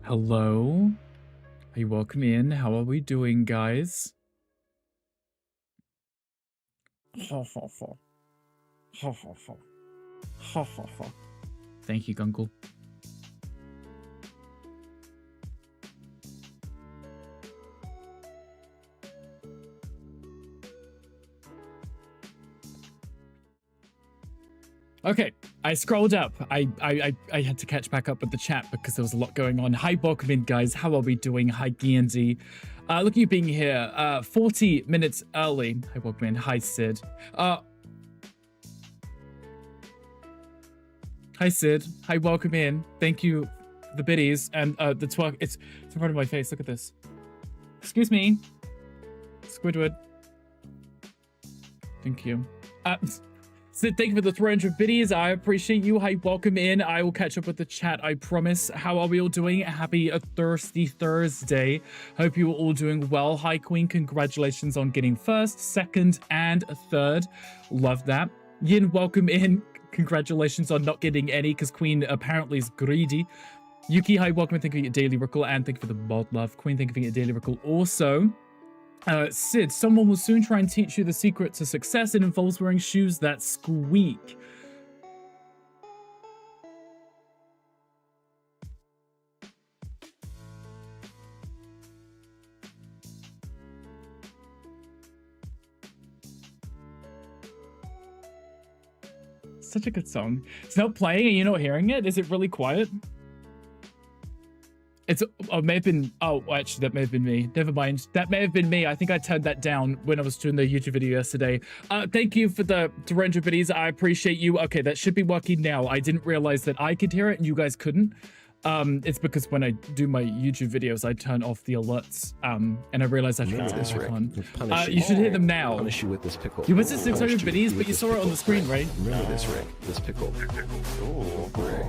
Hello? Are you welcome in? How are we doing, guys? Ho ho ho. Ho ho ho. Ho ho ho. Thank you, Gunkle. Okay, I scrolled up. I had to catch back up with the chat because there was a lot going on. Hi, welcome in, guys. How are we doing? Hi, Gandy. Look at you being here 40 minutes early. Hi, welcome in. Hi, Sid. Hi, Sid. Hi, welcome in. Thank you for the biddies and the twerk. It's in front of my face. Look at this. Excuse me. Squidward. Thank you. Sid, thank you for the 300 biddies. I appreciate you. Hi, welcome in. I will catch up with the chat, I promise. How are we all doing? Happy thirsty Thursday. Hope you are all doing well. Hi, Queen. Congratulations on getting first, second, and third. Love that. Yin, welcome in. Congratulations on not getting any, because Queen apparently is greedy. Yuki, hi, welcome. Thank you for your daily rickle, and thank you for the mod love. Queen, thank you for your daily rickle also. Sid, someone will soon try and teach you the secret to success. It involves wearing shoes that squeak. Such a good song. It's not playing and you're not hearing it? Is it really quiet? It's, oh, may have been, oh, actually, that may have been me. Never mind. That may have been me. I think I turned that down when I was doing the YouTube video yesterday. Thank you for the 300 videos. I appreciate you. Okay, that should be working now. I didn't realize that I could hear it and you guys couldn't. It's because when I do my YouTube videos, I turn off the alerts, and I realized I should turn this on. You should hear them now. Punish you with this pickle. You went to 600 videos, but you saw it on the screen, right? Remember this, Rick. This pickle. Oh, Rick.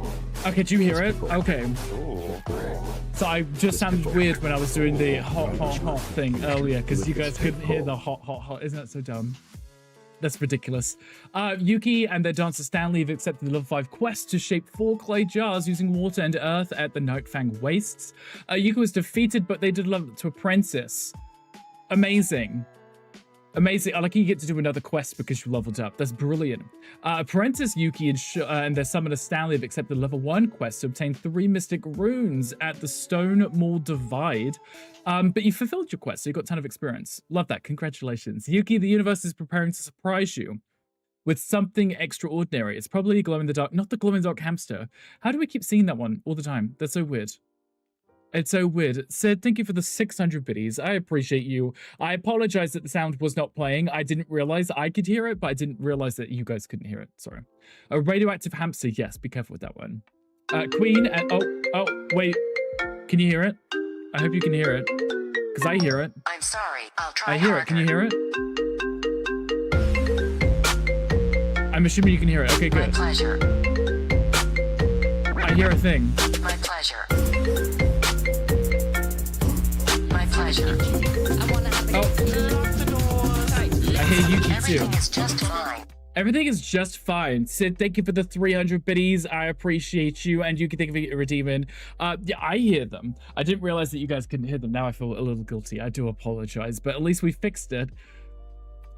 Okay, did you hear it? Okay. Oh, Rick. So I just sounded weird when I was doing the hot, hot, hot thing earlier, because you guys couldn't hear the hot, hot, hot. Isn't that so dumb? That's ridiculous. Yuki and their dancer Stanley have accepted the level 5 quest to shape 4 clay jars using water and earth at the Nightfang Wastes. Yuki was defeated, but they did level to apprentice. Amazing. Amazing. I like you get to do another quest because you leveled up. That's brilliant. Apprentice Yuki and their summoner Stanley have accepted the level 1 quest to obtain 3 mystic runes at the Stone Mall Divide. But you fulfilled your quest, so you got a ton of experience. Love that. Congratulations. Yuki, the universe is preparing to surprise you with something extraordinary. It's probably a glow-in-the-dark, not the glow-in-the-dark hamster. How do we keep seeing that one all the time? That's so weird. It's so weird. Sid, thank you for the 600 biddies. I appreciate you. I apologize that the sound was not playing. I didn't realize I could hear it, but I didn't realize that you guys couldn't hear it. Sorry. A radioactive hamster. Yes, be careful with that one. Queen and oh, wait. Can you hear it? I hope you can hear it. Because I hear it. I'm sorry. I'll try I hear harder. it. Can you hear it? I'm assuming you can hear it. Okay, good. My pleasure. I hear a thing. My pleasure. My pleasure. Oh. I hear Yuki too. Everything is just fine. Everything is just fine. Sid, thank you for the 300 biddies. I appreciate you. And you can think of it redeeming. Yeah, I hear them. I didn't realize that you guys couldn't hear them. Now I feel a little guilty. I do apologize, but at least we fixed it.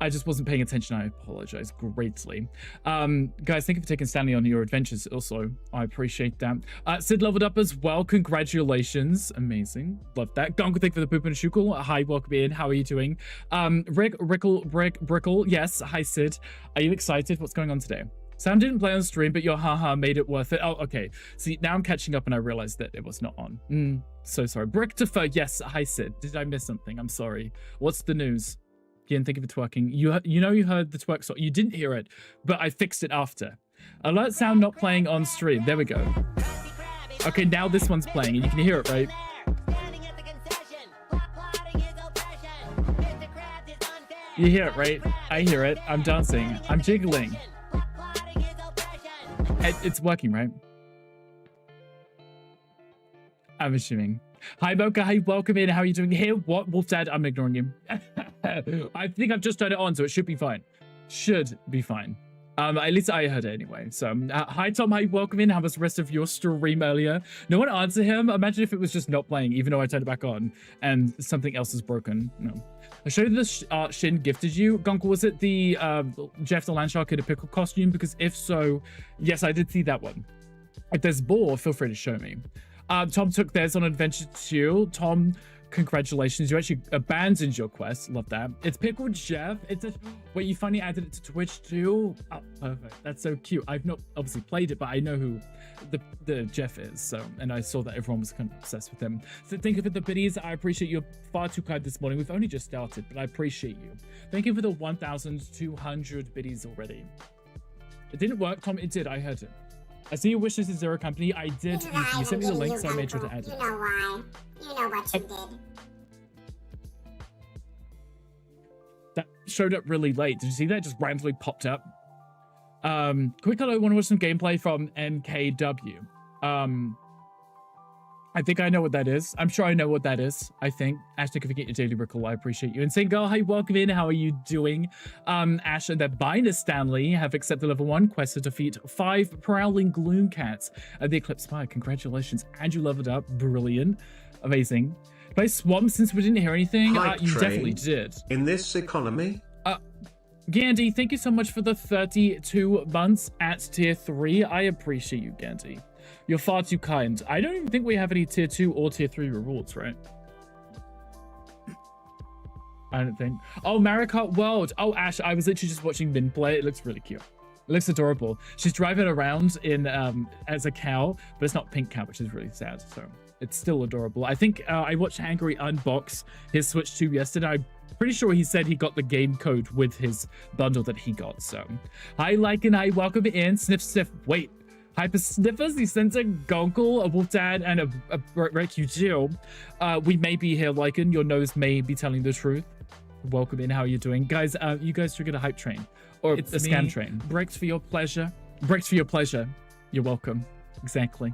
I just wasn't paying attention. I apologize greatly. Guys, thank you for taking Stanley on your adventures also. I appreciate that. Sid leveled up as well. Congratulations. Amazing. Love that. Gonk, thank you for the poop and shukul. Hi, welcome in. How are you doing? Brickle. Yes. Hi, Sid. Are you excited? What's going on today? Sound didn't play on stream, but your haha made it worth it. Oh, okay. See, now I'm catching up and I realized that it was not on. So sorry. Bricktifer. Yes. Hi, Sid. Did I miss something? I'm sorry. What's the news? Again, thank you for twerking. You know you heard the twerk song. You didn't hear it, but I fixed it after. Alert sound not playing on stream. There we go. Okay, now this one's playing and you can hear it, right? You hear it, right? I hear it. I'm dancing. I'm jiggling. It's working, right? I'm assuming. Hi, Mocha. Hi, welcome in. How are you doing here? What? Wolf Dad, I'm ignoring you. I think I've just turned it on, so it should be fine. Should be fine. At least I heard it anyway. So, hi Tom, hi, welcome in. How was the rest of your stream earlier? No one answered him. Imagine if it was just not playing, even though I turned it back on and something else is broken. No. I showed you the Shin gifted you. Gunkel, was it the Jeff the Landshark in a pickle costume? Because if so, yes, I did see that one. If there's more, feel free to show me. Tom took theirs on adventure too. Tom, congratulations. You actually abandoned your quest. Love that. It's Pickled Jeff. It's a... Wait, you finally added it to Twitch too? Oh, perfect. That's so cute. I've not obviously played it, but I know who the Jeff is. So, and I saw that everyone was kind of obsessed with him. So thank you for the biddies. I appreciate you far too kind this morning. We've only just started, but I appreciate you. Thank you for the 1,200 biddies already. It didn't work, Tom. It did. I heard it. I see your wishes to Zero Company. I did. You sent me the link, so I made sure to add it. You know why. You know what you did. That showed up really late. Did you see that? It just randomly popped up. Quick, I want to watch some gameplay from MKW. I think I know what that is. I'm sure I know what that is. I think. Ash, if you get your daily recall, I appreciate you. And Single, hi, welcome in. How are you doing? Ash and their binder Stanley have accepted level 1 quest to defeat 5 prowling gloom cats at the Eclipse Spire. Congratulations. And you leveled up. Brilliant. Amazing. Play Swamp since we didn't hear anything. You definitely did. In this economy? Gandhi, thank you so much for the 32 months at tier 3. I appreciate you, Gandhi. You're far too kind. I don't even think we have any tier 2 or tier 3 rewards, right? I don't think. Oh, Maricot World. Oh, Ash, I was literally just watching Min play. It looks really cute. It looks adorable. She's driving around in as a cow, but it's not pink cow, which is really sad. So it's still adorable. I think I watched Angry unbox his Switch 2 yesterday. I'm pretty sure he said he got the game code with his bundle that he got. So hi, Lycan, hi, welcome in. Sniff, sniff. Wait. Hyper Sniffers, the Sensor, Gonkel, a Wolf Dad, and a Brick you too. We may be here, Lycan. Your nose may be telling the truth. Welcome in. How are you doing? Guys, you guys should get a hype train. Or it's a scam train. Bricks for your pleasure. Bricks for your pleasure. You're welcome. Exactly.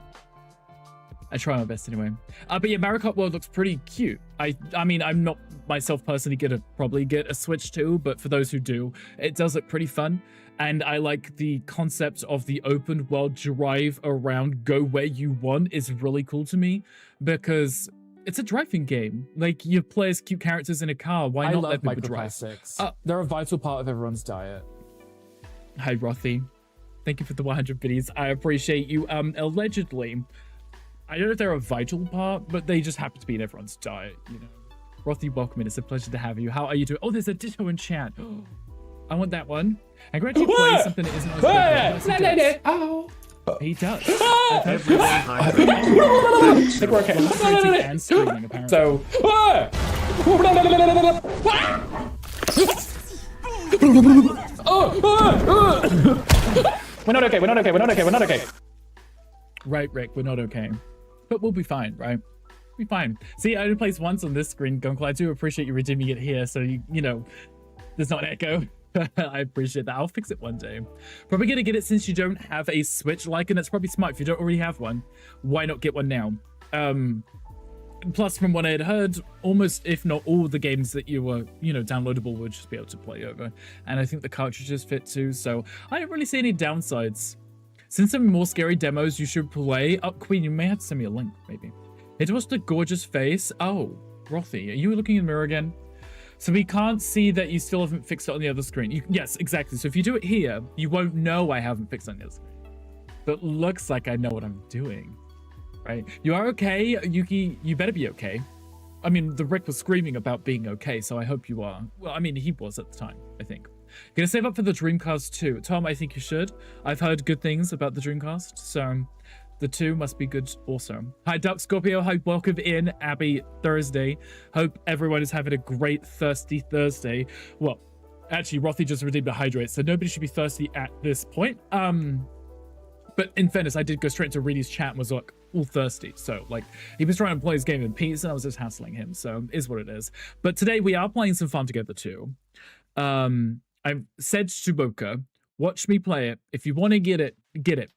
I try my best anyway. But yeah, Maricot World looks pretty cute. I mean, I'm not myself personally gonna probably get a Switch 2, but for those who do, it does look pretty fun. And I like the concept of the open world drive around, go where you want is really cool to me because it's a driving game. Like, you play as cute characters in a car. Why not let people drive? They're a vital part of everyone's diet. Hi, Rothy. Thank you for the 100 biddies. I appreciate you. Allegedly, I don't know if they're a vital part, but they just happen to be in everyone's diet, you know. Rothy, welcome in. It's a pleasure to have you. How are you doing? Oh, there's a Ditto in chat. I want that one. I can actually play something that isn't as Oh. He does. Everyone I think we're okay. And screaming, apparently. So. We're not okay. We're not okay. We're not okay. We're not okay. Right, Rick. We're not okay. But we'll be fine, right? We'll be fine. See, I only placed once on this screen, Gunkel. I do appreciate you redeeming it here, so you know, there's not an echo. I appreciate that. I'll fix it one day. Probably gonna get it since you don't have a Switch like, and that's probably smart. If you don't already have one, why not get one now? Plus, from what I had heard, almost, if not all the games that you were, you know, downloadable would just be able to play over. And I think the cartridges fit too, so I don't really see any downsides. Since some more scary demos you should play. Oh, Queen, you may have to send me a link, maybe. It was the gorgeous face. Oh, Rothy, are you looking in the mirror again? So we can't see that you still haven't fixed it on the other screen. Yes, exactly. So if you do it here, you won't know I haven't fixed it on the other screen. But looks like I know what I'm doing, right? You are okay, Yuki. You better be okay. I mean, the Rick was screaming about being okay, so I hope you are. Well, I mean, he was at the time, I think. Gonna save up for the Dreamcast 2. Tom, I think you should. I've heard good things about the Dreamcast, so the 2 must be good also. Hi, Duck Scorpio. Hi, welcome in. Abby Thursday. Hope everyone is having a great thirsty Thursday. Well, actually, Rothy just redeemed a hydrate, so nobody should be thirsty at this point. But in fairness, I did go straight into Reedy's chat and was like all thirsty. So like he was trying to play his game in peace and I was just hassling him. So it is what it is. But today we are playing some fun together too. I've said to Boca, watch me play it. If you want to get it,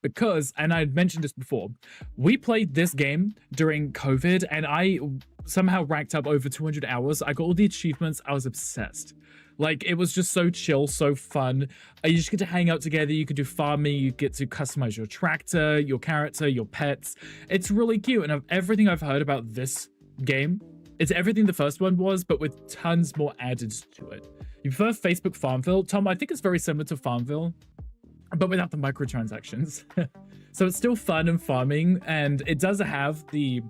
because, and I mentioned this before, we played this game during COVID and I somehow racked up over 200 hours. I got all the achievements. I was obsessed. Like, it was just so chill, so fun. You just get to hang out together. You could do farming. You get to customize your tractor, your character, your pets. It's really cute. And everything I've heard about this game, it's everything the first one was, but with tons more added to it. You prefer Facebook Farmville? Tom, I think it's very similar to Farmville, but without the microtransactions. So it's still fun and farming, and it does have the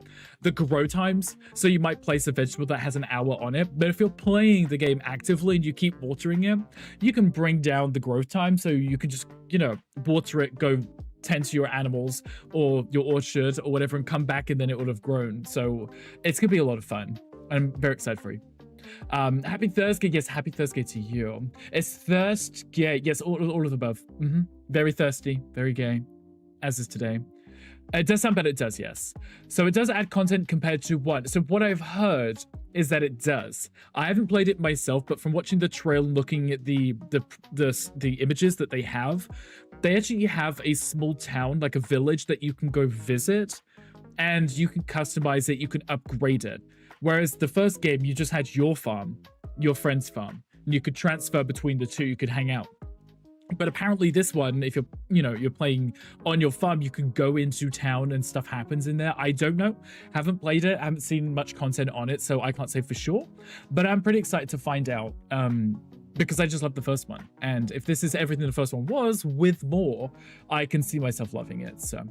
grow times. So you might place a vegetable that has an hour on it, but if you're playing the game actively and you keep watering it, you can bring down the growth time, so you can just, you know, water it, go tend to your animals or your orchard or whatever, and come back and then it would have grown. So it's gonna be a lot of fun. I'm very excited for you. Happy Thursday. Yes, happy Thursday to you. It's thirst gay. Yes, all of the above. Very thirsty, very gay, as is today. It does sound better. It does, yes. So it does add content compared to one. So what I've heard is that it does. I haven't played it myself, but from watching the trail and looking at the images that they actually have a small town, like a village that you can go visit, and you can customize it, you can upgrade it. Whereas the first game, you just had your farm, your friend's farm, and you could transfer between the two, you could hang out. But apparently this one, if you're playing on your farm, you can go into town and stuff happens in there. I don't know. Haven't played it. Haven't seen much content on it, so I can't say for sure. But I'm pretty excited to find out because I just love the first one. And if this is everything the first one was with more, I can see myself loving it. So,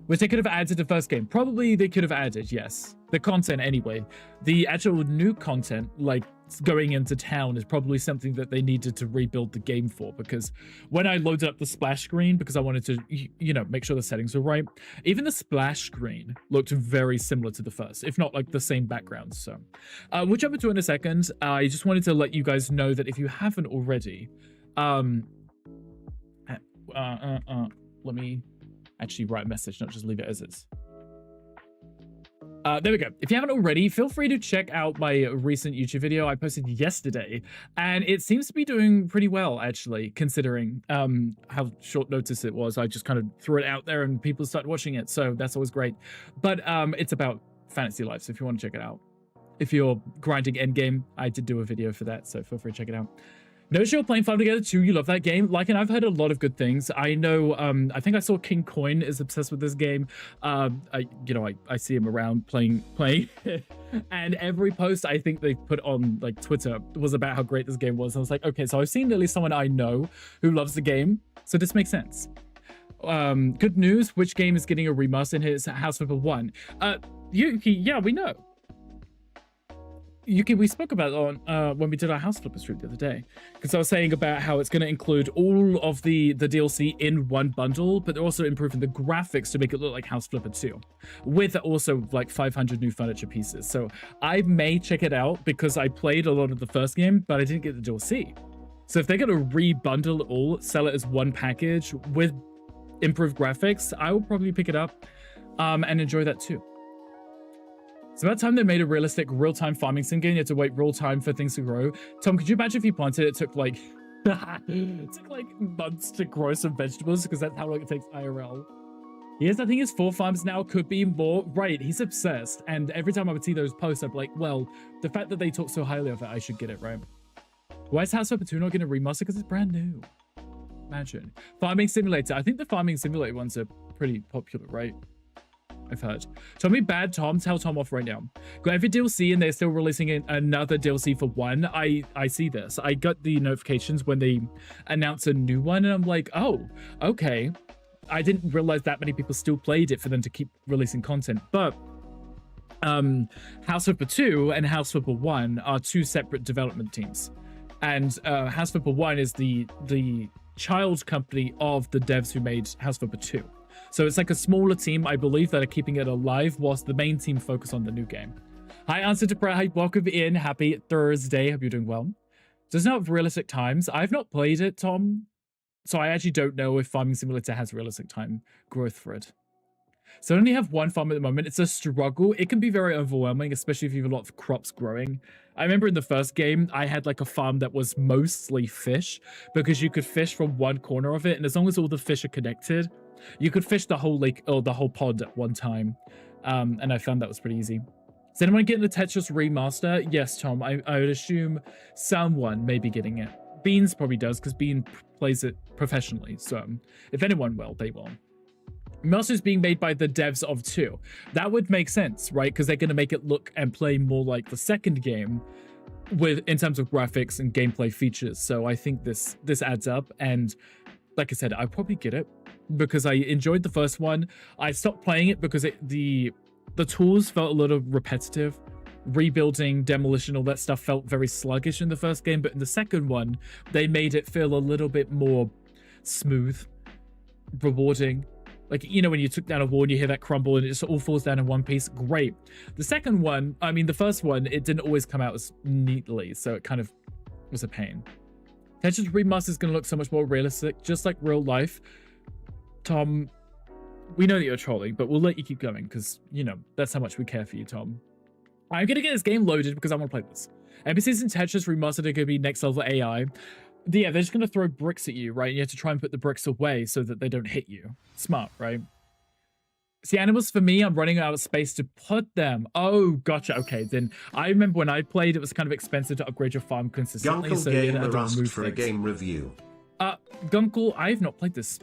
which they could have added to the first game. Probably they could have added, yes. The content anyway. The actual new content, like going into town, is probably something that they needed to rebuild the game for, because when I loaded up the splash screen, because I wanted to, make sure the settings were right, even the splash screen looked very similar to the first, if not like the same background. So we'll jump into it in a second. I just wanted to let you guys know that if you haven't already, let me actually write a message, not just leave it as is. There we go. If you haven't already, feel free to check out my recent YouTube video I posted yesterday, and it seems to be doing pretty well, actually, considering how short notice it was. I just kind of threw it out there and people started watching it, so that's always great. But it's about Fantasy Life, so if you want to check it out. If you're grinding endgame, I did do a video for that, so feel free to check it out. Notice you're playing Farm Together too. You love that game. Like, and I've heard a lot of good things. I know, I think I saw King Coin is obsessed with this game. I see him around playing. And every post I think they put on like Twitter was about how great this game was. I was like, okay, so I've seen at least someone I know who loves the game. So this makes sense. Good news. Which game is getting a remaster in his House Flipper 1? Yuki, yeah, we know. Yuki, we spoke about it on when we did our House Flipper stream the other day, because I was saying about how it's going to include all of the DLC in one bundle, but they're also improving the graphics to make it look like House Flipper 2, with also like 500 new furniture pieces. So I may check it out because I played a lot of the first game, but I didn't get the DLC. So if they're going to rebundle it all, sell it as one package with improved graphics, I will probably pick it up and enjoy that too. It's about time they made a realistic real-time farming sim game. You had to wait real time for things to grow. Tom, could you imagine if you planted it took like months to grow some vegetables, because that's how long it takes IRL. Yes, I think his 4 farms now, could be more. Right, he's obsessed. And every time I would see those posts, I'd be like, well, the fact that they talk so highly of it, I should get it, right? Why is House Flipper 2 not getting a remaster? Because it's brand new. Imagine. Farming Simulator. I think the Farming Simulator ones are pretty popular, right? I've heard. Tell me bad Tom, tell Tom off right now. Got every DLC and they're still releasing another DLC for 1. I see this. I got the notifications when they announce a new one and I'm like, oh, okay. I didn't realize that many people still played it for them to keep releasing content. But House Flipper 2 and House Flipper 1 are 2 separate development teams. And House Flipper 1 is the child company of the devs who made House Flipper 2. So it's like a smaller team, I believe, that are keeping it alive whilst the main team focus on the new game. Hi, Answer to Prayer. Hi, welcome in. Happy Thursday. Hope you're doing well. Does it have realistic times? I've not played it, Tom. So I actually don't know if Farming Simulator has realistic time growth for it. So I only have 1 farm at the moment. It's a struggle. It can be very overwhelming, especially if you have a lot of crops growing. I remember in the first game, I had like a farm that was mostly fish, because you could fish from one corner of it. And as long as all the fish are connected, you could fish the whole lake or the whole pond at one time. And I found that was pretty easy. Is anyone getting the Tetris remaster? Yes, Tom. I would assume someone may be getting it. Beans probably does, because Bean plays it professionally. So if anyone will, they will. Remaster is being made by the devs of 2. That would make sense, right? Because they're going to make it look and play more like the second game in terms of graphics and gameplay features. So I think this adds up. And like I said, I probably get it because I enjoyed the first one. I stopped playing it because the tools felt a little repetitive. Rebuilding, demolition, all that stuff felt very sluggish in the first game, but in the second one, they made it feel a little bit more smooth, rewarding. Like, you know, when you took down a wall and you hear that crumble and it just all falls down in one piece, great. The second one, I mean, the first one, it didn't always come out as neatly, so it kind of was a pain. Tetris Remaster is going to look so much more realistic, just like real life. Tom, we know that you're trolling, but we'll let you keep going because, you know, that's how much we care for you, Tom. I'm going to get this game loaded because I want to play this. NPCs in Tetris Remastered are going to be next level AI. Yeah, they're just going to throw bricks at you, right? You have to try and put the bricks away so that they don't hit you. Smart, right? See, animals for me, I'm running out of space to put them. Oh, gotcha. Okay, then I remember when I played, it was kind of expensive to upgrade your farm consistently. Gunkle So game yeah, the Rust for a things. game review. Gunkle, I have not played this.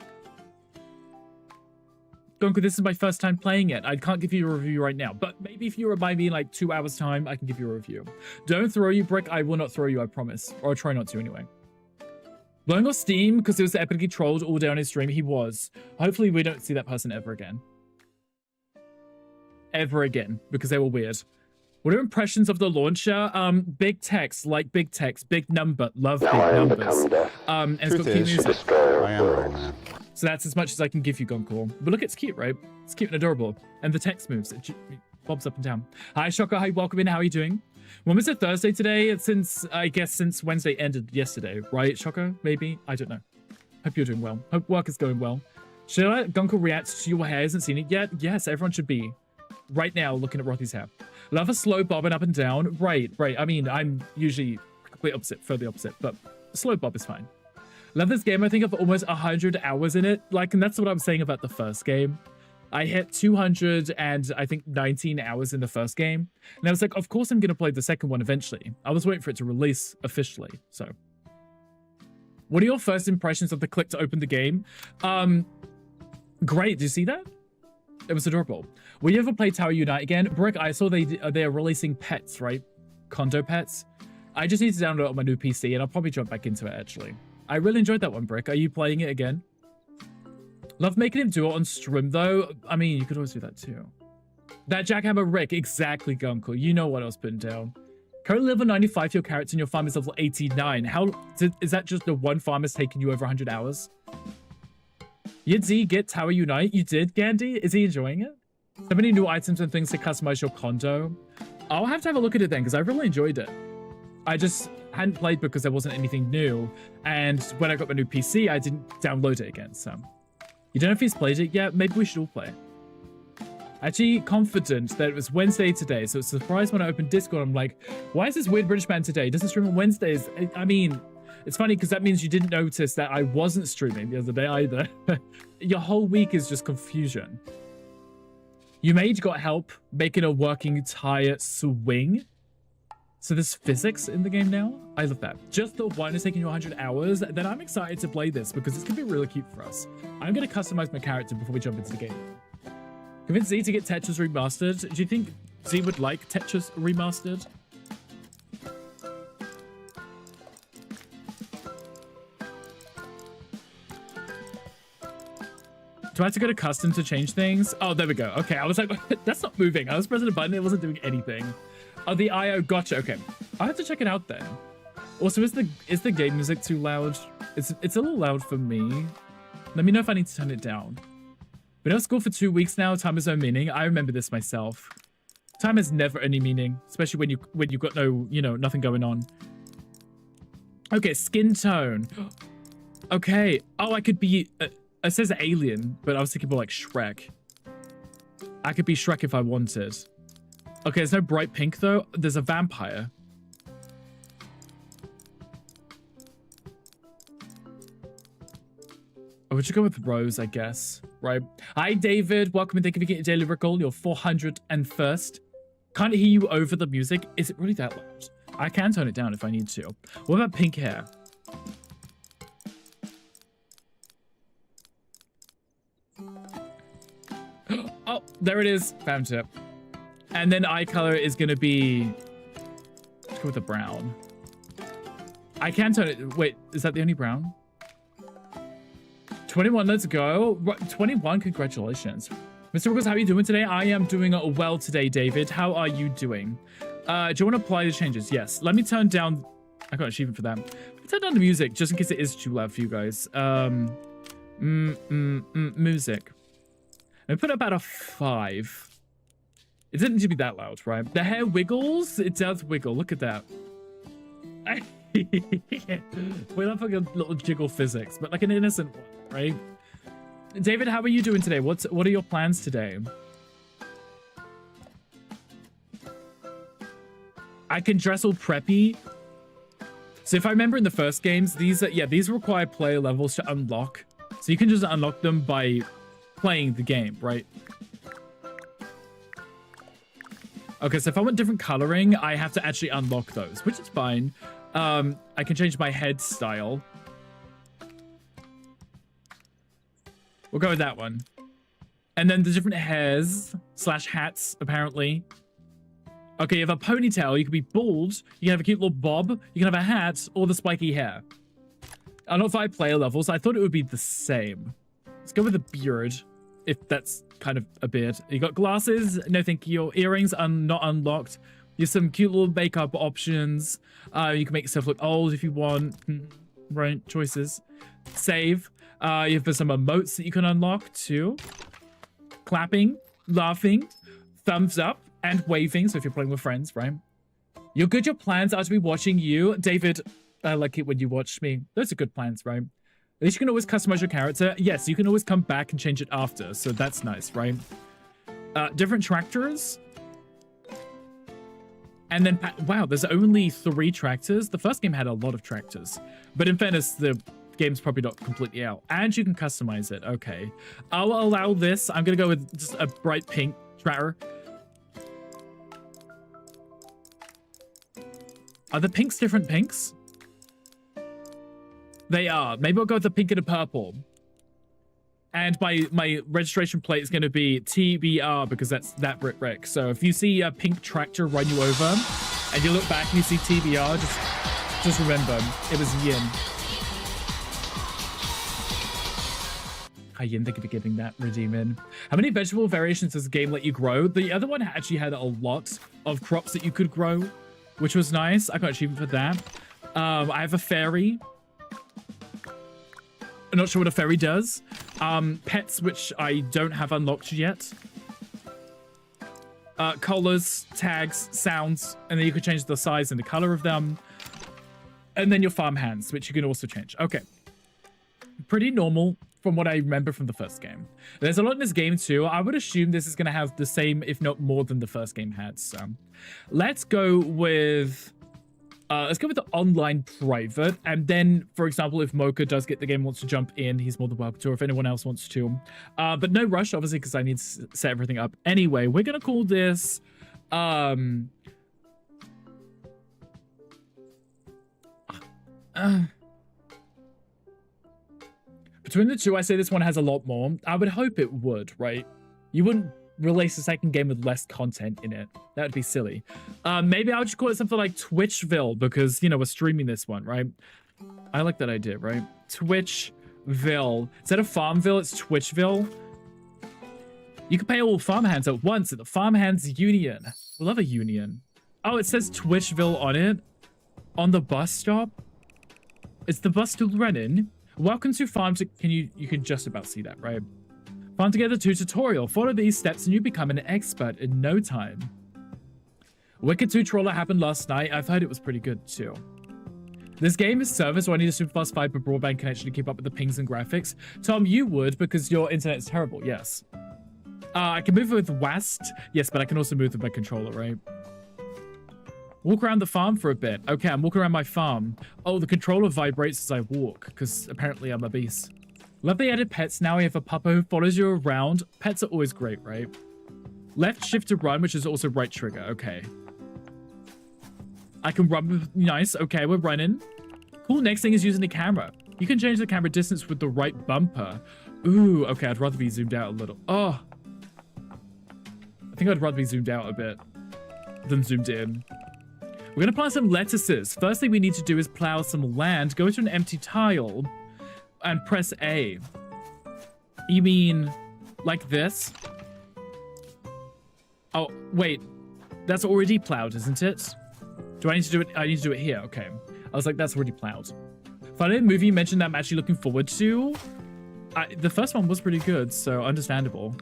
Gunkle, this is my first time playing it. I can't give you a review right now, but maybe if you remind me in like 2 hours time, I can give you a review. Don't throw you, Brick. I will not throw you, I promise. Or I'll try not to anyway. Blowing off steam because it was epically trolled all down his stream. He was. Hopefully we don't see that person ever again. Ever again, because they were weird. What are impressions of the launcher? Big text, like big text, big number, love big numbers. And it's got cute music. I am Iron Man. So that's as much as I can give you, Gunkle. But look, it's cute, right? It's cute and adorable. And the text moves. It bobs up and down. Hi, Shocker. Hi, welcome in. How are you doing? When was it? Thursday today? I guess since Wednesday ended yesterday, right, Shocker? Maybe? I don't know. Hope you're doing well. Hope work is going well. Should I Gunkle react to your hair? Hasn't seen it yet? Yes, everyone should be. Right now, looking at Rothy's hair. Love a slow bobbing up and down. Right. I mean, I'm usually complete opposite, further opposite, but a slow bob is fine. Love this game. I think I've almost 100 hours in it. Like, and that's what I'm saying about the first game. I hit 200 and I think 19 hours in the first game. And I was like, of course I'm going to play the second one eventually. I was waiting for it to release officially. So what are your first impressions of the click to open the game? Great. Do you see that? It was adorable. Will you ever play Tower Unite again? Brick, I saw they are releasing pets, right? Condo pets. I just need to download it on my new PC and I'll probably jump back into it actually. I really enjoyed that one, Brick. Are you playing it again? Love making him do it on stream, though. I mean, you could always do that, too. That Jackhammer Rick. Exactly, Gunkle. You know what I was putting down. Currently level 95 for your character and your farm is level 89. How... Is that just the one farm is taking you over 100 hours? You did get Tower Unite. You did, Gandhi? Is he enjoying it? So many new items and things to customize your condo. I'll have to have a look at it then, because I really enjoyed it. I just... hadn't played because there wasn't anything new, and when I got my new PC I didn't download it again. So you don't know if he's played it yet. Maybe we should all play. Actually confident that it was Wednesday today, so it's a surprise when I opened Discord. I'm like, why is this weird British man today? He doesn't stream on Wednesdays. I mean, it's funny because that means you didn't notice that I wasn't streaming the other day either. Your whole week is just confusion. You got help making a working tire swing. So there's physics in the game now? I love that. Just the one is taking you 100 hours. Then I'm excited to play this because it's going to be really cute for us. I'm going to customize my character before we jump into the game. Convince Z to get Tetris Remastered. Do you think Z would like Tetris Remastered? Do I have to go to custom to change things? Oh, there we go. Okay, I was like, that's not moving. I was pressing a button. It wasn't doing anything. Oh, the IO, gotcha. Okay, I have to check it out then. Also, is the game music too loud? It's a little loud for me. Let me know if I need to turn it down. Been out of school for 2 weeks now. Time has no meaning. I remember this myself. Time has never any meaning, especially when you've got nothing going on. Okay, skin tone. Okay. Oh, I could be. It says alien, but I was thinking more like Shrek. I could be Shrek if I wanted. Okay, there's no bright pink though. There's a vampire. I would you go with Rose, I guess. Right. Hi, David. Welcome and thank you for getting your daily recall. Your 401st. Can't hear you over the music. Is it really that loud? I can turn it down if I need to. What about pink hair? Oh, there it is. Found it. And then eye color is going to be... Let's go with the brown. I can turn it... Wait, is that the only brown? 21, let's go. 21, congratulations. Mr. Wiggles, how are you doing today? I am doing well today, David. How are you doing? Do you want to apply the changes? Yes. Let me turn down... I got an achievement for that. Let me turn down the music, just in case it is too loud for you guys. Music. Let me put about a 5. It didn't need to be that loud, right? The hair wiggles. It does wiggle. Look at that. We love like a little jiggle physics, but like an innocent one, right? David, how are you doing today? What are your plans today? I can dress all preppy. So if I remember in the first games, these require player levels to unlock. So you can just unlock them by playing the game, right? Okay, so if I want different coloring, I have to actually unlock those, which is fine. I can change my head style. We'll go with that one. And then the different hairs / hats, apparently. Okay, you have a ponytail, you can be bald, you can have a cute little bob, you can have a hat, or the spiky hair. I don't know 5 player levels, I thought it would be the same. Let's go with a beard, if that's kind of a beard. You got glasses, no thank you. Your earrings are not unlocked. You have some cute little makeup options. You can make yourself look old if you want. Right, choices. Save. You have some emotes that you can unlock too. Clapping, laughing, thumbs up, and waving. So if you're playing with friends, right? You're good. Your plans are to be watching you. David, I like it when you watch me. Those are good plans, right? At least you can always customize your character. Yes, you can always come back and change it after. So that's nice, right? Different tractors. And then, wow, there's only 3 tractors. The first game had a lot of tractors. But in fairness, the game's probably not completely out. And you can customize it. Okay. I'll allow this. I'm going to go with just a bright pink tractor. Are the pinks different pinks? They are. Maybe I'll go with the pink and the purple. And my registration plate is going to be TBR because that's ThatBritRick. So if you see a pink tractor run you over and you look back and you see TBR, just remember, it was Yin. Hi Yin, thank you for getting that redeem in. How many vegetable variations does the game let you grow? The other one actually had a lot of crops that you could grow, which was nice. I got an achievement for that. I have a fairy. I'm not sure what a fairy does. Pets, which I don't have unlocked yet. Collars, tags, sounds, and then you can change the size and the color of them. And then your farm hands, which you can also change. Okay. Pretty normal from what I remember from the first game. There's a lot in this game too. I would assume this is going to have the same, if not more than the first game had. So let's go with... the online private, and then, for example, if Mocha does get the game, wants to jump in, he's more than welcome to, or if anyone else wants to. But no rush, obviously, because I need to set everything up. Anyway, we're gonna call this, between the two, I say this one has a lot more. I would hope it would, right? You wouldn't release a second game with less content in it. That would be silly. Maybe I'll just call it something like Twitchville because, you know, we're streaming this one, right? I like that idea, right? Twitchville. Instead of Farmville, it's Twitchville. You can pay all farmhands at once at the Farmhands Union. We love a union. Oh, it says Twitchville on it. On the bus stop. Is the bus still running? Welcome to Farm to... You can just about see that, right? Farm Together 2 tutorial. Follow these steps and you become an expert in no time. Wicked 2 Trawler happened last night. I've heard it was pretty good too. This game is service, so I need a super fast fiber broadband connection to keep up with the pings and graphics. Tom, you would because your internet is terrible. Yes. I can move with West. Yes, but I can also move with my controller, right? Walk around the farm for a bit. Okay, I'm walking around my farm. Oh, the controller vibrates as I walk because apparently I'm a beast. Love the added pets. Now we have a puppo who follows you around. Pets are always great, right? Left shift to run, which is also right trigger. Okay. I can run with... Nice. Okay, we're running. Cool. Next thing is using the camera. You can change the camera distance with the right bumper. Ooh, okay. I'd rather be zoomed out a little. Oh. I think I'd rather be zoomed out a bit than zoomed in. We're going to plant some lettuces. First thing we need to do is plow some land. Go to an empty tile and press A. You mean like this? Oh, wait. That's already plowed, isn't it? Do I need to do it? I need to do it here. Okay. I was like, that's already plowed. Finally, a movie you mentioned that I'm actually looking forward to. The first one was pretty good, so understandable.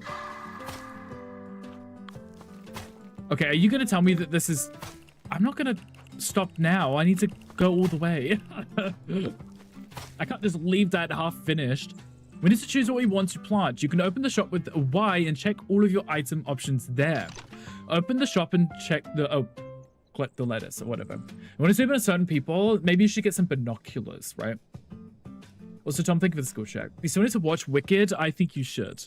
Okay, are you going to tell me that this is... I'm not going to stop now. I need to go all the way. I can't just leave that half finished. We need to choose what we want to plant. You can open the shop with a Y and check all of your item options there. Open the shop and check the... Oh, collect the lettuce or whatever. You want to zoom in on certain people? Maybe you should get some binoculars, right? Also, Tom, thank you for the skill check. You still need to watch Wicked? I think you should.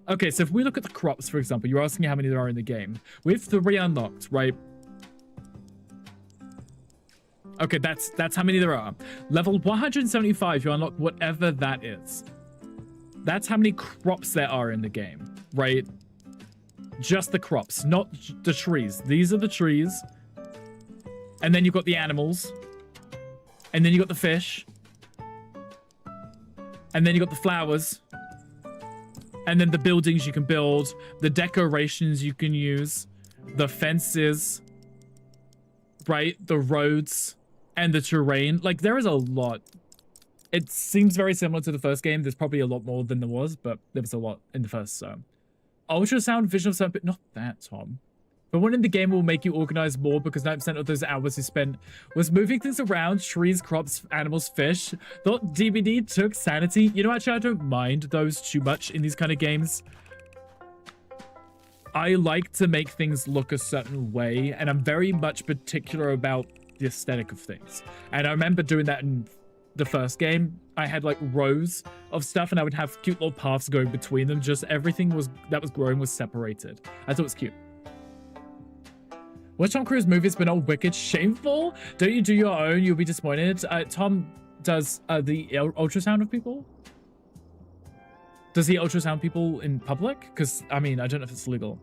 Okay, so if we look at the crops, for example, you're asking how many there are in the game. We have 3 unlocked, right? Okay, that's how many there are. Level 175, you unlock whatever that is. That's how many crops there are in the game, right? Just the crops, not the trees. These are the trees. And then you've got the animals. And then you've got the fish. And then you've got the flowers. And then the buildings you can build. The decorations you can use. The fences. Right? The roads. And the terrain. Like, there is a lot. It seems very similar to the first game. There's probably a lot more than there was, but there was a lot in the first, so. Ultrasound, visual sound, but not that, Tom. But one in the game will make you organize more because 9% of those hours you spent was moving things around, trees, crops, animals, fish. Thought DVD took sanity. You know, actually, I don't mind those too much in these kind of games. I like to make things look a certain way, and I'm very much particular about the aesthetic of things. And I remember doing that in the first game. I had like rows of stuff and I would have cute little paths going between them. Just everything that was growing was separated. I thought it was cute. Watch Tom Cruise movies but not Wicked. Shameful? Don't you do your own? You'll be disappointed. Tom does the ultrasound of people? Does he ultrasound people in public? Because, I mean, I don't know if it's legal.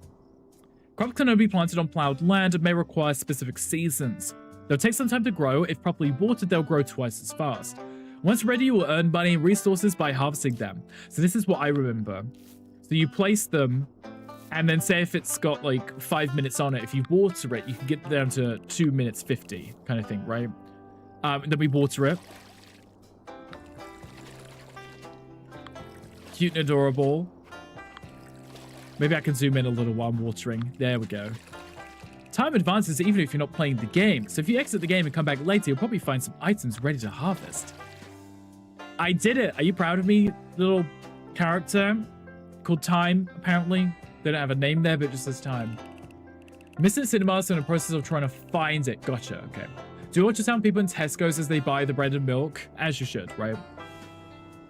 Crops can only be planted on plowed land and may require specific seasons. They'll take some time to grow. If properly watered, they'll grow twice as fast. Once ready, you will earn money and resources by harvesting them. So this is what I remember. So you place them, and then say if it's got like 5 minutes on it, if you water it, you can get down to 2 minutes 50 kind of thing, right? And then we water it. Cute and adorable. Maybe I can zoom in a little while I'm watering. There we go. Time advances even if you're not playing the game. So if you exit the game and come back later, you'll probably find some items ready to harvest. I did it. Are you proud of me, little character? Called Time, apparently. They don't have a name there, but it just says Time. Missing cinemas in the process of trying to find it. Gotcha, okay. Do ultrasound people in Tesco's as they buy the bread and milk? As you should, right?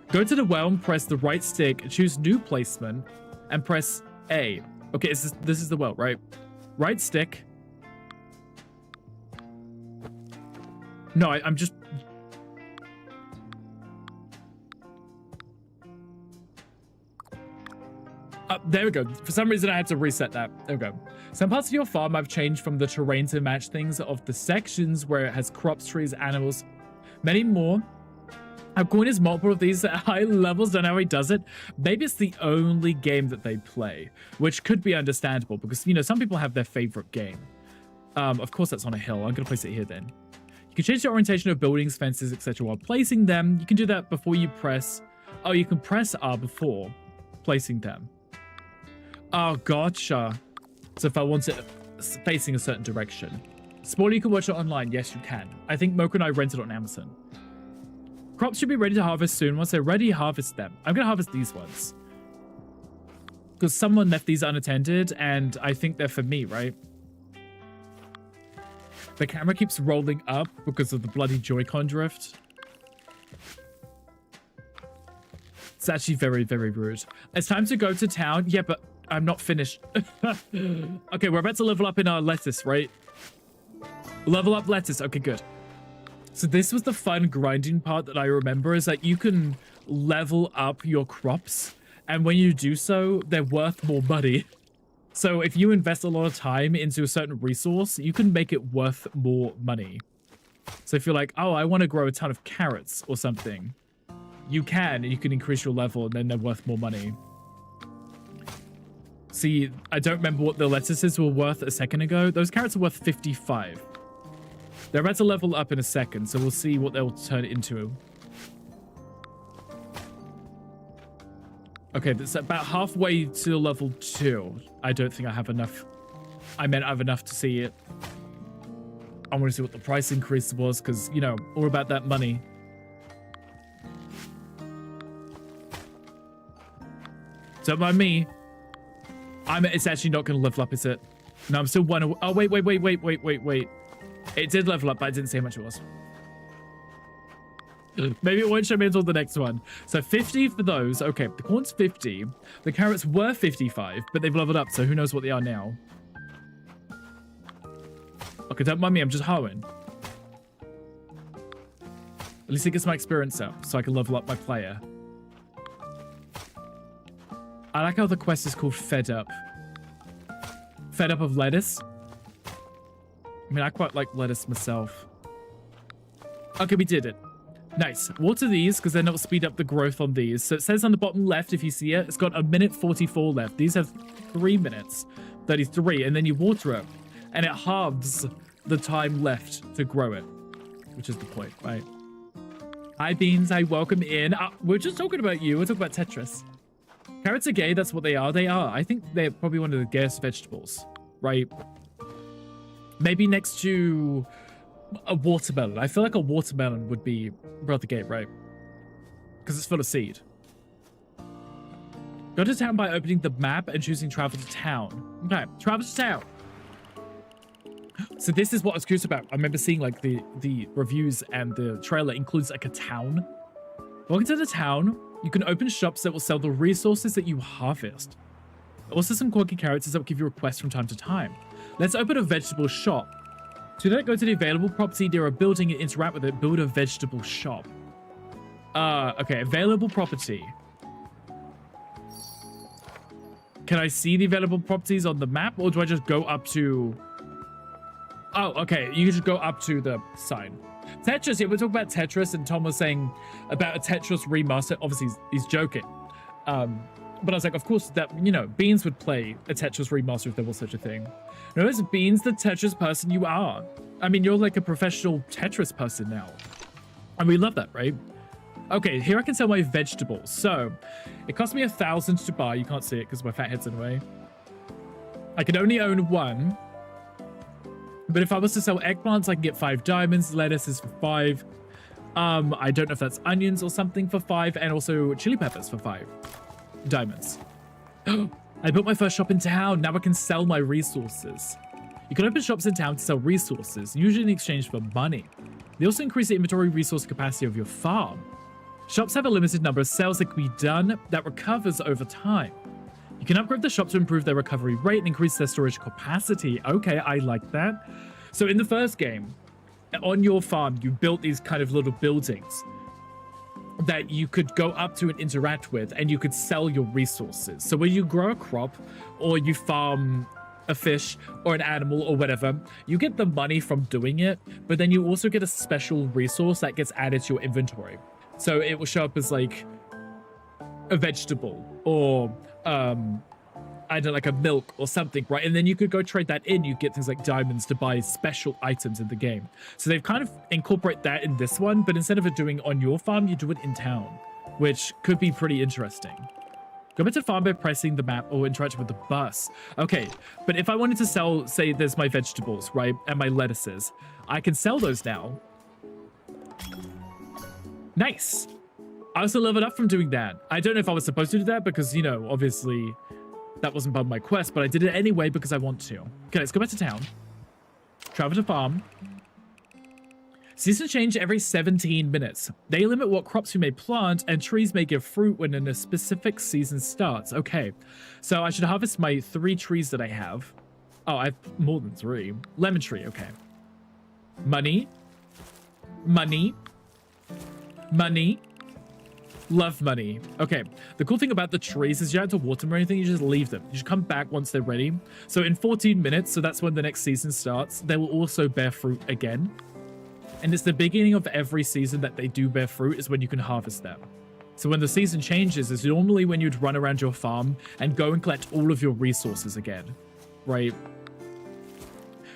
Go to the well and press the right stick, choose new placement, and press A. Okay, this is the well, right? Right stick. No, I'm just... there we go. For some reason, I had to reset that. There we go. Some parts of your farm I've changed from the terrain to match things of the sections where it has crops, trees, animals, many more. Coin is multiple of these at high levels. Don't know how he does it. Maybe it's the only game that they play, which could be understandable because, you know, some people have their favorite game. Of course, that's on a hill. I'm going to place it here then. You can change the orientation of buildings, fences, etc. while placing them. You can do that before you press... Oh, you can press R before placing them. Oh, gotcha. So if I want it facing a certain direction. Spoiler, you can watch it online. Yes, you can. I think Mocha and I rented it on Amazon. Crops should be ready to harvest soon. Once they're ready, harvest them. I'm going to harvest these ones. Because someone left these unattended, and I think they're for me, right? The camera keeps rolling up because of the bloody Joy-Con drift. It's actually very, very rude. It's time to go to town. Yeah, but I'm not finished. Okay, we're about to level up in our lettuce, right? Level up lettuce. Okay, good. So this was the fun grinding part that I remember, is that you can level up your crops, and when you do so, they're worth more money. So if you invest a lot of time into a certain resource, you can make it worth more money. So if you're like, oh, I want to grow a ton of carrots or something, you can increase your level, and then they're worth more money. See, I don't remember what the lettuces were worth a second ago. Those carrots are worth 55. They're about to level up in a second, so we'll see what they'll turn into. Okay, that's about halfway to level 2. I don't think I have enough. I meant I have enough to see it. I want to see what the price increase was, because, you know, all about that money. Don't mind me. It's actually not going to level up, is it? No, I'm still one. Oh, wait. It did level up, but I didn't see how much it was. Maybe it won't show me until the next one. So 50 for those. Okay, the corn's 50. The carrots were 55, but they've leveled up, so who knows what they are now. Okay, don't mind me, I'm just hoeing. At least it gets my experience up, so I can level up my player. I like how the quest is called Fed Up. Fed Up of lettuce. I mean, I quite like lettuce myself. Okay, we did it. Nice. Water these, because then it'll speed up the growth on these. So it says on the bottom left, if you see it, it's got 1:44 left. These have 3 minutes, 33, and then you water it, and it halves the time left to grow it, which is the point, right? Hi, Beans. Hi, welcome in. We're just talking about you. We're talking about Tetris. Carrots are gay. That's what they are. They are. I think they're probably one of the gayest vegetables, right? Maybe next to a watermelon. I feel like a watermelon would be rather gay, right? Because it's full of seed. Go to town by opening the map and choosing travel to town. Okay, travel to town. So this is what I was curious about. I remember seeing like the reviews, and the trailer includes like a town. Walking to the town, you can open shops that will sell the resources that you harvest. Also some quirky characters that will give you requests from time to time. Let's open a vegetable shop. To that, go to the available property near a building and interact with it. Build a vegetable shop. Okay, available property. Can I see the available properties on the map, or do I just go up to... Oh, okay, you can just go up to the sign. Tetris, yeah, we're talking about Tetris, and Tom was saying about a Tetris remaster. Obviously, he's joking. But I was like, of course, that, you know, Beans would play a Tetris remaster if there was such a thing. No, is Beans the Tetris person you are? I mean, you're like a professional Tetris person now. And we love that, right? Okay, here I can sell my vegetables. So, it cost me 1,000 to buy. You can't see it because my fat head's in the way. I can only own 1. But if I was to sell eggplants, I can get 5 diamonds. Lettuce is for 5. I don't know if that's onions or something for 5. And also chili peppers for 5 diamonds. I built my first shop in town. Now I can sell my resources. You can open shops in town to sell resources, usually in exchange for money. They also increase the inventory resource capacity of your farm. Shops have a limited number of sales that can be done that recovers over time. You can upgrade the shop to improve their recovery rate and increase their storage capacity. Okay, I like that. So in the first game, on your farm, you built these kind of little buildings that you could go up to and interact with, and you could sell your resources. So when you grow a crop, or you farm a fish or an animal or whatever, you get the money from doing it, but then you also get a special resource that gets added to your inventory. So it will show up as like a vegetable, or I don't know, like a milk or something, right? And then you could go trade that in. You get things like diamonds to buy special items in the game. So they've kind of incorporate that in this one, but instead of it doing on your farm, you do it in town, which could be pretty interesting. Go back to the farm by pressing the map or interacting with the bus. Okay, but if I wanted to sell, say there's my vegetables, right? And my lettuces, I can sell those now. Nice. I also leveled up from doing that. I don't know if I was supposed to do that because, you know, obviously that wasn't part of my quest, but I did it anyway because I want to. Okay, let's go back to town. Travel to farm. Seasons change every 17 minutes. They limit what crops you may plant, and trees may give fruit when a specific season starts. Okay, so I should harvest my 3 trees that I have. Oh, I have more than 3. Lemon tree, okay. Money. Money. Money. Love money. Okay, the cool thing about the trees is you don't have to water them or anything, you just leave them. You just come back once they're ready. So in 14 minutes, so that's when the next season starts, they will also bear fruit again. And it's the beginning of every season that they do bear fruit is when you can harvest them. So when the season changes is normally when you'd run around your farm and go and collect all of your resources again, right?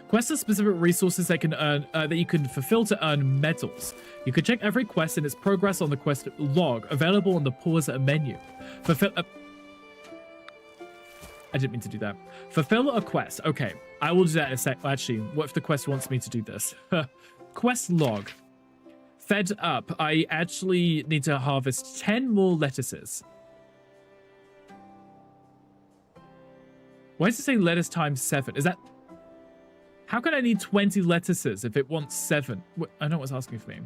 Quests are specific resources that can earn that you can fulfill to earn medals. You can check every quest and its progress on the quest log, available on the pause menu. Fulfill. I didn't mean to do that. Fulfill a quest. Okay, I will do that in a sec. Actually, what if the quest wants me to do this? Quest log. Fed up. I actually need to harvest 10 more lettuces. Why does it say lettuce times 7? Is that... How can I need 20 lettuces if it wants 7? I know what's asking for me.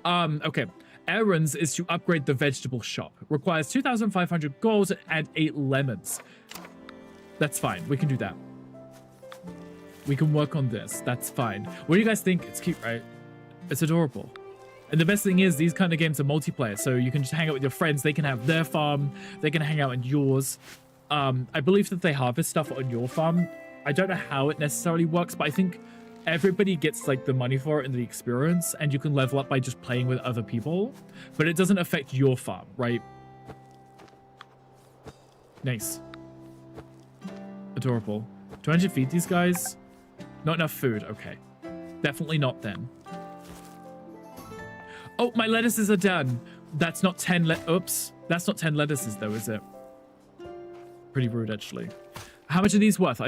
Okay. Errands is to upgrade the vegetable shop. Requires 2,500 gold and 8 lemons. That's fine. We can do that. We can work on this. That's fine. What do you guys think? It's cute, right? It's adorable. And the best thing is these kind of games are multiplayer, so you can just hang out with your friends. They can have their farm. They can hang out in yours. I believe that they harvest stuff on your farm. I don't know how it necessarily works, but I think everybody gets like the money for it and the experience, and you can level up by just playing with other people, but it doesn't affect your farm, right? Nice. Adorable. Do I need to feed these guys? Not enough food. Okay. Definitely not then. Oh, my lettuces are done. That's not 10 oops. That's not 10 lettuces though, is it? Pretty rude, actually. How much are these worth?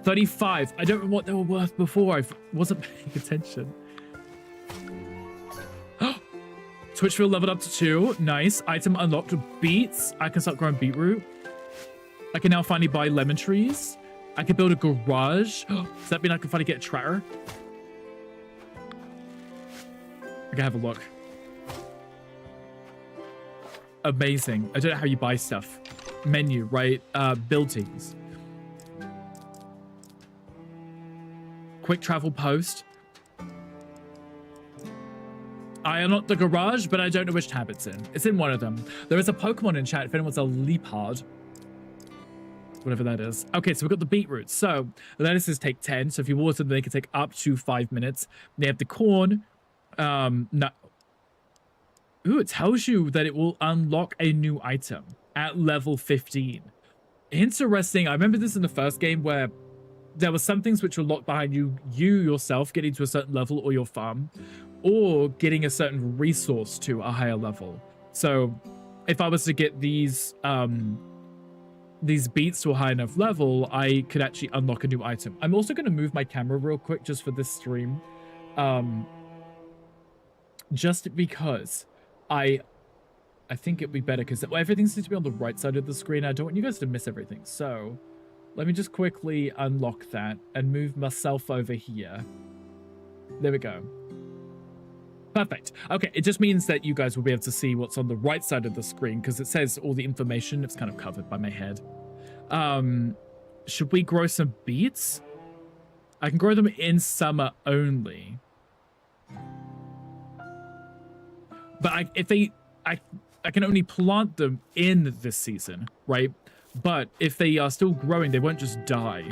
35. I don't know what they were worth before. I wasn't paying attention. Twitchfield leveled up to 2. Nice. Item unlocked. Beets. I can start growing beetroot. I can now finally buy lemon trees. I can build a garage. Does that mean I can finally get a tractor? I can have a look. Amazing. I don't know how you buy stuff. Menu, right? Buildings. Quick travel post. I unlocked the garage, but I don't know which tab it's in. It's in one of them. There is a Pokemon in chat if anyone's a Leopard. Whatever that is. Okay, so we've got the beetroot. So the lettuces take 10. So if you water them, they can take up to 5 minutes. They have the corn. No. Ooh, it tells you that it will unlock a new item at level 15. Interesting. I remember this in the first game where there were some things which were locked behind you yourself getting to a certain level or your farm, or getting a certain resource to a higher level. So if I was to get these beets to a high enough level, I could actually unlock a new item. I'm also going to move my camera real quick just for this stream. Just because I think it'd be better because everything seems to be on the right side of the screen. I don't want you guys to miss everything. So let me just quickly unlock that and move myself over here. There we go. Perfect. Okay, it just means that you guys will be able to see what's on the right side of the screen because it says all the information. It's kind of covered by my head. Should we grow some beets? I can grow them in summer only. But I can only plant them in this season, right? But if they are still growing, they won't just die.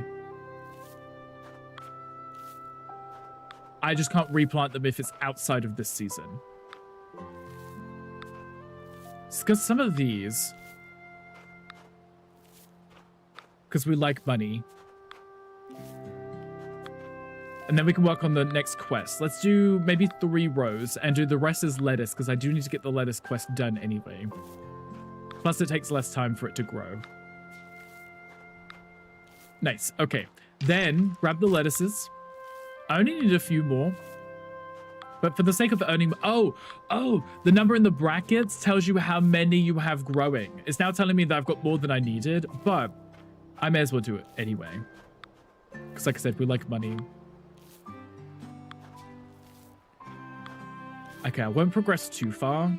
I just can't replant them if it's outside of this season. It's because some of these, because we like money. And then we can work on the next quest. Let's do maybe 3 rows and do the rest as lettuce because I do need to get the lettuce quest done anyway. Plus it takes less time for it to grow. Nice. Okay. Then grab the lettuces. I only need a few more. But for the sake of earning... Oh, the number in the brackets tells you how many you have growing. It's now telling me that I've got more than I needed, but I may as well do it anyway. Because like I said, we like money. Okay, I won't progress too far.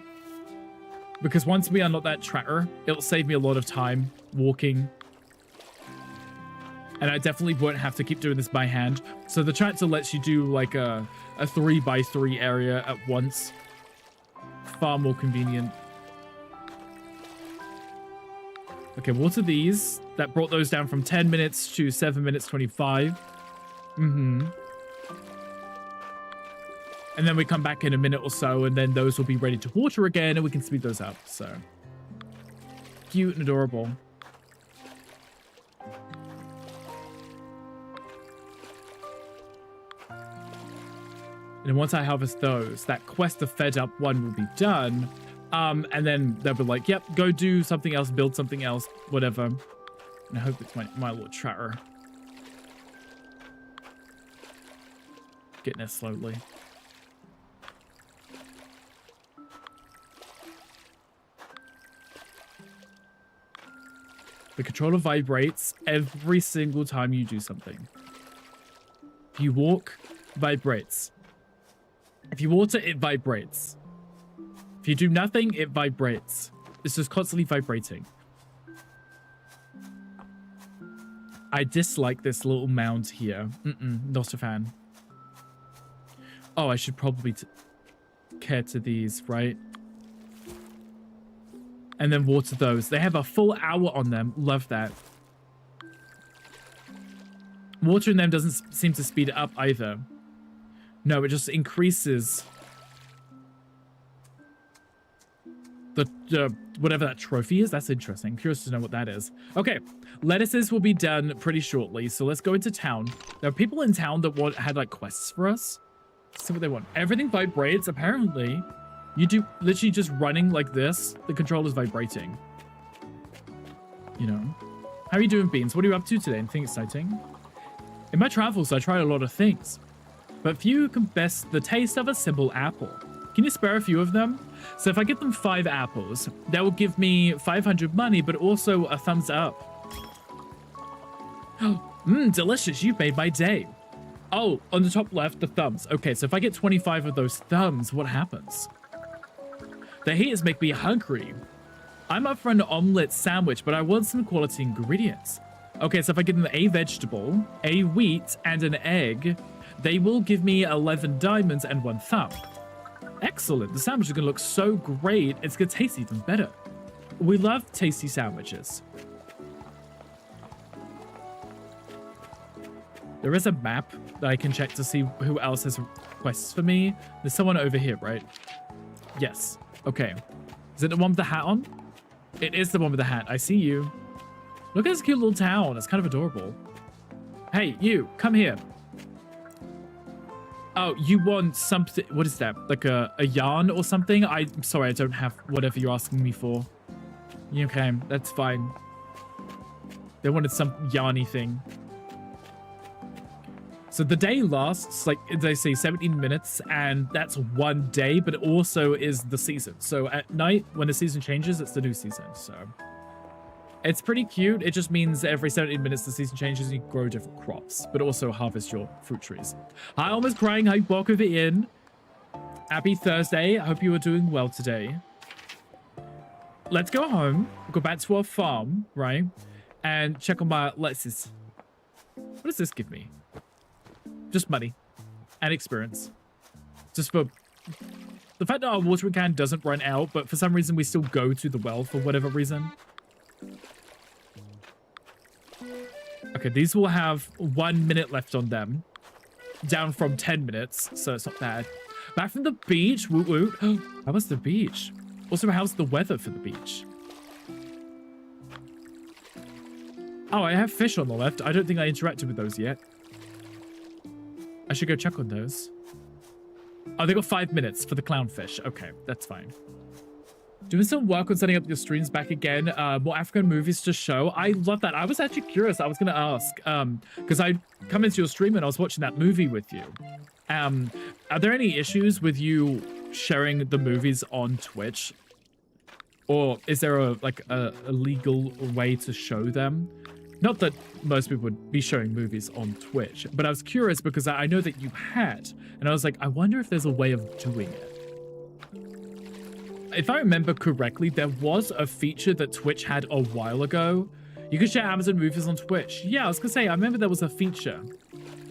Because once we unlock that tracker, it'll save me a lot of time walking. And I definitely won't have to keep doing this by hand. So the tractor lets you do like a 3x3 area at once. Far more convenient. Okay, what are these? That brought those down from 10 minutes to 7 minutes 25. Mm-hmm. And then we come back in a minute or so, and then those will be ready to water again, and we can speed those up. So cute and adorable. And then once I harvest those, that quest of fed up one will be done. And then they'll be like, yep, go do something else, build something else, whatever. And I hope it's my little tracker. Getting there slowly. The controller vibrates every single time you do something. If you walk, vibrates. If you water, it vibrates. If you do nothing, it vibrates. It's just constantly vibrating. I dislike this little mound here. Not a fan. Oh, I should probably care to these, right? And then water those. They have a full hour on them. Love that. Watering them doesn't seem to speed it up either. No, it just increases the whatever that trophy is. That's interesting. Curious to know what that is. Okay, lettuces will be done pretty shortly. So let's go into town. There are people in town that had like quests for us. Let's see what they want. Everything vibrates. Apparently, you do literally just running like this. The controller's vibrating. You know. How are you doing, Beans? What are you up to today? Anything exciting? In my travels, I tried a lot of things. But few can best the taste of a simple apple. Can you spare a few of them? So if I get them 5 apples, that will give me 500 money, but also a thumbs up. Delicious. You've made my day. Oh, on the top left, the thumbs. Okay, so if I get 25 of those thumbs, what happens? The heaters make me hungry. I'm up for an omelette sandwich, but I want some quality ingredients. Okay, so if I give them a vegetable, a wheat, and an egg, they will give me 11 diamonds and 1 thumb. Excellent. The sandwich is going to look so great. It's going to taste even better. We love tasty sandwiches. There is a map that I can check to see who else has requests for me. There's someone over here, right? Yes. Okay. Is it the one with the hat on? It is the one with the hat. I see you. Look at this cute little town. It's kind of adorable. Hey, you. Come here. Oh, you want something? What is that? Like a yarn or something? I'm sorry, I don't have whatever you're asking me for. Okay, that's fine. They wanted some yarny thing. So the day lasts, like they say, 17 minutes, and that's 1 day, but it also is the season. So at night, when the season changes, it's the new season. So it's pretty cute. It just means every 17 minutes the season changes and you grow different crops, but also harvest your fruit trees. Hi, almost crying. Hi, welcome in. Happy Thursday. I hope you are doing well today. Let's go home, go back to our farm, right? And check on my lettuces. What does this give me? Just money and experience. Just for the fact that our watering can doesn't run out, but for some reason we still go to the well for whatever reason. Okay, these will have 1 minute left on them. Down from 10 minutes, so it's not bad. Back from the beach. Woo woo. How was the beach? Also, how's the weather for the beach? Oh, I have fish on the left. I don't think I interacted with those yet. I should go check on those. Oh, they got 5 minutes for the clownfish. Okay, that's fine. Doing some work on setting up your streams back again. More African movies to show. I love that. I was actually curious. I was going to ask, because I come into your stream and I was watching that movie with you. Are there any issues with you sharing the movies on Twitch? Or is there a legal way to show them? Not that most people would be showing movies on Twitch, but I was curious because I know that you had, and I was like, I wonder if there's a way of doing it. if I remember correctly, there was a feature that Twitch had a while ago. You could share Amazon movies on Twitch. Yeah, I was gonna say, I remember there was a feature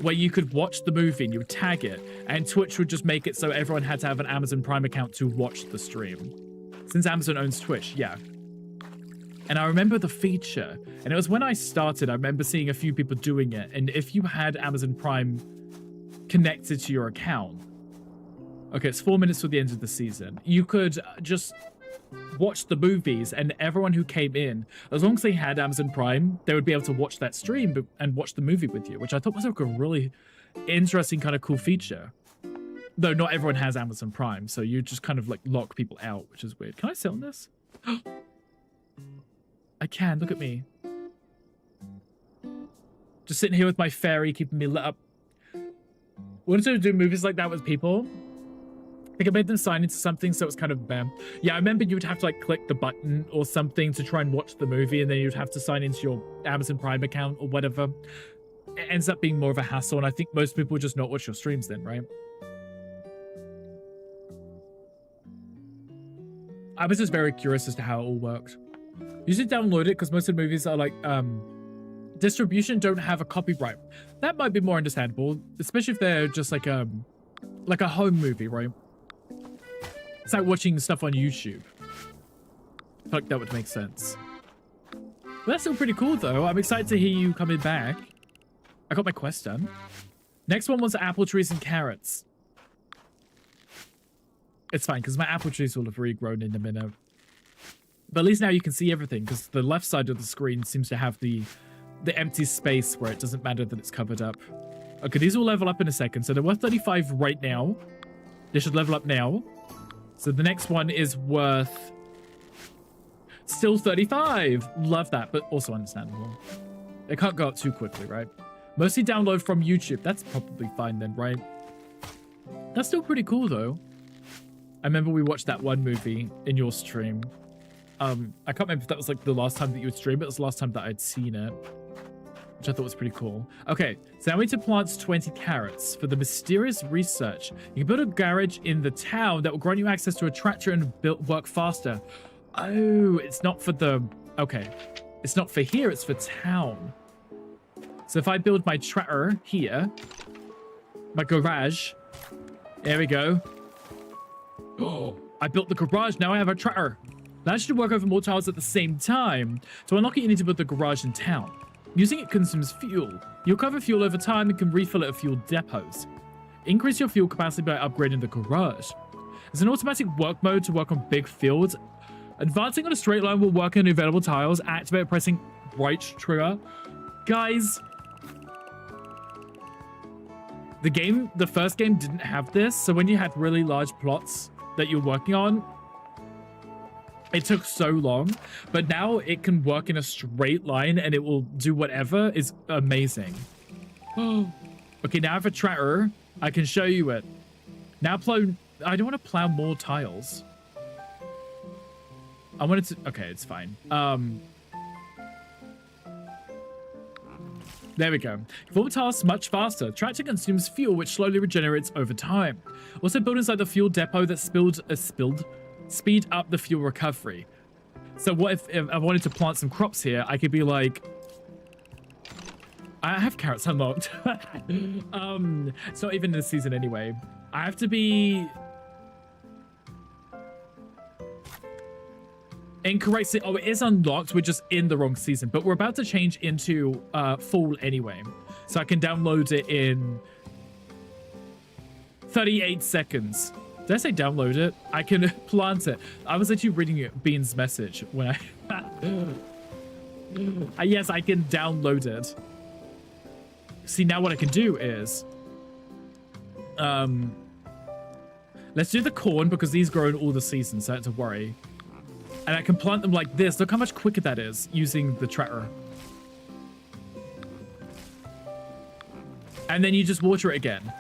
where you could watch the movie and you would tag it, and Twitch would just make it so everyone had to have an Amazon Prime account to watch the stream. Since Amazon owns Twitch, yeah. And I remember the feature, and it was when I started, I remember seeing a few people doing it, and if you had Amazon Prime connected to your account, okay, it's 4 minutes to the end of the season, you could just watch the movies, and everyone who came in, as long as they had Amazon Prime, they would be able to watch that stream and watch the movie with you, which I thought was like a really interesting kind of cool feature. Though not everyone has Amazon Prime, so you just kind of like lock people out, which is weird. Can I sit on this? I can, look at me. Just sitting here with my fairy, keeping me lit up. Wanted to do movies like that with people. I think I made them sign into something, so it was kind of bam. Yeah, I remember you would have to like click the button or something to try and watch the movie, and then you'd have to sign into your Amazon Prime account or whatever. It ends up being more of a hassle, and I think most people would just not watch your streams then, right? I was just very curious as to how it all worked. You should download it because most of the movies are like distribution don't have a copyright. That might be more understandable, especially if they're just like a home movie, right? It's like watching stuff on YouTube. I feel like that would make sense. But that's still pretty cool though. I'm excited to hear you coming back. I got my quest done. Next one was apple trees and carrots. It's fine, because my apple trees will have regrown in a minute. But at least now you can see everything, because the left side of the screen seems to have the empty space where it doesn't matter that it's covered up. Okay, these will level up in a second. So they're worth 35 right now. They should level up now. So the next one is worth still 35. Love that, but also understandable. It can't go up too quickly, right? Mostly download from YouTube. That's probably fine then, right? That's still pretty cool, though. I remember we watched that one movie in your stream. I can't remember if that was like the last time that you would stream, but it was the last time that I'd seen it, which I thought was pretty cool. Okay, so now we need to plant 20 carrots for the mysterious research. You can build a garage in the town that will grant you access to a tractor and work faster. Oh, it's not for the... Okay, it's not for here, it's for town. So if I build my tractor here, my garage, there we go. Oh, I built the garage, now I have a tractor. That should work over more tiles at the same time. To unlock it, you need to build the garage in town. Using it consumes fuel. You'll cover fuel over time and can refill it at fuel depots. Increase your fuel capacity by upgrading the garage. There's an automatic work mode to work on big fields. Advancing on a straight line will work on available tiles. Activate by pressing right trigger. Guys, the first game didn't have this, so when you had really large plots that you're working on, it took so long, but now it can work in a straight line and it will do whatever. Is amazing. Okay, now I have a tractor. I can show you it. Now plow. I don't want to plow more tiles. I wanted to. Okay, it's fine. There we go. Perform tasks much faster. Tractor consumes fuel, which slowly regenerates over time. Also build inside the fuel depot that speed up the fuel recovery. So what if I wanted to plant some crops here? I could be like, I have carrots unlocked. It's not even in the season anyway. I have to be incorrect. Oh, it is unlocked. We're just in the wrong season, but we're about to change into fall anyway. So I can download it in 38 seconds. Did I say download it? I can plant it. I was actually reading Bean's message when I... yes, I can download it. See, now what I can do is... let's do the corn because these grow in all the seasons, so I don't have to worry. And I can plant them like this. Look how much quicker that is using the tractor. And then you just water it again.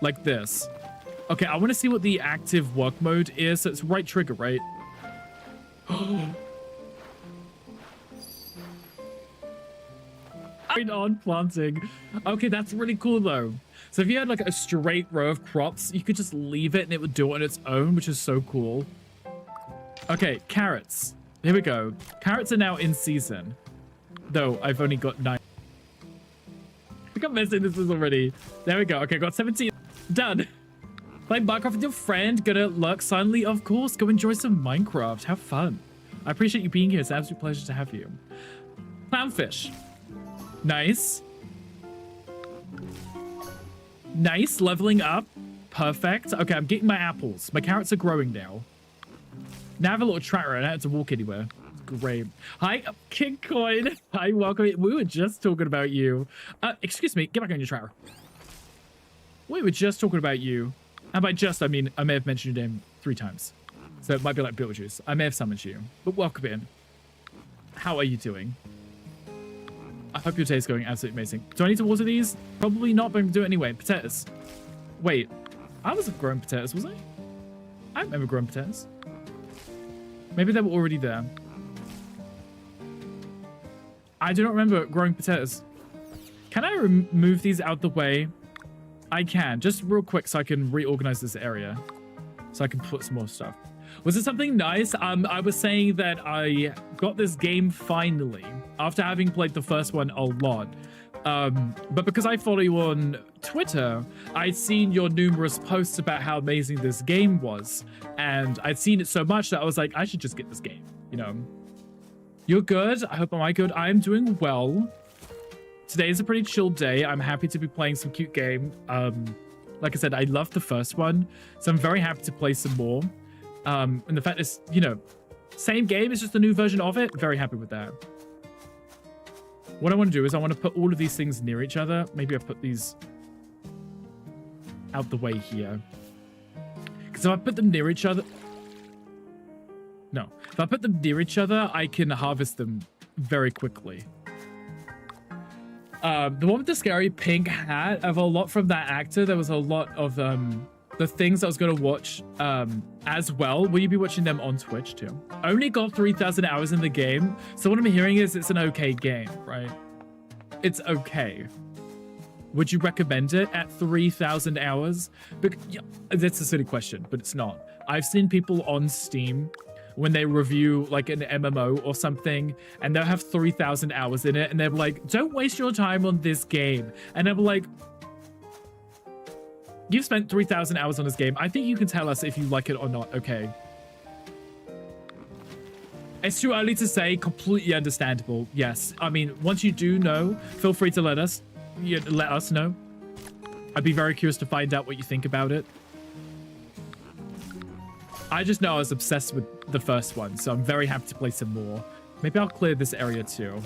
Like this. Okay, I want to see what the active work mode is. So it's right trigger, right? On planting. Okay, that's really cool though. So if you had like a straight row of crops, you could just leave it and it would do it on its own, which is so cool. Okay, carrots. Here we go. Carrots are now in season. Though I've only got 9. I think I'm messing this already. There we go. Okay, got 17. Done. Playing Minecraft with your friend. Gonna lurk silently, of course. Go enjoy some Minecraft. Have fun. I appreciate you being here. It's an absolute pleasure to have you. Clownfish. Nice. Nice. Leveling up. Perfect. Okay, I'm getting my apples. My carrots are growing now. Now I have a little tracker. I don't have to walk anywhere. Great. Hi, King Coin. Hi, welcome. We were just talking about you. Excuse me. Get back on your tracker. We were just talking about you. And by just, I mean, I may have mentioned your name 3 times. So it might be like Beetlejuice. I may have summoned you. But welcome in. How are you doing? I hope your day is going absolutely amazing. Do I need to water these? Probably not, but I'm going to do it anyway. Potatoes. Wait. I wasn't growing potatoes, was I? I remember growing potatoes. Maybe they were already there. I do not remember growing potatoes. Can I remove these out the way? I can. Just real quick so I can reorganize this area. So I can put some more stuff. Was it something nice? I was saying that I got this game finally after having played the first one a lot. But because I follow you on Twitter, I'd seen your numerous posts about how amazing this game was. And I'd seen it so much that I was like, I should just get this game, you know. You're good. I hope I'm good. I'm doing well. Today is a pretty chill day. I'm happy to be playing some cute game. Like I said, I loved the first one, so I'm very happy to play some more. And the fact is, you know, same game, it's just a new version of it. Very happy with that. What I want to do is I want to put all of these things near each other. Maybe I put these out the way here. Because if I put them near each other... No. If I put them near each other, I can harvest them very quickly. The one with the scary pink hat, I have a lot from that actor. There was a lot of the things I was going to watch as well. Will you be watching them on Twitch too? I only got 3,000 hours in the game. So what I'm hearing is it's an okay game, right? It's okay. Would you recommend it at 3,000 hours? Yeah, that's a silly question, but it's not. I've seen people on Steam when they review like an MMO or something, and they'll have 3,000 hours in it, and they're like, don't waste your time on this game. And I'm like, you've spent 3,000 hours on this game. I think you can tell us if you like it or not, okay? It's too early to say, completely understandable, yes. I mean, once you do know, feel free to let us know. I'd be very curious to find out what you think about it. I just know I was obsessed with the first one, so I'm very happy to play some more. Maybe I'll clear this area too.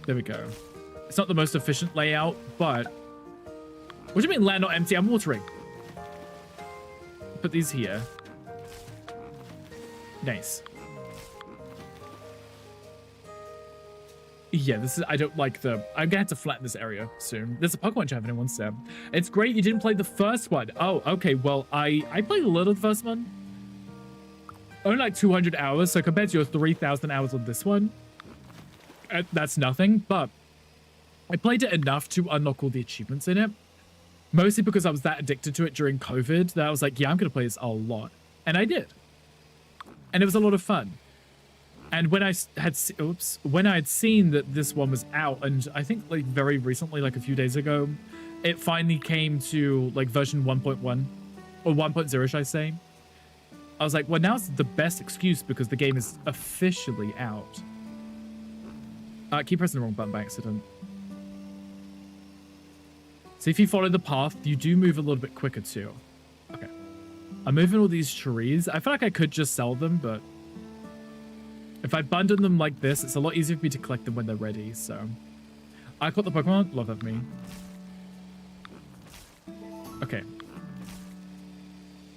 There we go. It's not the most efficient layout, but... What do you mean land not empty? I'm watering. Put these here. Nice. Yeah, this is... I don't like the... I'm gonna have to flatten this area soon. There's a Pokemon Chat if anyone said. It's great you didn't play the first one. Oh, okay. Well, I played a little of the first one. Only like 200 hours. So compared to your 3,000 hours on this one, that's nothing. But I played it enough to unlock all the achievements in it. Mostly because I was that addicted to it during COVID that I was like, yeah, I'm going to play this a lot. And I did. And it was a lot of fun. And when I had seen that this one was out, and I think like very recently, like a few days ago, it finally came to like version 1.1 or 1.0, should I say? I was like, well, now's the best excuse because the game is officially out. Keep pressing the wrong button by accident. So if you follow the path, you do move a little bit quicker too. Okay. I'm moving all these trees. I feel like I could just sell them, but if I bundle them like this, it's a lot easier for me to collect them when they're ready, so. I caught the Pokemon. Love that for me. Okay.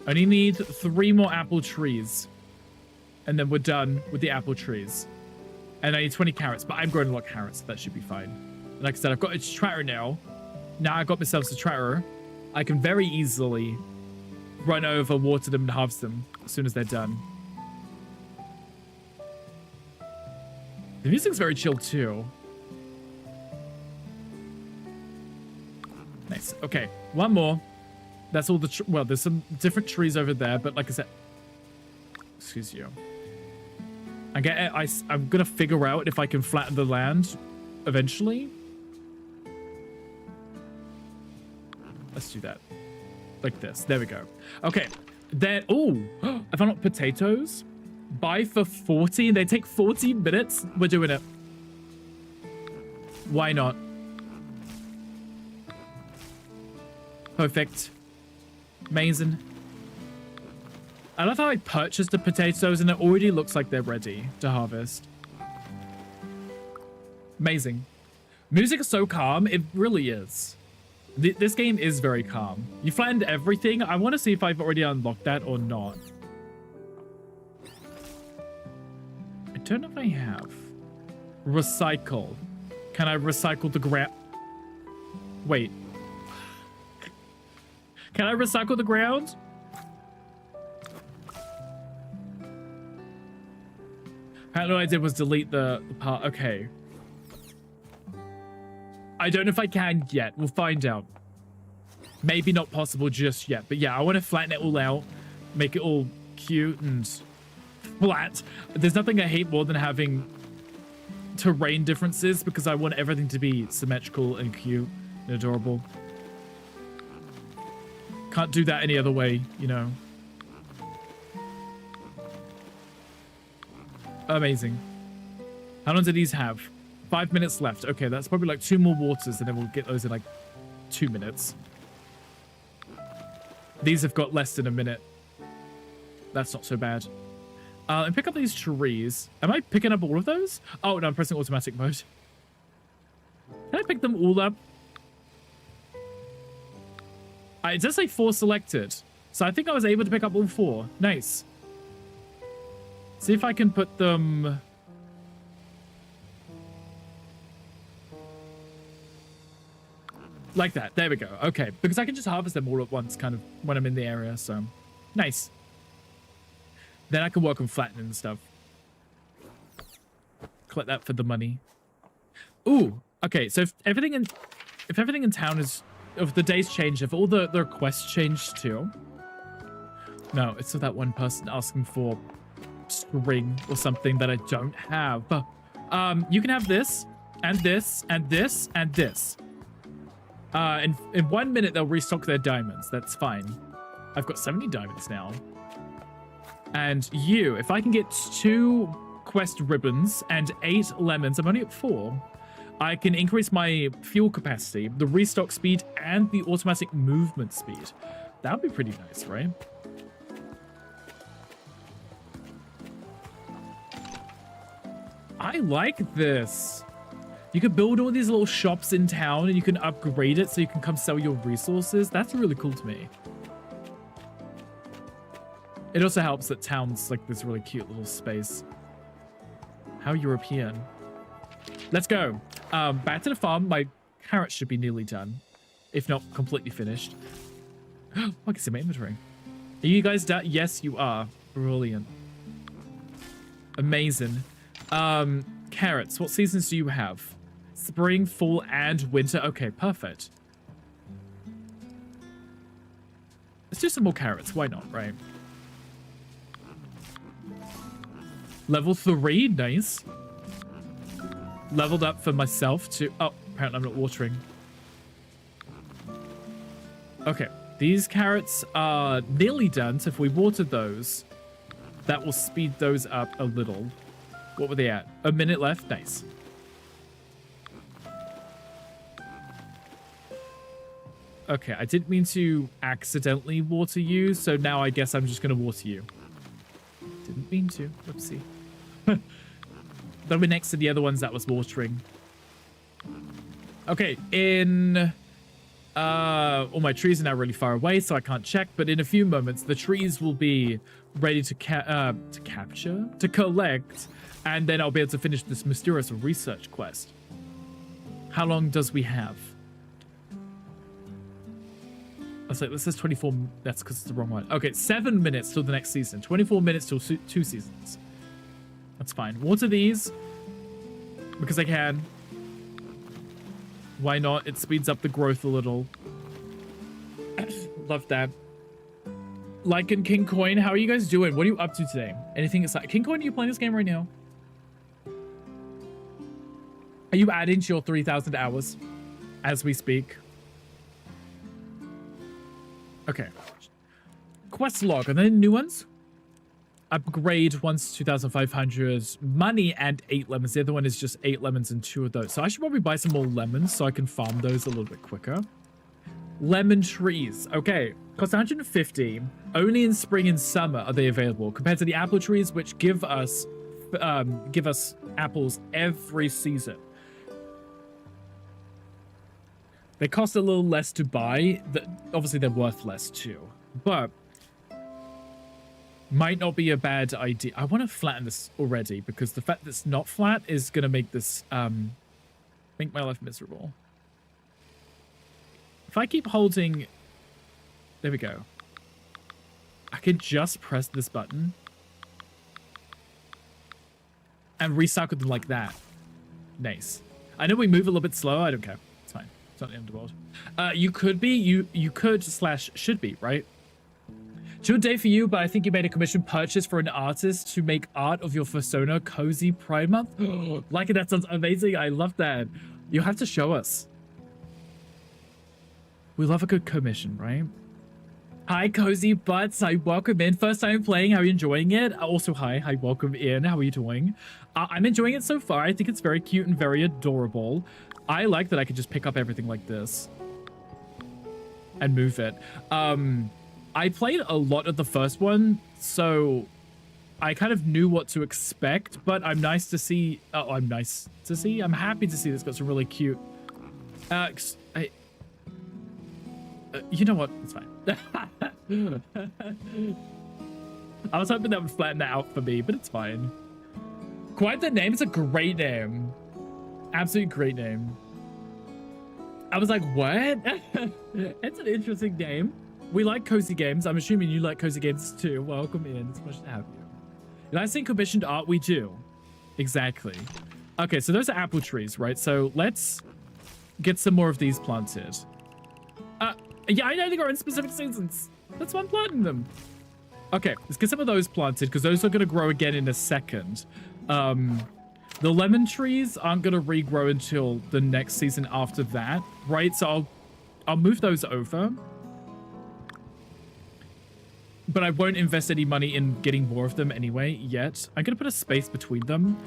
I only need 3 more apple trees. And then we're done with the apple trees. And I need 20 carrots, but I'm growing a lot of carrots, so that should be fine. And like I said, I've got a tracker now. Now I got myself a tracker. I can very easily run over, water them, and harvest them as soon as they're done. The music's very chill too. Nice. Okay, one more. That's all the... Well, there's some different trees over there, but like I said... excuse you. I'm gonna figure out if I can flatten the land eventually. Let's do that. Like this. There we go. Okay. Then, oh, I found out potatoes. Buy for 40. They take 40 minutes. We're doing it. Why not? Perfect. Amazing. I love how I purchased the potatoes and it already looks like they're ready to harvest. Amazing. Music is so calm. It really is. This game is very calm. You flattened everything. I want to see if I've already unlocked that or not. I don't know if I have. Recycle. Can I recycle the ground? Wait. Can I recycle the ground? Apparently what I did was delete the part. Okay. I don't know if I can yet. We'll find out. Maybe not possible just yet. But yeah, I want to flatten it all out. Make it all cute and flat. There's nothing I hate more than having terrain differences because I want everything to be symmetrical and cute and adorable. Can't do that any other way, you know. Amazing. How long do these have? 5 minutes left. Okay, that's probably like 2 more waters and then we'll get those in like 2 minutes. These have got less than a minute. That's not so bad. And pick up these trees. Am I picking up all of those? Oh, no, I'm pressing automatic mode. Can I pick them all up? It does say 4 selected. So I think I was able to pick up all 4. Nice. See if I can put them... like that. There we go. Okay. Because I can just harvest them all at once kind of when I'm in the area. So nice. Then I can work on flattening and stuff. Collect that for the money. Ooh. Okay. So if everything in town is... if the days change, if all the requests change too. No, it's for that one person asking for string or something that I don't have. But you can have this and this and this and this. In 1 minute, they'll restock their diamonds. That's fine. I've got 70 diamonds now. And you, if I can get 2 quest ribbons and 8 lemons, I'm only at 4. I can increase my fuel capacity, the restock speed, and the automatic movement speed. That would be pretty nice, right? I like this. You could build all these little shops in town and you can upgrade it so you can come sell your resources. That's really cool to me. It also helps that town's like this really cute little space. How European. Let's go. Back to the farm. My carrots should be nearly done, if not completely finished. I can see my inventory. Are you guys done? Yes, you are. Brilliant. Amazing. Carrots. What seasons do you have? Spring, fall, and winter. Okay, perfect. Let's do some more carrots. Why not, right? Level 3. Nice. Leveled up for myself too. Oh, apparently I'm not watering. Okay, these carrots are nearly done, so if we watered those, that will speed those up a little. What were they at? A minute left? Nice. Okay, I didn't mean to accidentally water you, so now I guess I'm just going to water you. Didn't mean to. Whoopsie. That'll be next to the other ones that was watering. Okay, all my trees are now really far away, so I can't check, but in a few moments, the trees will be ready to collect, and then I'll be able to finish this mysterious research quest. How long does we have? I was like, this says 24. That's because it's the wrong one. Okay, 7 minutes till the next season. 24 minutes till 2 seasons. That's fine. Water these because I can. Why not? It speeds up the growth a little. Love that. Like and King Coin, how are you guys doing? What are you up to today? Anything exciting? King Coin, are you playing this game right now? Are you adding to your 3,000 hours as we speak? Okay. Quest log. Are there new ones? Upgrade once 2,500 money and 8 lemons. The other one is just 8 lemons and 2 of those. So I should probably buy some more lemons so I can farm those a little bit quicker. Lemon trees. Okay. Cost 150. Only in spring and summer are they available compared to the apple trees, which give us apples every season. They cost a little less to buy. Obviously, they're worth less too, but might not be a bad idea. I want to flatten this already because the fact that it's not flat is going to make this make my life miserable. If I keep holding, there we go. I could just press this button and recycle them like that. Nice. I know we move a little bit slow. I don't care. It's fine. It's not the end of the world. You could be, you could / should be, right? Chill day for you, but I think you made a commission purchase for an artist to make art of your persona cozy Pride Month. Like it, that sounds amazing. I love that. You have to show us. We love a good commission, right? Hi, Cozy Butts. Hi, welcome in. First time playing. How are you enjoying it? Also, hi, welcome in. How are you doing? I'm enjoying it so far. I think it's very cute and very adorable. I like that I can just pick up everything like this and move it. I played a lot of the first one, so I kind of knew what to expect, but I'm nice to see. Oh, I'm nice to see. I'm happy to see this got some really cute. You know what? It's fine. I was hoping that would flatten that out for me, but it's fine. Quite the name. It's a great name. Absolutely great name. I was like, what? It's an interesting name. We like cozy games. I'm assuming you like cozy games too. Welcome in. It's a pleasure to have you. Did I say commissioned art? We do. Exactly. Okay, so those are apple trees, right? So let's get some more of these planted. Yeah, I know they grow in specific seasons. That's why I'm planting them. Okay, let's get some of those planted because those are going to grow again in a second. The lemon trees aren't going to regrow until the next season after that, right? So I'll move those over. But I won't invest any money in getting more of them anyway yet. I'm going to put a space between them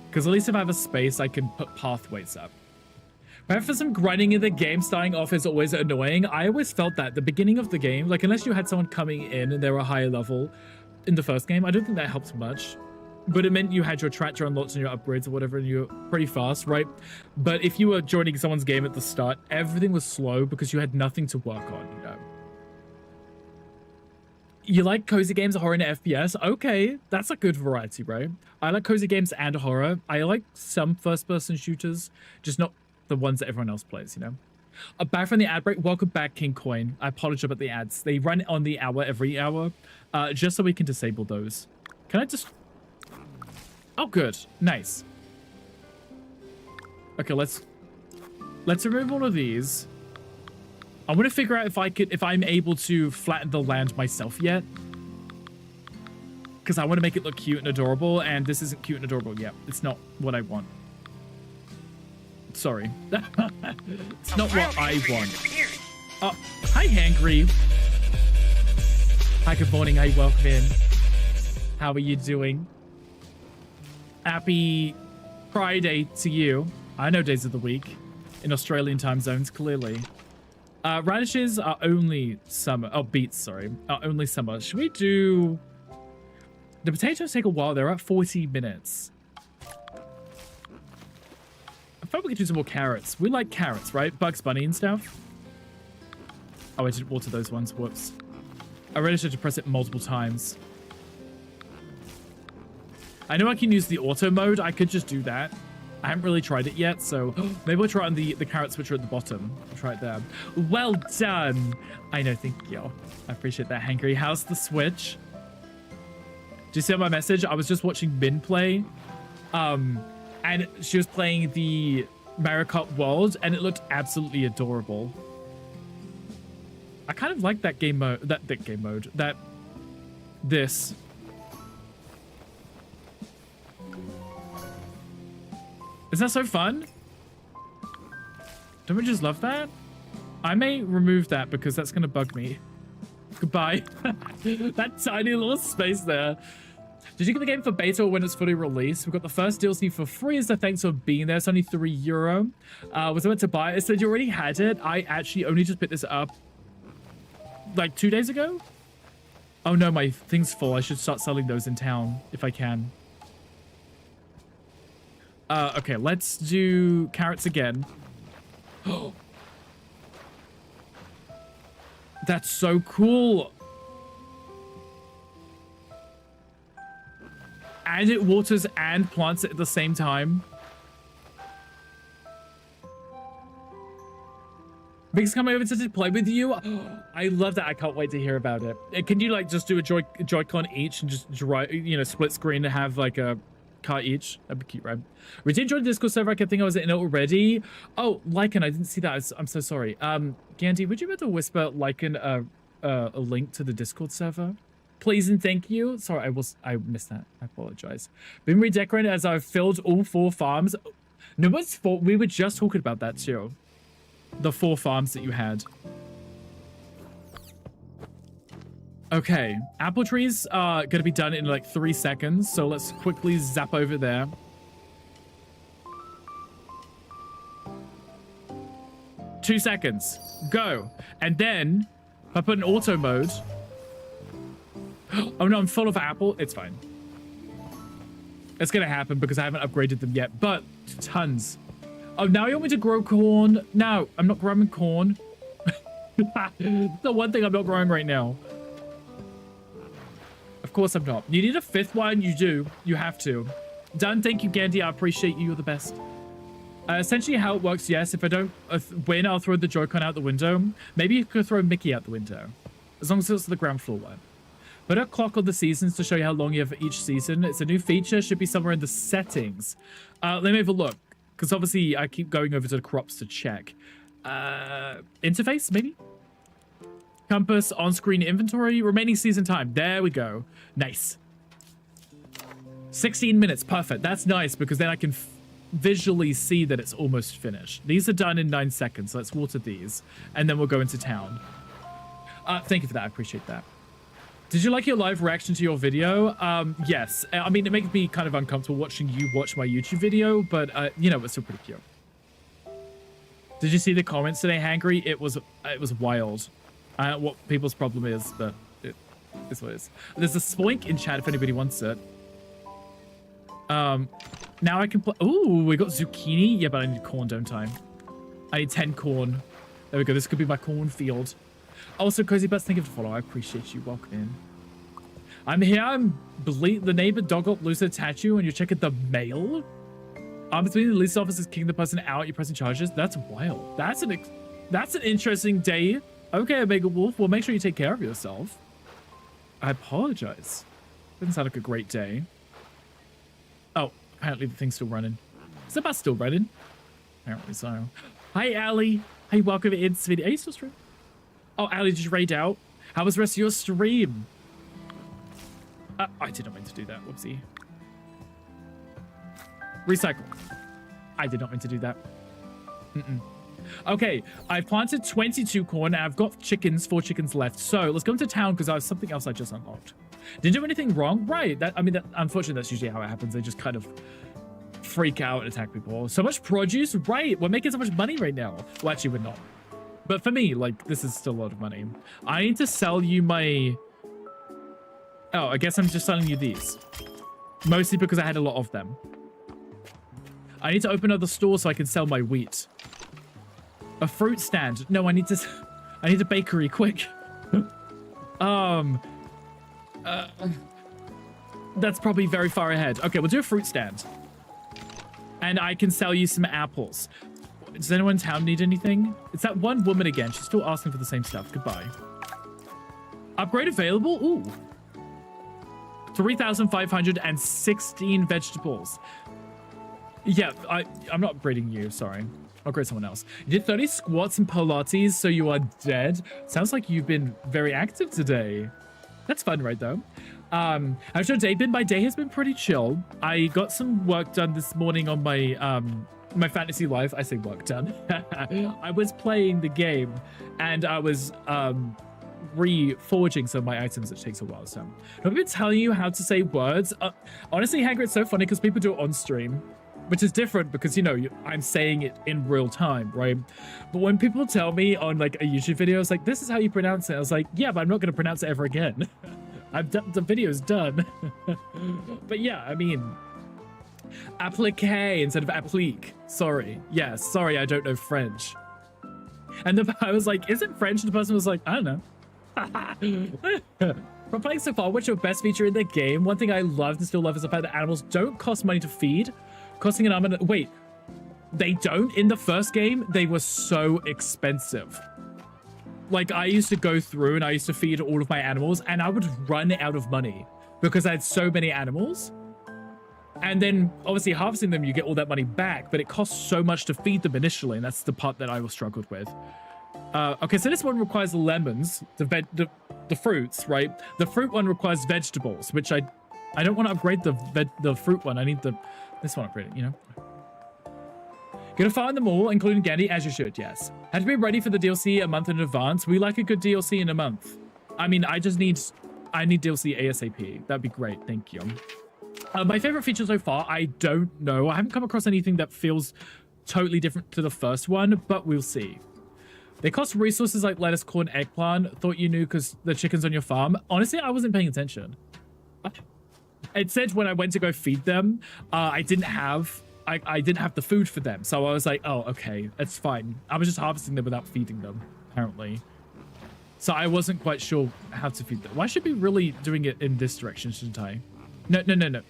because at least if I have a space, I can put pathways up. Right, for some grinding in the game, starting off is always annoying. I always felt that the beginning of the game, like unless you had someone coming in and they were a higher level in the first game, I don't think that helped much. But it meant you had your tractor unlocked and your upgrades or whatever, and you were pretty fast, right? But if you were joining someone's game at the start, everything was slow because you had nothing to work on, you know? You like cozy games, horror, and FPS? Okay, that's a good variety, right? I like cozy games and horror. I like some first-person shooters, just not the ones that everyone else plays, you know? Back from the ad break. Welcome back, King Coin. I apologize about the ads. They run on the hour every hour, just so we can disable those. Can I just... Oh, good. Nice. Okay, let's remove all of these. I want to figure out if I'm able to flatten the land myself yet. Because I want to make it look cute and adorable, and this isn't cute and adorable yet. It's not what I want. Sorry. It's not what I want. Oh, hi, Hangry. Hi, good morning. Hi, welcome in. How are you doing? Happy Friday to you. I know days of the week in Australian time zones, clearly. Radishes are only summer. Oh, beets, sorry. Are only summer. Should we do... The potatoes take a while. They're at 40 minutes. I thought we could do some more carrots. We like carrots, right? Bugs Bunny and stuff. Oh, I didn't water those ones. Whoops. I really should have pressed it multiple times. I know I can use the auto mode. I could just do that. I haven't really tried it yet, so maybe we'll try it on the carrot switcher at the bottom. I'll try it there. Well done. I know, thank you. I appreciate that, Hankry. How's the Switch? Do you see my message? I was just watching Min play, and she was playing the Mario Kart World, and it looked absolutely adorable. I kind of like that game mode, that this. Isn't that so fun? Don't we just love that? I may remove that because that's going to bug me. Goodbye. That tiny little space there. Did you get the game for beta or when it's fully released? We got the first DLC for free as a thanks for being there. It's only €3. Was I meant to buy it? It said you already had it. I actually only just picked this up like 2 days ago. Oh no, my thing's full. I should start selling those in town if I can. Okay, let's do carrots again. That's so cool. And it waters and plants it at the same time. Big's coming over to play with you. I love that. I can't wait to hear about it. Can you like just do a Joy-Con each and just split screen and have like a car each? That'd be cute, right? We did join the Discord server. I kept thinking I was in it already. Oh, Lycan, I didn't see that. I'm so sorry. Gandhi, would you be able to whisper Lycan a link to the Discord server? Please and thank you. Sorry, I missed that. I apologize. Been redecorated as I've filled all 4 farms. No, what's 4? We were just talking about that too. The 4 farms that you had. Okay, apple trees are gonna be done in like 3 seconds, so let's quickly zap over there. Two seconds, go. And then, if I put in auto mode, oh no, I'm full of apple, it's fine. It's gonna happen because I haven't upgraded them yet, but tons. Oh, now you want me to grow corn? No, I'm not growing corn. The one thing I'm not growing right now. Of course I'm not. You need a 5th one? You do. You have to. Done. Thank you, Gandhi. I appreciate you. You're the best. Essentially how it works, yes. If I don't win, I'll throw the Joy-Con out the window. Maybe you could throw Mickey out the window. As long as it's the ground floor one. Put a clock on the seasons to show you how long you have for each season. It's a new feature. Should be somewhere in the settings. Let me have a look. Because obviously I keep going over to the crops to check. Interface, maybe? Compass, on-screen inventory, remaining season time. There we go. Nice. 16 minutes, perfect. That's nice because then I can visually see that it's almost finished. These are done in 9 seconds. So let's water these and then we'll go into town. Thank you for that. I appreciate that. Did you like your live reaction to your video? Yes. I mean, it makes me kind of uncomfortable watching you watch my YouTube video, but you know, it's still pretty cute. Did you see the comments today, Hangry? It was wild. I don't know what people's problem is, but it is what it is. There's a spoink in chat if anybody wants it. Now I can play. Ooh, we got zucchini. Yeah, but I need corn, don't I? I need 10 corn. There we go. This could be my cornfield. Also, Cozy Butts, thank you for the follow. I appreciate you. Welcome in. I'm here. I'm the neighbor dog got loose tattoo, and you're checking the mail. Between the police officers kicking the person out, you're pressing charges. That's wild. That's an interesting day. Okay, Omega Wolf. Well, make sure you take care of yourself. I apologize. Doesn't sound like a great day. Oh, apparently the thing's still running. Is the bus still running? Apparently so. Hi, Ali. Hey, welcome into this video. Are you still streaming? Oh, Ali, did you raid out? How was the rest of your stream? I did not mean to do that. Whoopsie. Recycle. I did not mean to do that. Okay, I've planted 22 corn and I've got 4 chickens left. So let's go into town because I have something else I just unlocked. Didn't do anything wrong? Right. Unfortunately, that's usually how it happens. They just kind of freak out and attack people. So much produce? Right. We're making so much money right now. Well, actually, we're not. But for me, like, this is still a lot of money. I need to sell you my... Oh, I guess I'm just selling you these. Mostly because I had a lot of them. I need to open another store so I can sell my wheat. A fruit stand. No, I need a bakery, quick. That's probably very far ahead. Okay, we'll do a fruit stand. And I can sell you some apples. Does anyone in town need anything? It's that one woman again. She's still asking for the same stuff. Goodbye. Upgrade available? Ooh. 3,516 vegetables. Yeah, I'm not upgrading you. Sorry. I'll upgrade someone else. You did 30 squats and Pilates, so you are dead. Sounds like you've been very active today. That's fun, right, though? How's your day been? My day has been pretty chill. I got some work done this morning on my my fantasy life. I say work done. I was playing the game and I was reforging some of my items, which takes a while. So I've been telling you how to say words. Honestly, Hanger, it's so funny because people do it on stream, which is different because, you know, I'm saying it in real time, right? But when people tell me on like a YouTube video, it's like, this is how you pronounce it. I was like, yeah, but I'm not going to pronounce it ever again. I've done, the video's done. But yeah, I mean, applique instead of applique. Sorry. Yeah, sorry, I don't know French. And I was like, is it French? And the person was like, I don't know. From playing so far, what's your best feature in the game? One thing I love and still love is the fact that animals don't cost money to feed. Costing an arm and wait, they don't? In the first game, they were so expensive. Like, I used to go through and I used to feed all of my animals and I would run out of money because I had so many animals. And then obviously harvesting them, you get all that money back, but it costs so much to feed them initially. And that's the part that I was struggled with. Okay, so this one requires lemons, the fruits, right? The fruit one requires vegetables, which I don't want to upgrade the fruit one. I need this one upgraded, you know? Gonna find them all, including Gandhi, as you should, yes. Had to be ready for the DLC a month in advance. We like a good DLC in a month. I mean, I need DLC ASAP. That'd be great, thank you. My favorite feature so far, I don't know. I haven't come across anything that feels totally different to the first one, but we'll see. They cost resources like lettuce, corn, eggplant. Thought you knew because the chicken's on your farm. Honestly, I wasn't paying attention. It said when I went to go feed them, I didn't have the food for them. So I was like, oh, okay, that's fine. I was just harvesting them without feeding them, apparently. So I wasn't quite sure how to feed them. Well, I should be really doing it in this direction, shouldn't I? No.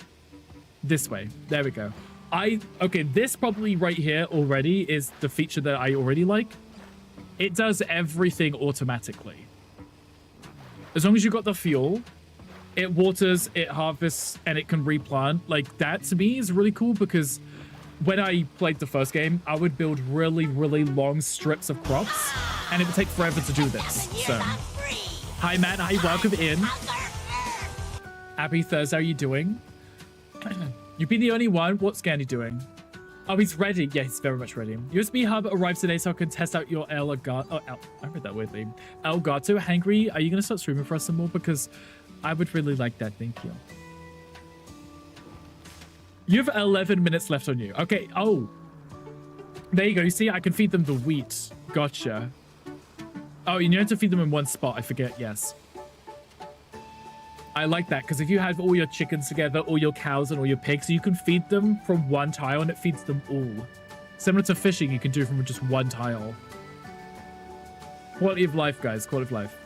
This way. There we go. Okay, this probably right here already is the feature that I already like. It does everything automatically. As long as you got the fuel, it waters, it harvests, and it can replant. Like, that to me is really cool because when I played the first game, I would build really, really long strips of crops, and it would take forever to do this. So, hi, Matt. Hi, welcome in. Happy Thursday. How are you doing? You've been the only one. What's Gandhi doing? Oh, he's ready. Yeah, he's very much ready. USB hub arrived today, so I can test out your Elgato. Oh, I read that weirdly. Elgato. Hangry, are you going to start streaming for us some more? Because I would really like that. Thank you. You have 11 minutes left on you. Okay. Oh, there you go. You see, I can feed them the wheat. Gotcha. Oh, you have to feed them in one spot. I forget. Yes. I like that because if you have all your chickens together, all your cows and all your pigs, you can feed them from one tile and it feeds them all. Similar to fishing, you can do from just one tile. Quality of life, guys. Quality of life.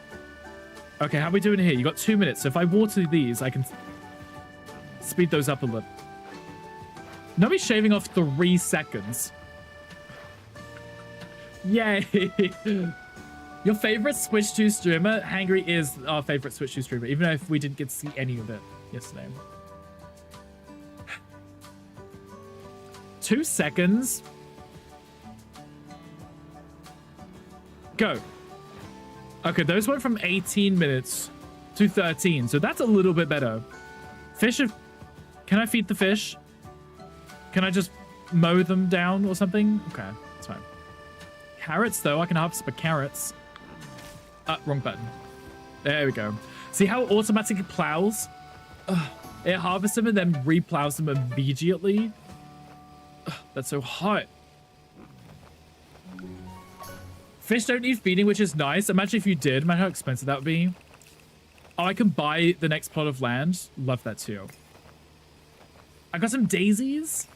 Okay, how are we doing here? You got 2 minutes. So if I water these, I can speed those up a little. Now he's shaving off 3 seconds. Yay. Your favorite Switch 2 streamer? Hangry is our favorite Switch 2 streamer, even if we didn't get to see any of it yesterday. 2 seconds. Go. Okay, those went from 18 minutes to 13, so that's a little bit better. Fish, can I feed the fish? Can I just mow them down or something? Okay, that's fine. Carrots, though, I can harvest my carrots. Wrong button. There we go. See how it automatically plows? It harvests them and then replows them immediately. That's so hot. Fish don't need feeding, which is nice. Imagine if you did. Imagine how expensive that would be. Oh, I can buy the next plot of land. Love that too. I got some daisies.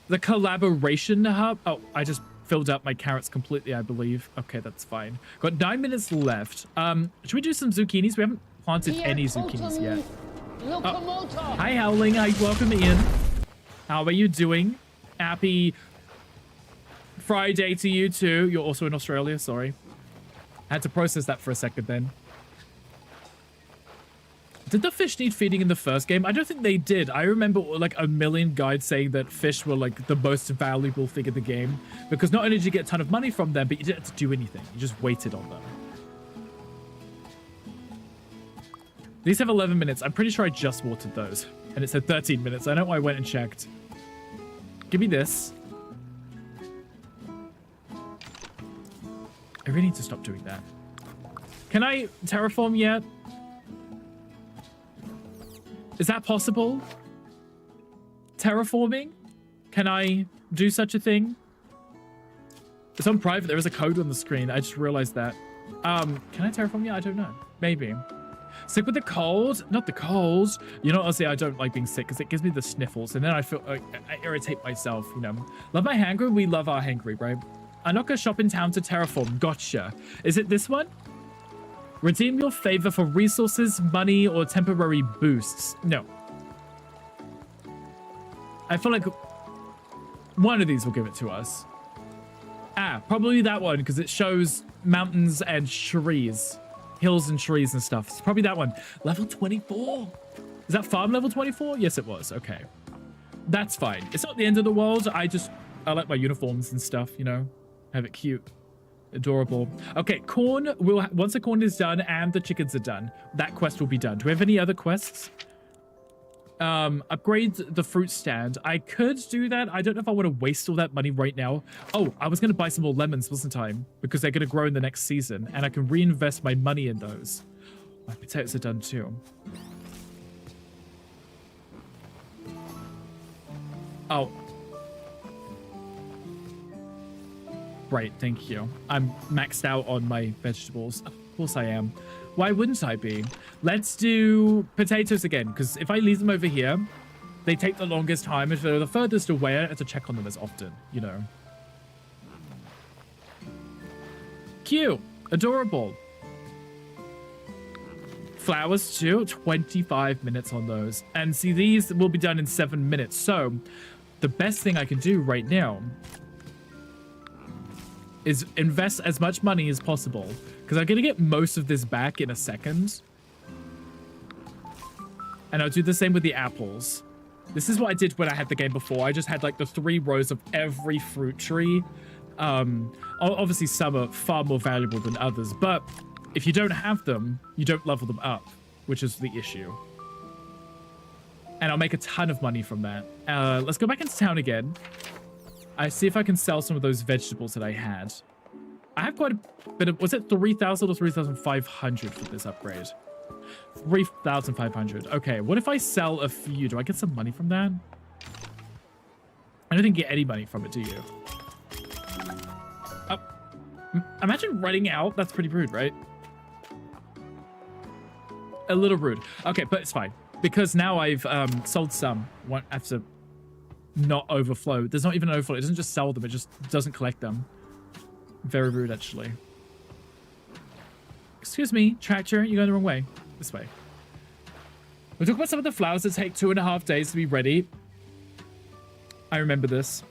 The collaboration hub. Oh, I just filled up my carrots completely, I believe. Okay, that's fine. Got 9 minutes left. Should we do some zucchinis? We haven't planted any zucchinis yet. Oh. Hi, Howling. Hi, welcome in. How are you doing? Happy Friday to you too. You're also in Australia, sorry. I had to process that for a second then. Did the fish need feeding in the first game? I don't think they did. I remember like a million guides saying that fish were like the most valuable thing in the game because not only did you get a ton of money from them, but you didn't have to do anything. You just waited on them. These have 11 minutes. I'm pretty sure I just watered those. And it said 13 minutes. I know why I went and checked. Give me this. I really need to stop doing that. Can I terraform yet? Is that possible? Terraforming? Can I do such a thing? It's on private. There is a code on the screen. I just realized that. Can I terraform yet? I don't know. Maybe. Sick with the cold? Not the cold. You know, honestly, I don't like being sick because it gives me the sniffles, and then I feel I irritate myself, you know. Love my hangry? We love our hangry, right? I'm not gonna shop in town to terraform. Gotcha. Is it this one? Redeem your favor for resources, money, or temporary boosts. No. I feel like one of these will give it to us. Ah, probably that one because it shows mountains and trees. Hills and trees and stuff. It's probably that one. Level 24. Is that farm level 24? Yes, it was. Okay. That's fine. It's not the end of the world. I like my uniforms and stuff, you know. Have it cute. Adorable. Okay, corn will... Once the corn is done and the chickens are done, that quest will be done. Do we have any other quests? Upgrade the fruit stand. I could do that. I don't know if I want to waste all that money right now. Oh, I was going to buy some more lemons, wasn't I? Because they're going to grow in the next season, and I can reinvest my money in those. My potatoes are done too. Oh. Right, thank you. I'm maxed out on my vegetables. Of course I am. Why wouldn't I be? Let's do potatoes again, because if I leave them over here, they take the longest time. If they're the furthest away, I don't have to check on them as often, you know. Cute. Adorable. Flowers too. 25 minutes on those. And see, these will be done in 7 minutes. So the best thing I can do right now is invest as much money as possible, because I'm going to get most of this back in a second. And I'll do the same with the apples. This is what I did when I had the game before. I just had like the 3 rows of every fruit tree. Obviously some are far more valuable than others, but if you don't have them, you don't level them up, which is the issue. And I'll make a ton of money from that. Let's go back into town again. I see if I can sell some of those vegetables that I had. I have quite a bit of... Was it 3,000 or 3,500 for this upgrade? 3,500. Okay, what if I sell a few? Do I get some money from that? I don't think you get any money from it, do you? Imagine running out. That's pretty rude, right? A little rude. Okay, but it's fine. Because now I've sold some. I have to... not overflow. There's not even an overflow. It doesn't just sell them. It just doesn't collect them. Very rude, actually. Excuse me, tractor. You're going the wrong way. This way. We'll talk about some of the flowers that take 2.5 days to be ready. I remember this.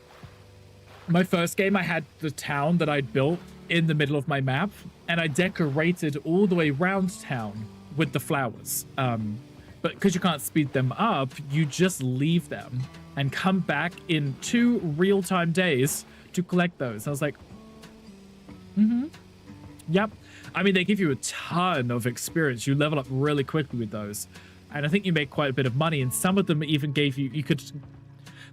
My first game, I had the town that I'd built in the middle of my map, and I decorated all the way around town with the flowers. But because you can't speed them up, you just leave them and come back in 2 real-time days to collect those. I was like, yep. I mean, they give you a ton of experience. You level up really quickly with those. And I think you make quite a bit of money. And some of them even gave you,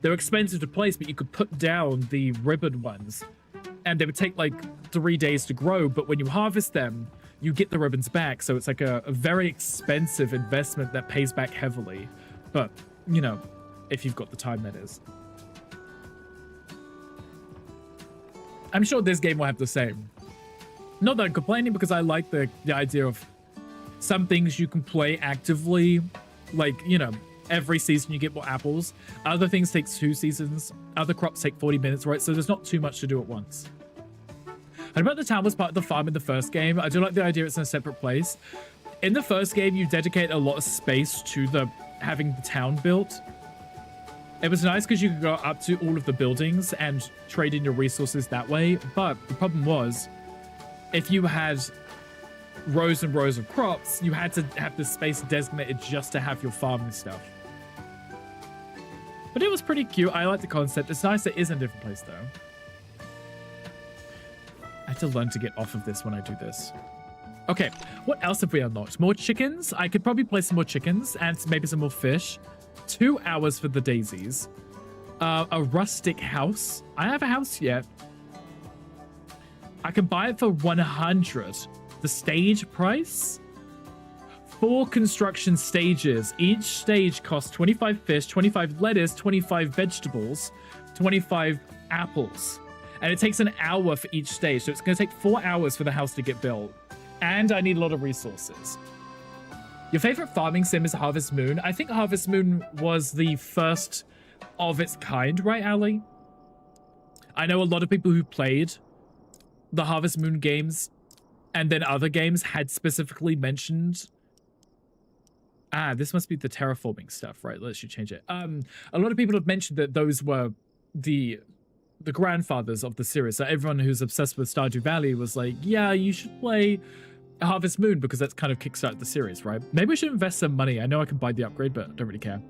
they're expensive to place, but you could put down the ribbon ones. And they would take like 3 days to grow. But when you harvest them, you get the ribbons back. So it's like a very expensive investment that pays back heavily. But, you know, if you've got the time, that is. I'm sure this game will have the same. Not that I'm complaining, because I like the idea of some things you can play actively. Like, you know, every season you get more apples. Other things take 2 seasons. Other crops take 40 minutes, right? So there's not too much to do at once. And about the town was part of the farm in the first game. I do like the idea it's in a separate place. In the first game, you dedicate a lot of space to having the town built. It was nice because you could go up to all of the buildings and trade in your resources that way. But the problem was, if you had rows and rows of crops, you had to have this space designated just to have your farming stuff. But it was pretty cute. I like the concept. It's nice it is in a different place, though. I have to learn to get off of this when I do this. Okay, what else have we unlocked? More chickens? I could probably play some more chickens and maybe some more fish. 2 hours for the daisies. A rustic house. I have a house yet. I can buy it for 100. The stage price? 4 construction stages. Each stage costs 25 fish, 25 lettuce, 25 vegetables, 25 apples. And it takes an hour for each stage. So it's going to take 4 hours for the house to get built. And I need a lot of resources. Your favorite farming sim is Harvest Moon. I think Harvest Moon was the first of its kind, right, Ali? I know a lot of people who played the Harvest Moon games and then other games had specifically mentioned... Ah, this must be the terraforming stuff, right? Let's change it. A lot of people have mentioned that those were the grandfathers of the series. So everyone who's obsessed with Stardew Valley was like, yeah, you should play Harvest Moon because that's kind of kickstarted the series, right? Maybe we should invest some money. I know I can buy the upgrade, but I don't really care.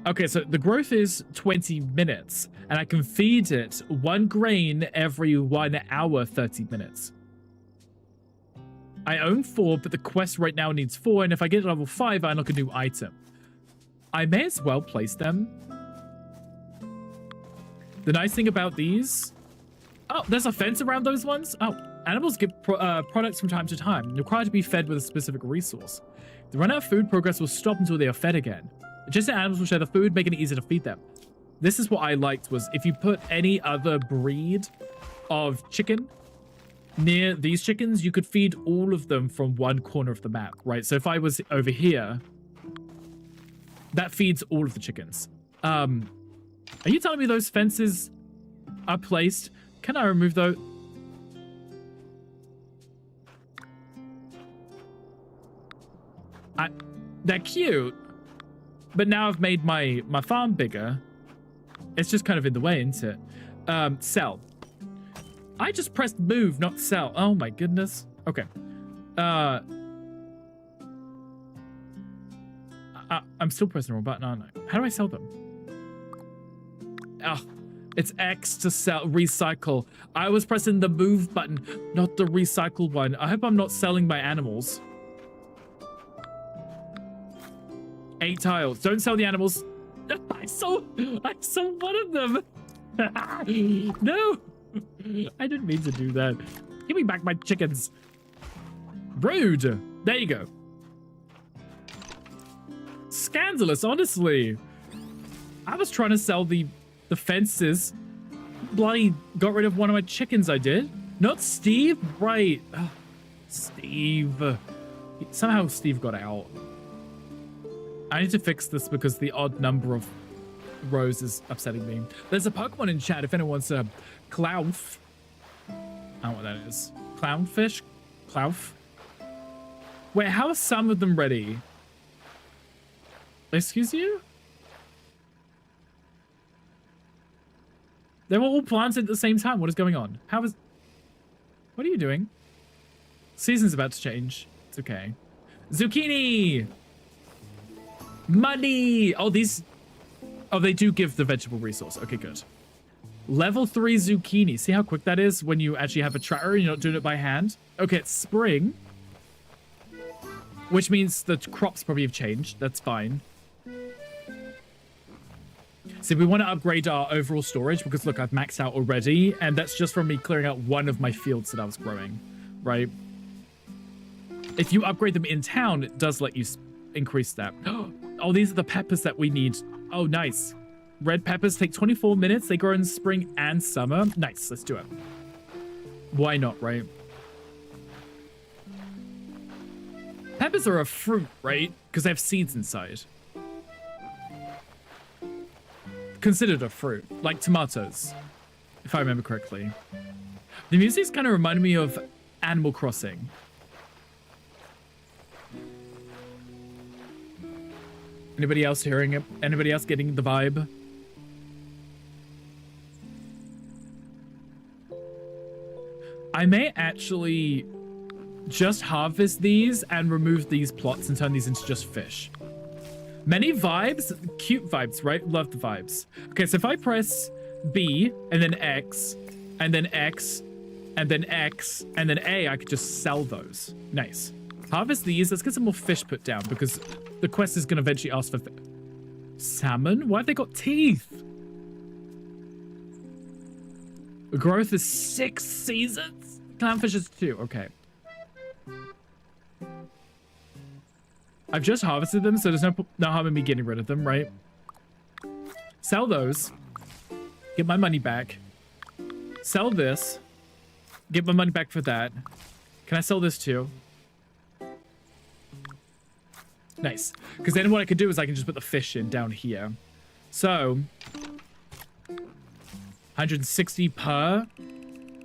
Okay, so the growth is 20 minutes, and I can feed it 1 grain every 1 hour, 30 minutes. I own 4, but the quest right now needs 4, and if I get to level 5, I unlock a new item. I may as well place them. The nice thing about these... Oh, there's a fence around those ones? Oh, animals give products from time to time, required to be fed with a specific resource. If they run out of food, progress will stop until they are fed again. Adjacent animals will share the food, making it easy to feed them. This is what I liked, was if you put any other breed of chicken near these chickens, you could feed all of them from one corner of the map, right? So if I was over here, that feeds all of the chickens. Are you telling me those fences are placed? Can I remove those? They're cute, but now I've made my farm bigger. It's just kind of in the way, isn't it? Sell. I just pressed move, not sell. Oh my goodness. Okay. I'm still pressing the wrong button, aren't I? How do I sell them? Oh, it's X to sell, recycle. I was pressing the move button, not the recycle one. I hope I'm not selling my animals. 8 tiles. Don't sell the animals. I sold one of them. No. I didn't mean to do that. Give me back my chickens. Rude. There you go. Scandalous, honestly. I was trying to sell the fences. Bloody got rid of one of my chickens, I did. Not Steve? Right. Oh, Steve. Somehow Steve got out. I need to fix this because the odd number of rows is upsetting me. There's a Pokemon in chat if anyone wants a Clouf. I don't know what that is. Clownfish? Clouf? Wait, how are some of them ready? Excuse you? They were all planted at the same time. What is going on? How is... What are you doing? Season's about to change. It's okay. Zucchini! Money! Oh, these... Oh, they do give the vegetable resource. Okay, good. Level 3 zucchini. See how quick that is when you actually have a tractor and you're not doing it by hand? Okay, it's spring. Which means the crops probably have changed. That's fine. So we want to upgrade our overall storage because, look, I've maxed out already. And that's just from me clearing out one of my fields that I was growing, right? If you upgrade them in town, it does let you increase that. Oh, these are the peppers that we need. Oh, nice. Red peppers take 24 minutes. They grow in spring and summer. Nice. Let's do it. Why not, right? Peppers are a fruit, right? Because they have seeds inside. Considered a fruit. Like tomatoes, if I remember correctly. The music's kind of reminded me of Animal Crossing. Anybody else hearing it? Anybody else getting the vibe? I may actually just harvest these and remove these plots and turn these into just fish. Many vibes, cute vibes, right? Love the vibes. Okay, so if I press B and then X, and then X, and then A, I could just sell those. Nice. Harvest these. Let's get some more fish put down because the quest is going to eventually ask for salmon. Why have they got teeth? Growth is 6 seasons. Clownfish is 2. Okay. I've just harvested them, so there's no harm in me getting rid of them, right? Sell those. Get my money back. Sell this. Get my money back for that. Can I sell this too? Nice. Because then what I could do is I can just put the fish in down here. So 160 per.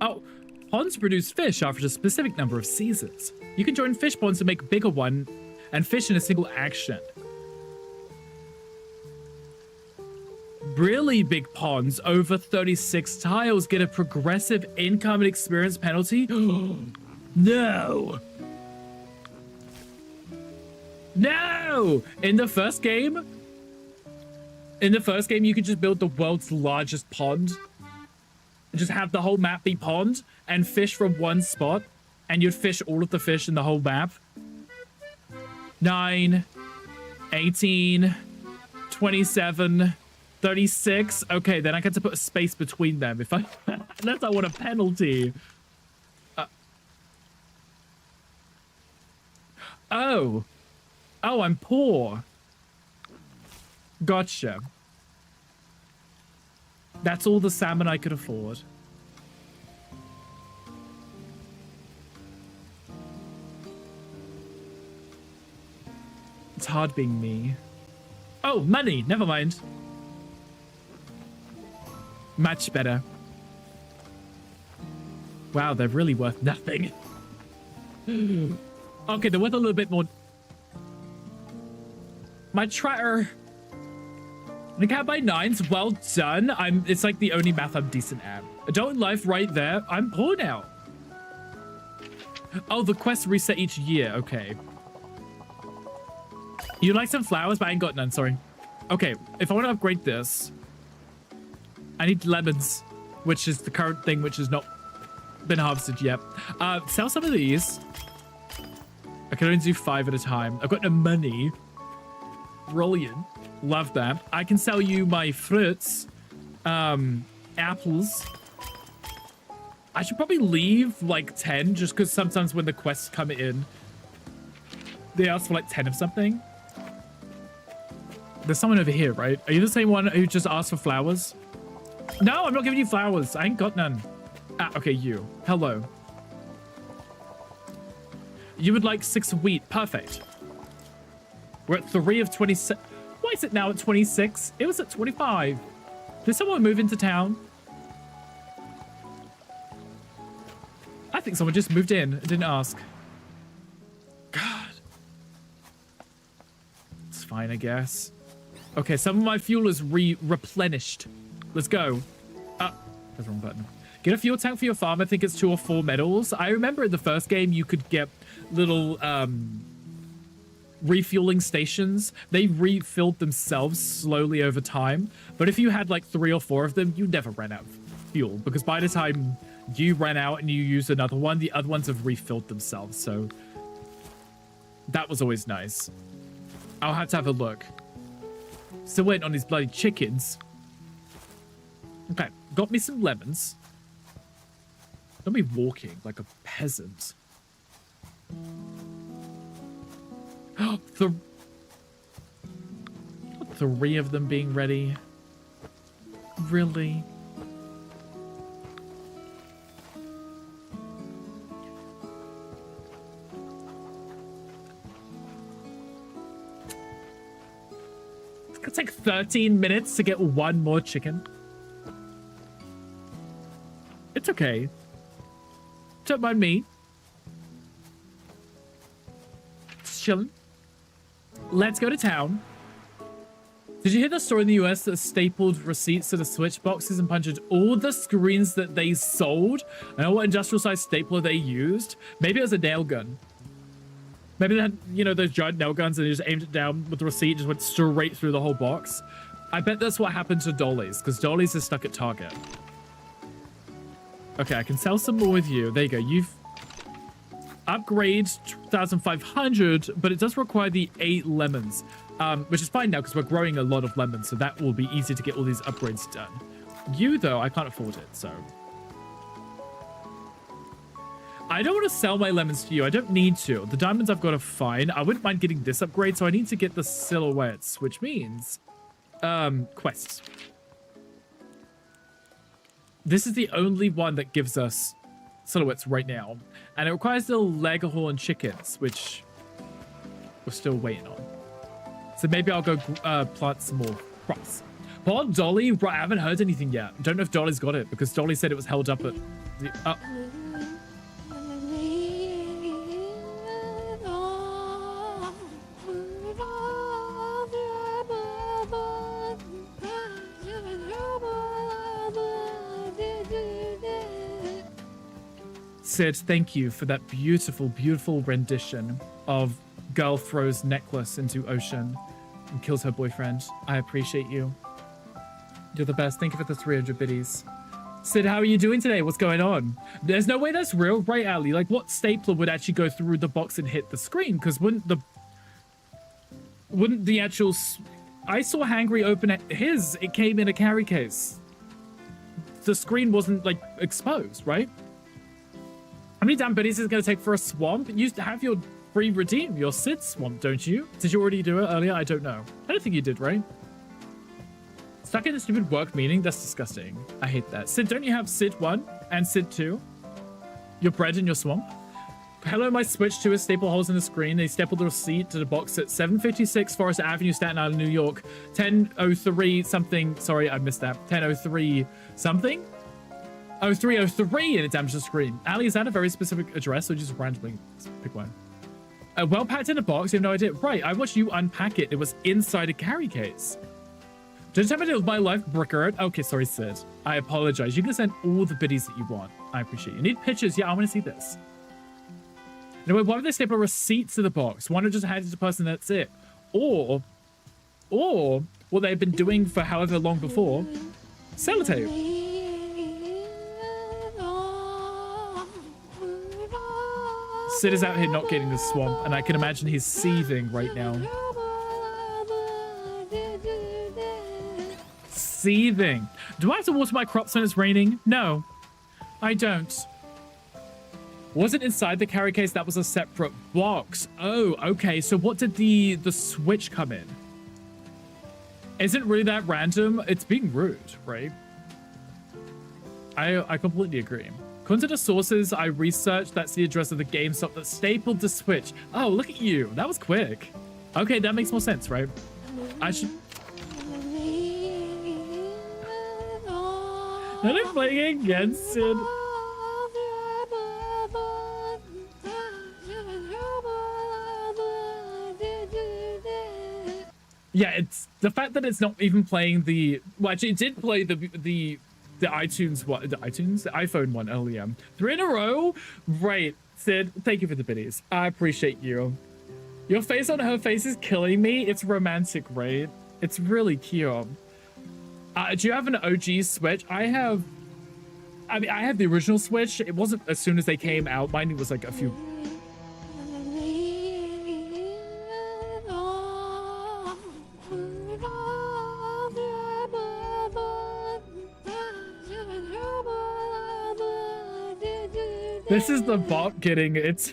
Oh, ponds produce fish after a specific number of seasons. You can join fish ponds to make a bigger one and fish in a single action. Really big ponds over 36 tiles get a progressive income and experience penalty. No. No! In the first game, you could just build the world's largest pond. Just have the whole map be pond and fish from one spot, and you'd fish all of the fish in the whole map. 9, 18, 27, 36. Okay, then I get to put a space between them if I unless I want a penalty. Oh, I'm poor. Gotcha. That's all the salmon I could afford. It's hard being me. Oh, money. Never mind. Much better. Wow, they're really worth nothing. Okay, they're worth a little bit more. My tracker. I can't buy 9s. Well done. It's like the only math I'm decent at. Adult life right there. I'm poor now. Oh, the quests reset each year. Okay. You like some flowers, but I ain't got none. Sorry. Okay, if I want to upgrade this, I need lemons, which is the current thing, which has not been harvested yet. Sell some of these. I can only do 5 at a time. I've got no money. Brilliant. Love that. I can sell you my fruits. Apples. I should probably leave like 10 just because sometimes when the quests come in, they ask for like 10 of something. There's someone over here, right? Are you the same one who just asked for flowers? No, I'm not giving you flowers. I ain't got none. Ah, okay, you. Hello. You would like 6 wheat. Perfect. We're at 3 of 26. Why is it now at 26? It was at 25. Did someone move into town? I think someone just moved in and didn't ask. God. It's fine, I guess. Okay, some of my fuel is replenished. Let's go. That's the wrong button. Get a fuel tank for your farm. I think it's 2 or 4 medals. I remember in the first game you could get little refueling stations. They refilled themselves slowly over time. But if you had like 3 or 4 of them, you never ran out of fuel. Because by the time you ran out and you used another one, the other ones have refilled themselves. So that was always nice. I'll have to have a look. Still waiting on these bloody chickens. Okay, got me some lemons. Don't be walking like a peasant. The 3 of them being ready. Really? It's gonna take 13 minutes to get 1 more chicken. It's okay. Don't mind me. Just chilling. Let's go to town. Did you hear the store in the US that stapled receipts to the switch boxes and punched all the screens that they sold? I know what industrial size stapler they used. Maybe it was a nail gun. Maybe they had, you know, those giant nail guns and they just aimed it down with the receipt, just went straight through the whole box. I bet that's what happened to dollies, because dollies are stuck at Target. Okay, I can sell some more with you. There you go. You've upgrade 2,500, but it does require the 8 lemons, which is fine now because we're growing a lot of lemons, so that will be easy to get all these upgrades done. You, though, I can't afford it, so... I don't want to sell my lemons to you. I don't need to. The diamonds I've got are fine. I wouldn't mind getting this upgrade, so I need to get the silhouettes, which means... quests. This is the only one that gives us silhouettes right now. And it requires the Leghorn chickens, which we're still waiting on. So maybe I'll go plant some more crops. Paul, Dolly, I haven't heard anything yet. Don't know if Dolly's got it, because Dolly said it was held up at the... Sid, thank you for that beautiful, beautiful rendition of girl throws necklace into ocean and kills her boyfriend. I appreciate you. You're the best. Thank you for the 300 biddies. Sid, how are you doing today? What's going on? There's no way that's real, right, Ali? Like, what stapler would actually go through the box and hit the screen? Because wouldn't the actual... I saw Hangry open his. It came in a carry case. The screen wasn't, like, exposed, right? How many damn biddies is it going to take for a swamp? You have your free redeem, your Sid swamp, don't you? Did you already do it earlier? I don't know. I don't think you did, right? Stuck in a stupid work meeting? That's disgusting. I hate that. Sid, don't you have Sid 1 and Sid 2? Your bread in your swamp? Hello, my Switch 2 has staple holes in the screen. They stapled the receipt to the box at 756 Forest Avenue, Staten Island, New York. 1003 something. Sorry, I missed that. 1003 something? 0303 and it damaged the screen. Ali, is that a very specific address or just randomly pick one? Well packed in a box, you have no idea. Right, I watched you unpack it. It was inside a carry case. Just have it with my life, Brickert. Okay, sorry, Sid. I apologize. You can send all the biddies that you want. I appreciate it. You need pictures. Yeah, I want to see this. Anyway, why would they staple receipts to the box? Why not just hand it to the person that's it? Or what they've been doing for however long before, sellotape. Sid is out here not getting the swamp, and I can imagine he's seething right now. Seething. Do I have to water my crops when it's raining? No, I don't. Wasn't inside the carry case, that was a separate box. Oh, okay, so what did the switch come in? Isn't really that random? It's being rude, right? I completely agree. According to the sources I researched, that's the address of the GameStop that stapled the Switch. Oh, look at you. That was quick. Okay, that makes more sense, right? I should... Are they playing against it? Yeah, it's the fact that it's not even playing the... Well, actually, it did play the iTunes one, the iPhone one earlier. 3 in a row? Right, Sid, thank you for the biddies. I appreciate you. Your face on her face is killing me. It's romantic, right? It's really cute. Do you have an OG Switch? I have the original Switch. It wasn't as soon as they came out. Mine was like a few... This is the bot getting its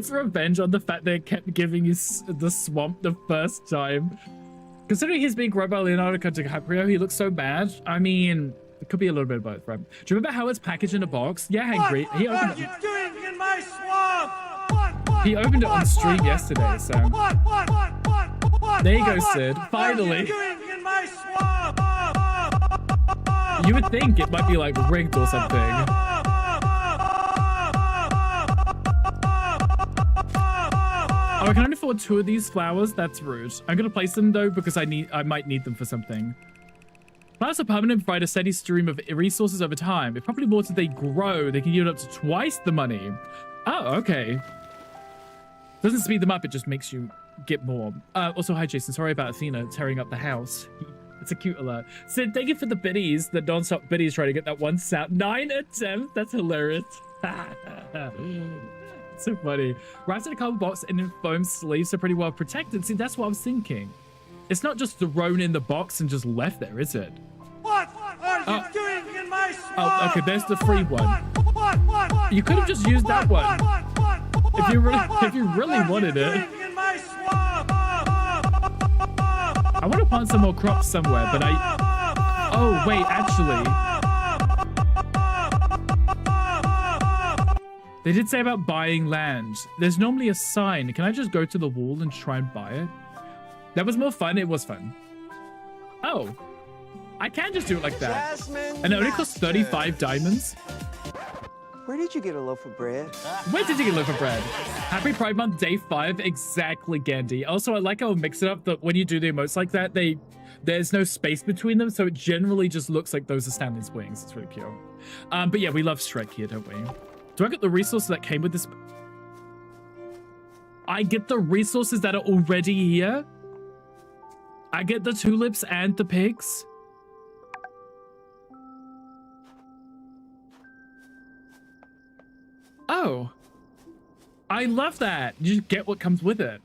revenge on the fact they kept giving you the swamp the first time. Considering he's being grabbed by Leonardo DiCaprio, he looks so bad. I mean, it could be a little bit of both, right? Do you remember how it's packaged in a box? Yeah, Hangry. He opened it. What are you doing in my swamp? He opened it on stream yesterday, so. There you go, Sid. Finally. You would think it might be like rigged or something. Oh, I can only afford 2 of these flowers. That's rude. I'm gonna place them though because I might need them for something. Flowers are permanent, provide a steady stream of resources over time. If properly watered, they grow. They can yield up to twice the money. Oh, okay. Doesn't speed them up. It just makes you get more. Also, hi Jason. Sorry about Athena tearing up the house. It's a cute alert. Sid, thank you for the biddies, the non-stop biddies trying to get that one sound. 9 attempts? That's hilarious. So funny. Wrapped in a cardboard box and in foam sleeves are pretty well protected. See, that's what I was thinking. It's not just thrown in the box and just left there, is it? What are you doing in my swamp? Oh, okay, there's the free one. You could have just used that one. If you really wanted it. I want to plant some more crops somewhere, but oh, wait, actually. They did say about buying land. There's normally a sign. Can I just go to the wall and try and buy it? That was more fun. It was fun. Oh. I can just do it like that. And it only costs 35 diamonds. Where did you get a loaf of bread? Where did you get a loaf of bread? Happy Pride Month, day 5. Exactly, Gandhi. Also, I like how I mix it up that when you do the emotes like that, there's no space between them, so it generally just looks like those are Stanley's wings. It's really cute. But yeah, we love Shrek here, don't we? Do I get the resources that came with this? I get the resources that are already here? I get the tulips and the pigs? Oh, I love that. You just get what comes with it.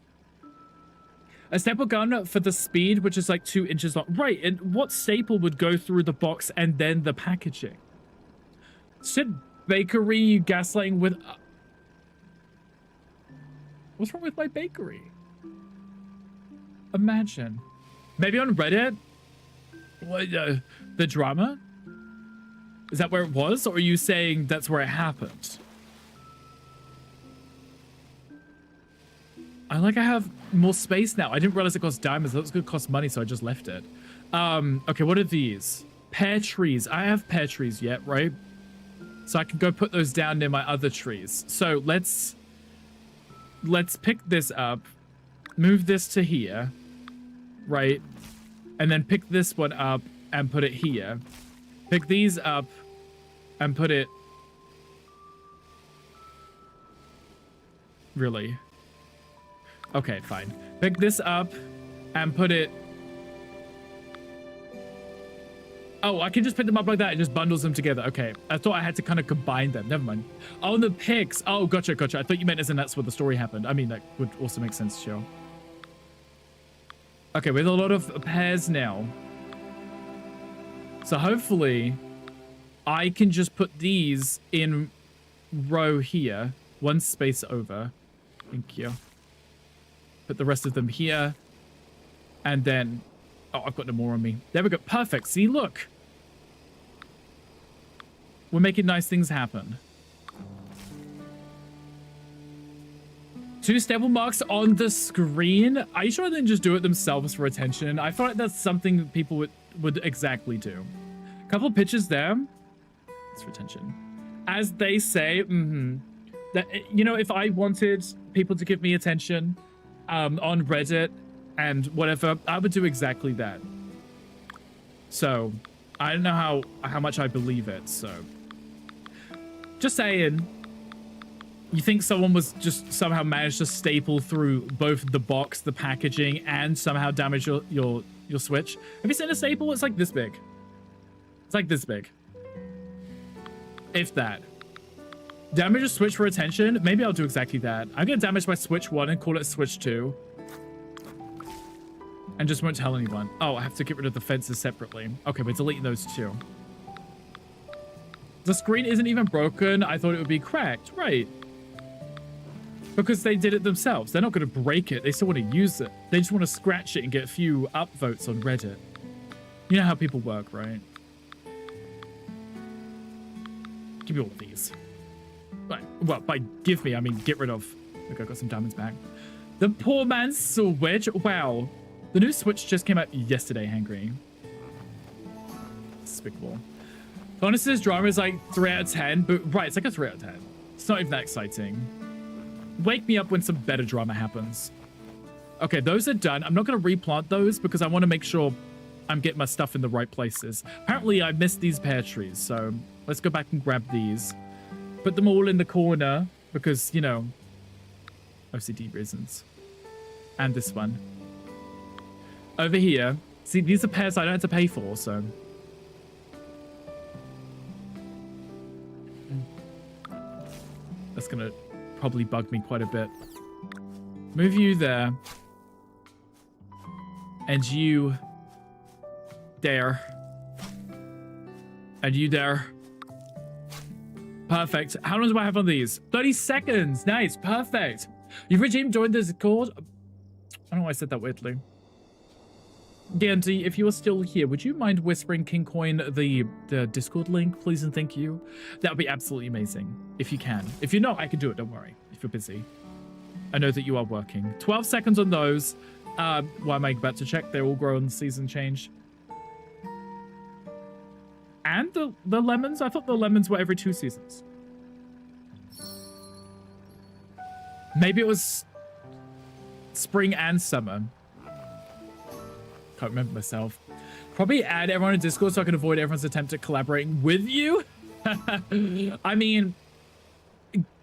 A staple gun for the speed, which is like 2 inches long. Right, and what staple would go through the box and then the packaging? Sid bakery gaslighting with... What's wrong with my bakery? Imagine. Maybe on Reddit? What, the drama? Is that where it was? Or are you saying that's where it happened? I have more space now. I didn't realize it cost diamonds. That was going to cost money, so I just left it. Okay, what are these? Pear trees. I have pear trees yet, right? So I can go put those down near my other trees. So let's pick this up. Move this to here. Right? And then pick this one up and put it here. Pick these up and put it... Really? Okay, fine. Pick this up and put it... Oh, I can just pick them up like that. It just bundles them together. Okay. I thought I had to kind of combine them. Never mind. Oh, the picks. Oh, gotcha. I thought you meant as in that's where the story happened. I mean, that would also make sense, sure. Okay, we have a lot of pears now. So hopefully I can just put these in row here. One space over. Thank you. Put the rest of them here. And then... Oh, I've got no more on me. There we go. Perfect. See, look. We're making nice things happen. 2 stable marks on the screen. Are you sure they didn't just do it themselves for attention? I feel like that's something that people would exactly do. A couple of pictures there. It's for attention. As they say, that, you know, if I wanted people to give me attention on Reddit and whatever, I would do exactly that. So I don't know how much I believe it, so just saying. You think someone was just somehow managed to staple through both the box, the packaging, and somehow damage your Switch? Have you seen a staple? It's like this big. It's like this big. If that. Damage a Switch for attention? Maybe I'll do exactly that. I'm gonna damage my Switch 1 and call it Switch 2. And just won't tell anyone. Oh, I have to get rid of the fences separately. Okay, we're deleting those too. The screen isn't even broken. I thought it would be cracked. Right. Because they did it themselves. They're not going to break it. They still want to use it. They just want to scratch it and get a few upvotes on Reddit. You know how people work, right? Give me all of these. Right. Well, by give me, I mean get rid of. Okay, I got some diamonds back. The poor man's Switch. Wow. The new Switch just came out yesterday, Hangry. Despicable. Bonus's drama is like 3 out of 10, but right, it's like a 3 out of 10. It's not even that exciting. Wake me up when some better drama happens. Okay, those are done. I'm not going to replant those because I want to make sure I'm getting my stuff in the right places. Apparently, I missed these pear trees, so let's go back and grab these. Put them all in the corner because, you know, OCD reasons. And this one. Over here, See, these are pairs I don't have to pay for, so. That's gonna probably bug me quite a bit. Move you there. And you there. And you there. Perfect. How long do I have on these? 30 seconds. Nice. Perfect. You've redeemed joined this Discord. I don't know why I said that weirdly. Gandhi, if you are still here, would you mind whispering King Coin the Discord link, please and thank you? That would be absolutely amazing, if you can. If you're not, I can do it, don't worry, if you're busy. I know that you are working. 12 seconds on those. Why am I about to check? They're all grown season change. And the lemons? I thought the lemons were every 2 seasons. Maybe it was spring and summer. Can't remember myself. Probably add everyone in Discord so I can avoid everyone's attempt at collaborating with you. I mean,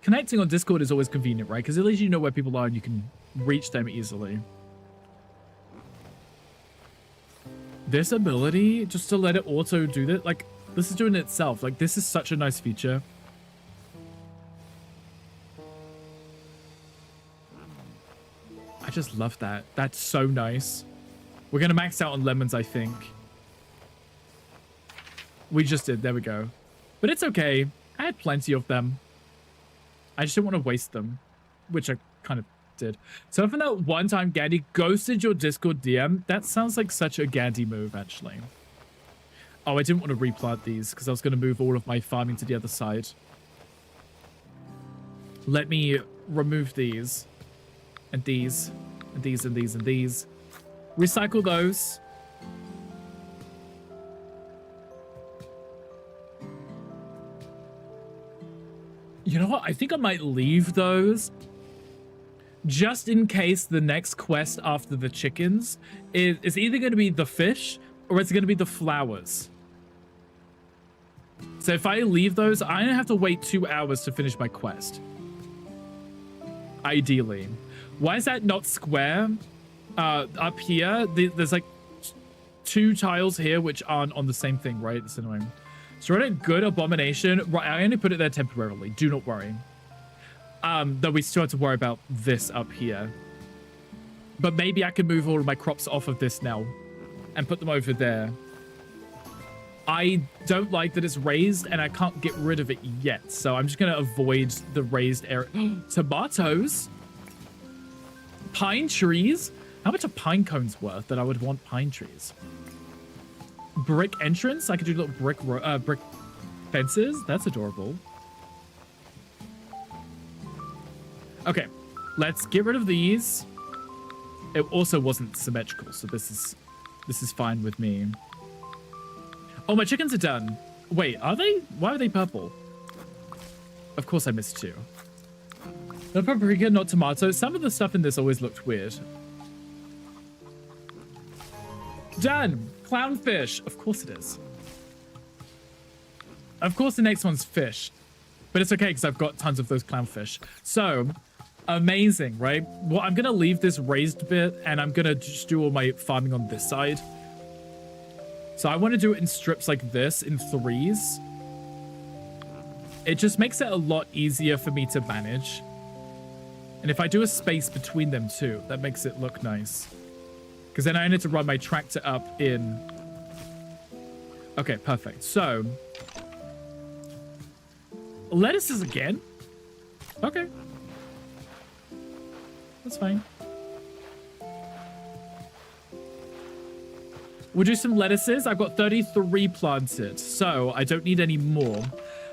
connecting on Discord is always convenient, right? Because at least you know where people are and you can reach them easily. This ability, just to let it auto do that, like, this is doing it itself. Like, this is such a nice feature. I just love that. That's so nice. We're going to max out on lemons, I think. We just did. There we go. But it's okay. I had plenty of them. I just didn't want to waste them, which I kind of did. So from that one time Gandhi ghosted your Discord DM, that sounds like such a Gandhi move, actually. Oh, I didn't want to replant these because I was going to move all of my farming to the other side. Let me remove these. And these. And these and these and these. Recycle those. You know what? I think I might leave those just in case the next quest after the chickens is either going to be the fish or it's going to be the flowers. So if I leave those, I don't have to wait 2 hours to finish my quest. Ideally. Why is that not square? Up here, there's like 2 tiles here which aren't on the same thing, right? It's annoying. So we're at good abomination. Right, I only put it there temporarily. Do not worry. Though we still have to worry about this up here. But maybe I can move all of my crops off of this now and put them over there. I don't like that it's raised and I can't get rid of it yet. So I'm just going to avoid the raised area. Tomatoes? Pine trees? How much are pine cones worth that I would want pine trees? Brick entrance? I could do little brick fences. That's adorable. Okay, let's get rid of these. It also wasn't symmetrical, so this is fine with me. Oh, my chickens are done. Wait, are they? Why are they purple? Of course I missed 2. No paprika, not tomato. Some of the stuff in this always looked weird. Done. Clownfish. Of course it is. Of course the next one's fish. But it's okay because I've got tons of those clownfish. So, amazing, right? Well, I'm going to leave this raised bit and I'm going to just do all my farming on this side. So I want to do it in strips like this, in 3s. It just makes it a lot easier for me to manage. And if I do a space between them too, that makes it look nice. Because then I need to run my tractor up in. Okay, perfect. So, lettuces again. Okay. That's fine. We'll do some lettuces. I've got 33 planted, so I don't need any more.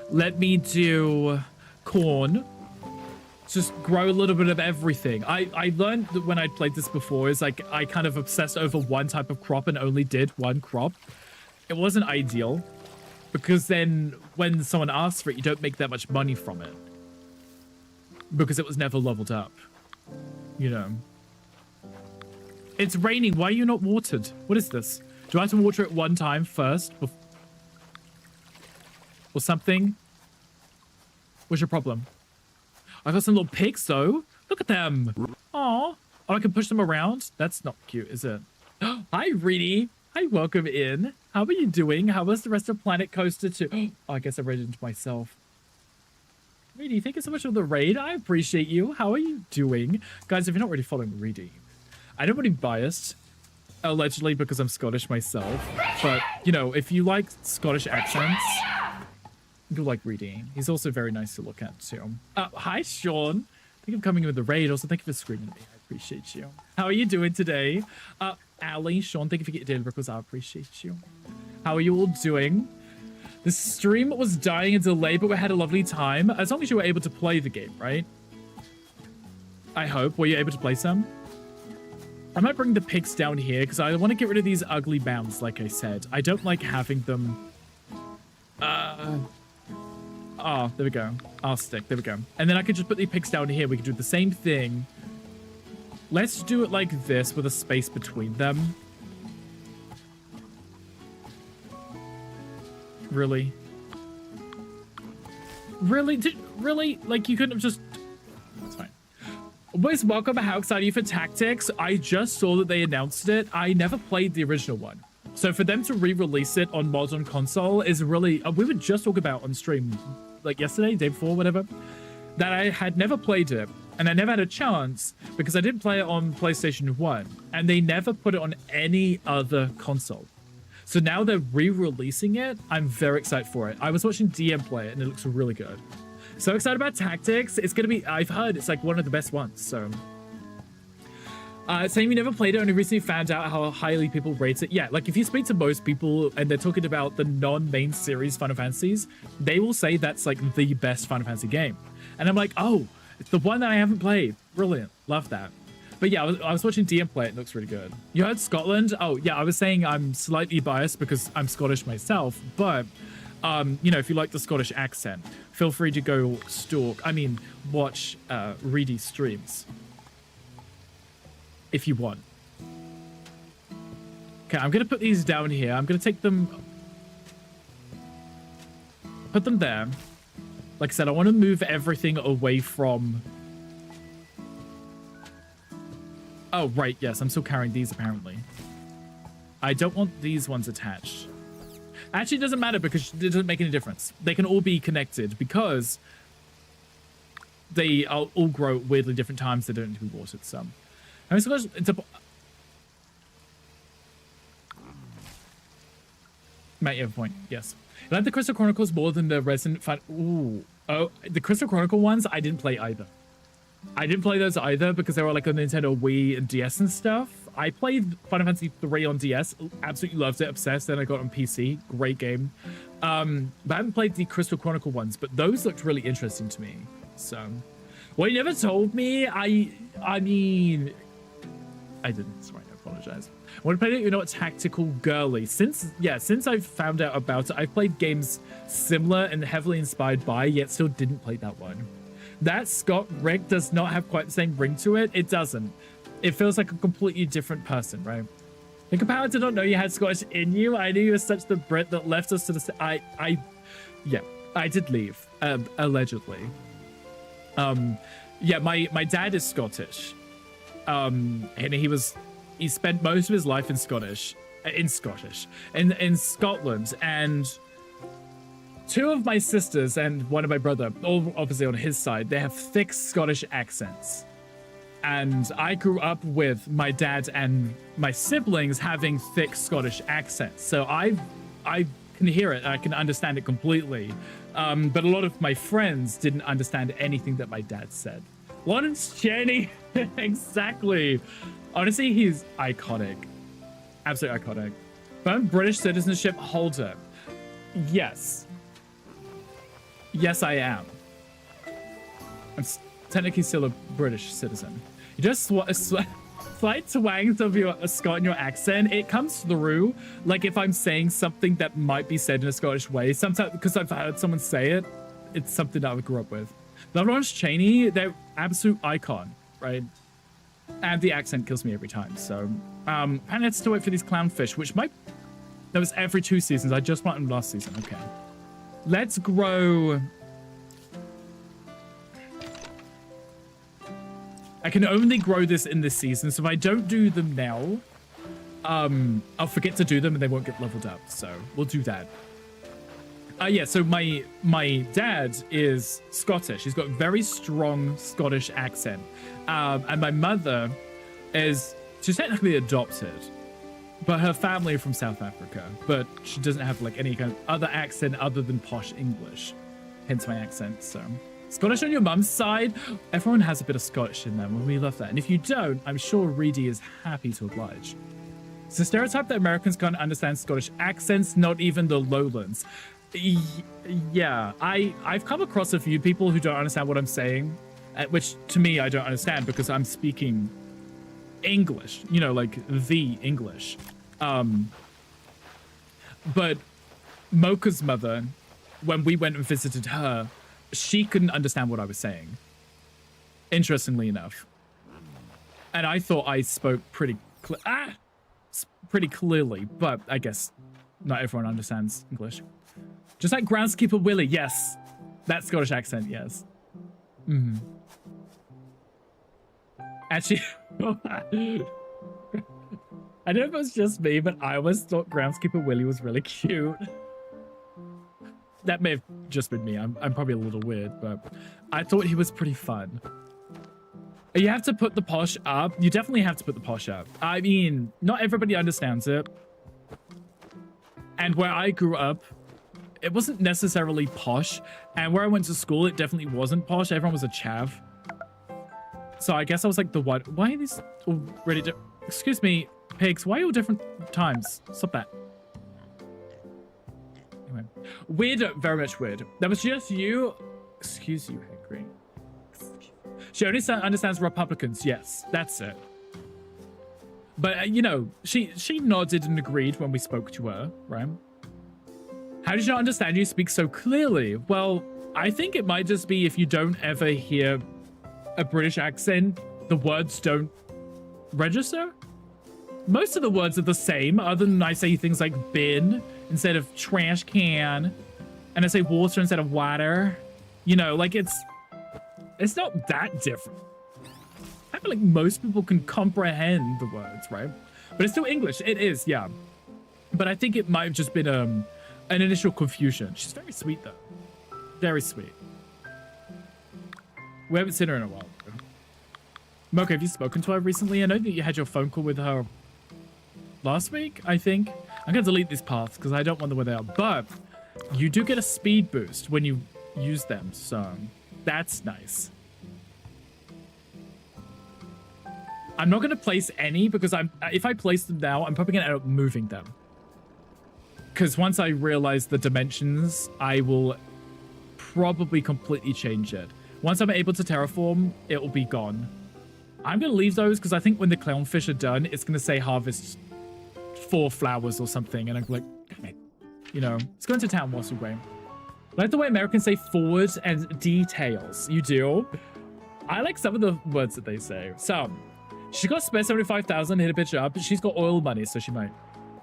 Let me do corn. Just grow a little bit of everything. I learned that when I played this before is like I kind of obsessed over one type of crop and only did one crop. It wasn't ideal because then when someone asks for it, you don't make that much money from it because it was never leveled up, you know. It's raining. Why are you not watered? What is this? Do I have to water it one time first? Or something? What's your problem? I got some little pigs, though. Look at them. Aw. Oh, I can push them around? That's not cute, is it? Hi, Reedy. Hi, welcome in. How are you doing? How was the rest of Planet Coaster 2? Oh, I guess I raided into myself. Reedy, thank you so much for the raid. I appreciate you. How are you doing? Guys, if you're not already following Reedy, I don't want to be biased, allegedly because I'm Scottish myself, but, you know, if you like Scottish accents, you'll like Reedy. He's also very nice to look at, too. Hi, Sean. Thank you for coming in with the raid. Also, thank you for screaming at me. I appreciate you. How are you doing today? Ali, Sean, thank you for getting daily records. I appreciate you. How are you all doing? The stream was dying and delayed, but we had a lovely time. As long as you were able to play the game, right? I hope. Were you able to play some? I might bring the pigs down here because I want to get rid of these ugly bounds, like I said. I don't like having them. Oh, there we go. Stick. There we go. And then I could just put the pigs down here. We could do the same thing. Let's do it like this with a space between them. Really? Really? Really? Like, you couldn't have just... That's fine. Boys, welcome. How excited are you for Tactics? I just saw that they announced it. I never played the original one. So for them to re-release it on modern console is really... we were just talking about on stream, like yesterday, day before, whatever, that I had never played it. And I never had a chance because I didn't play it on PlayStation 1. And they never put it on any other console. So now they're re-releasing it. I'm very excited for it. I was watching DM play it and it looks really good. So excited about Tactics. It's going to be, I've heard it's like one of the best ones. So saying you never played it, only recently found out how highly people rate it. Yeah, like if you speak to most people and they're talking about the non-main series Final Fantasies, they will say that's like the best Final Fantasy game. And I'm like, oh, it's the one that I haven't played. Brilliant. Love that. But yeah, I was watching DM play it. It looks really good. You heard Scotland? Oh, yeah, I was saying I'm slightly biased because I'm Scottish myself. But, you know, if you like the Scottish accent, feel free to go watch Reedy streams. If you want. Okay, I'm going to put these down here. I'm going to take them... Put them there. Like I said, I want to move everything away from... Oh, right, yes, I'm still carrying these, apparently. I don't want these ones attached. Actually, it doesn't matter because it doesn't make any difference. They can all be connected because they all grow at weirdly different times. They don't need to be watered, so... I'm just going to... Matt, you have a point, yes. I like the Crystal Chronicles more than the Resident... Ooh. Oh, the Crystal Chronicle ones, I didn't play either. I didn't play those either because they were like on Nintendo Wii and DS and stuff. I played Final Fantasy 3 on DS, absolutely loved it, obsessed. Then I got it on PC, great game. But I haven't played the Crystal Chronicle ones, but those looked really interesting to me. So, well, you never told me. I mean, I didn't. Sorry, I apologize. When I played it, you know, tactical girly. Since I've found out about it, I've played games similar and heavily inspired by, yet still didn't play that one. That ThatBritRick does not have quite the same ring to it. It doesn't. It feels like a completely different person, right? Think about how I did not know you had Scottish in you. I knew you were such the Brit that left us to the... Yeah, I did leave, allegedly. Yeah, my dad is Scottish. And he spent most of his life in Scotland, and two of my sisters and one of my brother, all obviously on his side, they have thick Scottish accents. And I grew up with my dad and my siblings having thick Scottish accents. So I can hear it, I can understand it completely. But a lot of my friends didn't understand anything that my dad said. Lawrence Cheney, exactly. Honestly, he's iconic. Absolutely iconic. But I'm British citizenship holder. Yes. Yes, I am. I'm technically still a British citizen. You just slight twangs of a Scot in your accent. It comes through, like if I'm saying something that might be said in a Scottish way. Sometimes, because I've heard someone say it, it's something that I grew up with. Lawrence Cheney, they're absolute icon, right? And the accent kills me every time. So, and let's still wait for these clownfish, which might... That was every 2 seasons. I just wanted them last season. Okay. Let's grow... I can only grow this in this season, so if I don't do them now, I'll forget to do them and they won't get leveled up. So we'll do that. Yeah, so my dad is Scottish. He's got a very strong Scottish accent. And my mother she's technically adopted, but her family are from South Africa, but she doesn't have like any kind of other accent other than posh English, hence my accent. So Scottish on your mum's side, everyone has a bit of Scottish in them, and we love that. And if you don't, I'm sure Reedy is happy to oblige. It's a stereotype that Americans can't understand Scottish accents, not even the lowlands. Yeah, I've come across a few people who don't understand what I'm saying, which to me I don't understand because I'm speaking English, you know, like the English. But Mocha's mother, when we went and visited her, she couldn't understand what I was saying, interestingly enough. And I thought I spoke pretty clearly, but I guess not everyone understands English. Just like Groundskeeper Willie, yes. That Scottish accent, yes. Actually, I don't know if it was just me, but I always thought Groundskeeper Willie was really cute. That may have just been me. I'm probably a little weird, but I thought he was pretty fun. You have to put the posh up. You definitely have to put the posh up. I mean, not everybody understands it. And where I grew up, it wasn't necessarily posh. And where I went to school, it definitely wasn't posh. Everyone was a chav. So I guess I was like the one. Why are these all ready to... Excuse me, pigs. Why are you all different times? Stop that. Anyway. Weird, very much weird. That was just you. Excuse you, Henry. She only understands Republicans. Yes, that's it. But, you know, she nodded and agreed when we spoke to her, right? How did you not understand you speak so clearly? Well, I think it might just be if you don't ever hear a British accent, the words don't register. Most of the words are the same, other than I say things like bin instead of trash can, and I say water instead of water. You know, like it's not that different. I feel like most people can comprehend the words, right? But it's still English. It is, yeah. But I think it might have just been an initial confusion. She's very sweet, though. Very sweet. We haven't seen her in a while. Mocha, have you spoken to her recently? I know that you had your phone call with her last week, I think. I'm going to delete these paths because I don't want them where they are. But you do get a speed boost when you use them, so that's nice. I'm not going to place any because if I place them now, I'm probably going to end up moving them. Because once I realize the dimensions, I will probably completely change it. Once I'm able to terraform, it will be gone. I'm going to leave those because I think when the clownfish are done, it's going to say harvest 4 flowers or something. And I'm like, damn it. You know, let's go into town whilst we're going. I like the way Americans say forward and details. You do? I like some of the words that they say. So, she got spare 75,000, hit a bitch up. She's got oil money, so she might.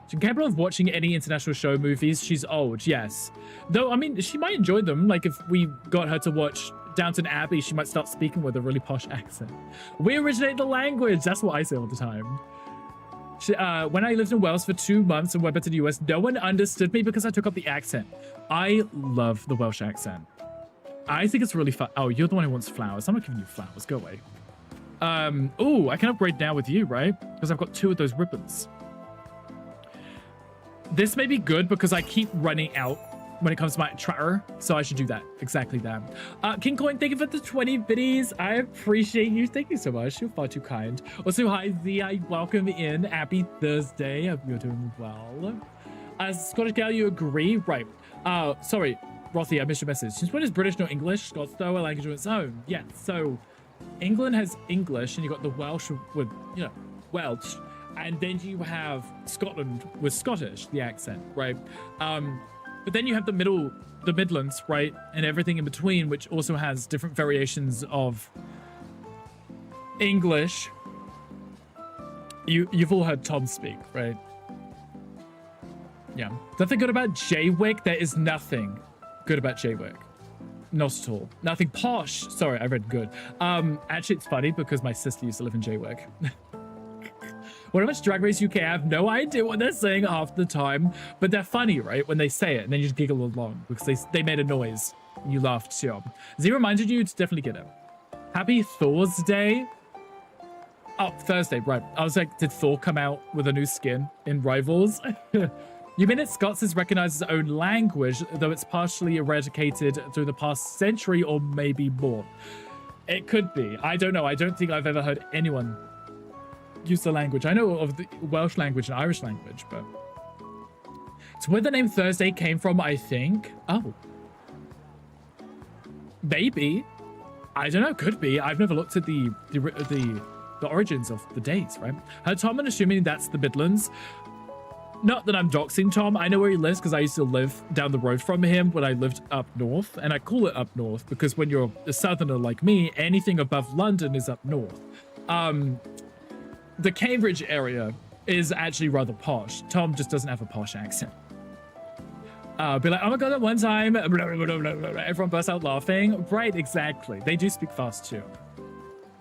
She's capable of watching any international show movies. She's old, yes. Though, I mean, she might enjoy them. Like, if we got her to watch Downton Abbey, she might start speaking with a really posh accent. We originate the language. That's what I say all the time. When I lived in Wales for 2 months and went back to the US, no one understood me because I took up the accent. I love the Welsh accent. I think it's really fun. Oh, you're the one who wants flowers. I'm not giving you flowers. Go away. Oh, I can upgrade now with you, right? Because I've got 2 of those ribbons. This may be good because I keep running out when it comes to my tracker, so I should do that. Exactly that. King Coin, thank you for the 20 biddies. I appreciate you. Thank you so much. You're far too kind. Also, hi, Z. Welcome in. Happy Thursday. Hope you're doing well. Scottish gal, you agree? Right. Sorry, Rothy, I missed your message. Since when is British not English? Scots, though, a language of its own. Yeah, so England has English, and you've got the Welsh with, you know, Welsh. And then you have Scotland with Scottish, the accent, right? But then you have the Midlands, right? And everything in between, which also has different variations of English. You've all heard Tom speak, right? Yeah. Nothing good about Jaywick. There is nothing good about Jaywick. Not at all. Nothing posh. Sorry, I read good. Actually, it's funny because my sister used to live in Jaywick. When I watch Drag Race UK, I have no idea what they're saying half the time, but they're funny, right? When they say it, and then you just giggle along because they made a noise. You laughed too. Z reminded you to definitely get it. Happy Thor's Day. Oh, Thursday, right. I was like, did Thor come out with a new skin in Rivals? You mean it Scots has recognized its own language, though it's partially eradicated through the past century or maybe more. It could be. I don't know. I don't think I've ever heard anyone use the language. I know of the Welsh language and Irish language, but it's where the name Thursday came from, I think. Oh. Maybe. I don't know. Could be. I've never looked at the origins of the days, right? Heard Tom and assuming that's the Midlands. Not that I'm doxing Tom. I know where he lives because I used to live down the road from him when I lived up north. And I call it up north because when you're a southerner like me, anything above London is up north. The Cambridge area is actually rather posh. Tom just doesn't have a posh accent. Be like, oh my god, at one time, blah, blah, blah, blah, blah. Everyone bursts out laughing. Right, exactly. They do speak fast too.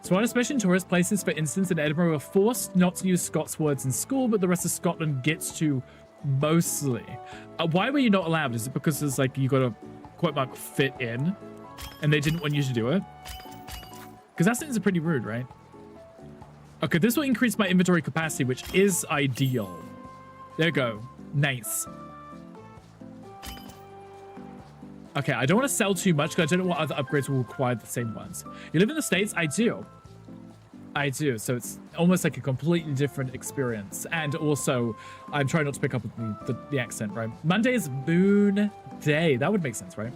So especially in tourist places, for instance, in Edinburgh, are forced not to use Scots words in school, but the rest of Scotland gets to mostly. Why were you not allowed? Is it because it's like you got to, quote mark, fit in, and they didn't want you to do it? Because that seems pretty rude, right? Okay, this will increase my inventory capacity, which is ideal. There you go. Nice. Okay, I don't want to sell too much because I don't know what other upgrades will require the same ones. You live in the States? I do. I do. So it's almost like a completely different experience. And also, I'm trying not to pick up the accent, right? Monday is Moon Day. That would make sense, right?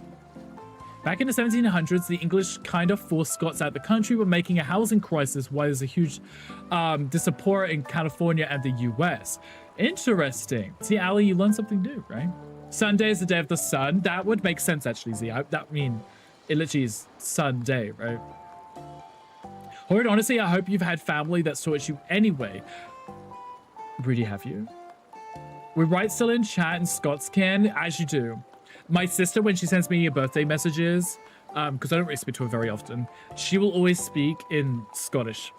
Back in the 1700s, the English kind of forced Scots out of the country when making a housing crisis while there's a huge diaspora in California and the US. Interesting. See, Ali, you learned something new, right? Sunday is the day of the sun. That would make sense, actually, Z. That mean, it literally is Sunday, right? Horrid, honestly, I hope you've had family that sorts you anyway. Really, have you? We write still in chat and Scots can, as you do. My sister, when she sends me birthday messages, because I don't really speak to her very often, she will always speak in Scottish.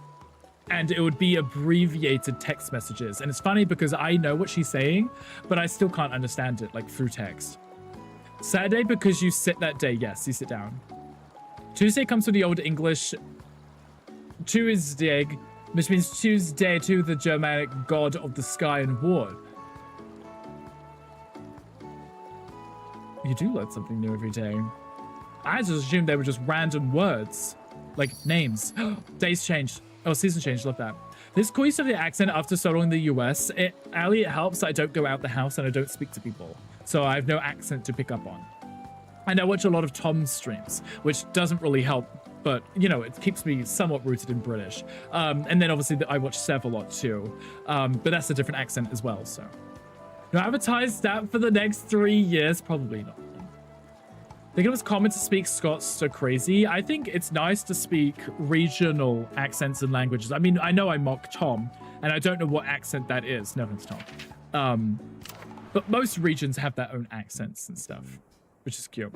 And it would be abbreviated text messages. And it's funny because I know what she's saying, but I still can't understand it, like through text. Saturday, because you sit that day. Yes, you sit down. Tuesday comes from the Old English Tuesday, which means Tuesday to the Germanic god of the sky and war. You do learn something new every day. I just assumed they were just random words, like names. Days changed. Oh, season change, love that. This cool use of the accent after soloing the US. It helps that I don't go out the house and I don't speak to people. So I have no accent to pick up on. And I watch a lot of Tom's streams, which doesn't really help, but you know, it keeps me somewhat rooted in British. And then obviously I watch Sev a lot too. But that's a different accent as well, so. No, advertise that for the next 3 years? Probably not. I think it was common to speak Scots so crazy. I think it's nice to speak regional accents and languages. I mean, I know I mock Tom, and I don't know what accent that is. No offense, Tom. But most regions have their own accents and stuff, which is cute.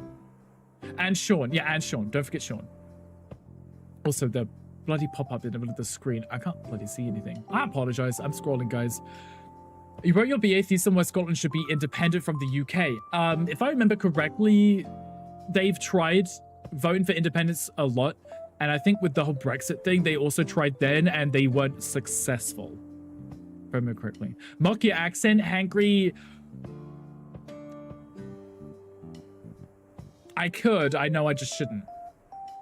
And Sean. Yeah, and Sean. Don't forget Sean. Also, the bloody pop-up in the middle of the screen. I can't bloody see anything. I apologize. I'm scrolling, guys. You wrote your BA thesis on where Scotland should be independent from the UK. If I remember correctly, they've tried voting for independence a lot, and I think with the whole Brexit thing, they also tried then, and they weren't successful. If I remember correctly. Mock your accent, Hankry. I could. I know I just shouldn't.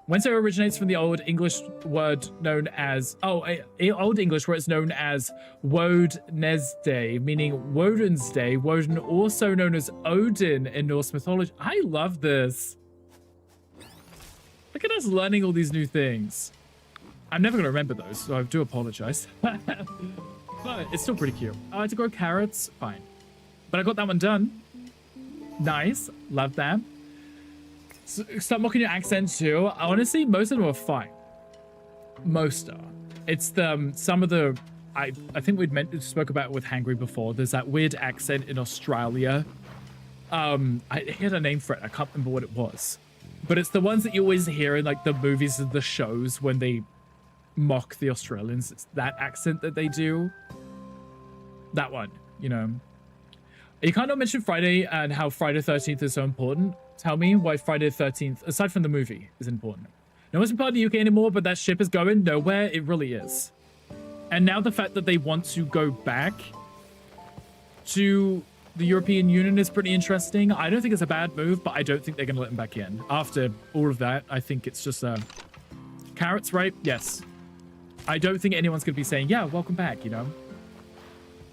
Wednesday originates from the Old English word known as... Old English where it's known as Wednesday, meaning Woden's Day. Woden, also known as Odin in Norse mythology. I love this. Look at us learning all these new things. I'm never going to remember those, so I do apologize. But it's still pretty cute. I like to grow carrots. Fine. But I got that one done. Nice. Love that. Start mocking your accent too. Honestly, most of them are fine. Most are. It's the some of the I think we'd spoke about it with Hangry before. There's that weird accent in Australia. I had a name for it. I can't remember what it was, but it's the ones that you always hear in like the movies and the shows when they mock the Australians. It's that accent that they do. That one, you know. You can't not mention Friday and how Friday 13th is so important. Tell me why Friday 13th, aside from the movie, is important. No one's part of the UK anymore, but that ship is going nowhere. It really is. And now the fact that they want to go back to the European Union is pretty interesting. I don't think it's a bad move, but I don't think they're going to let them back in. After all of that, I think it's just carrots, right? Yes. I don't think anyone's going to be saying, yeah, welcome back, you know?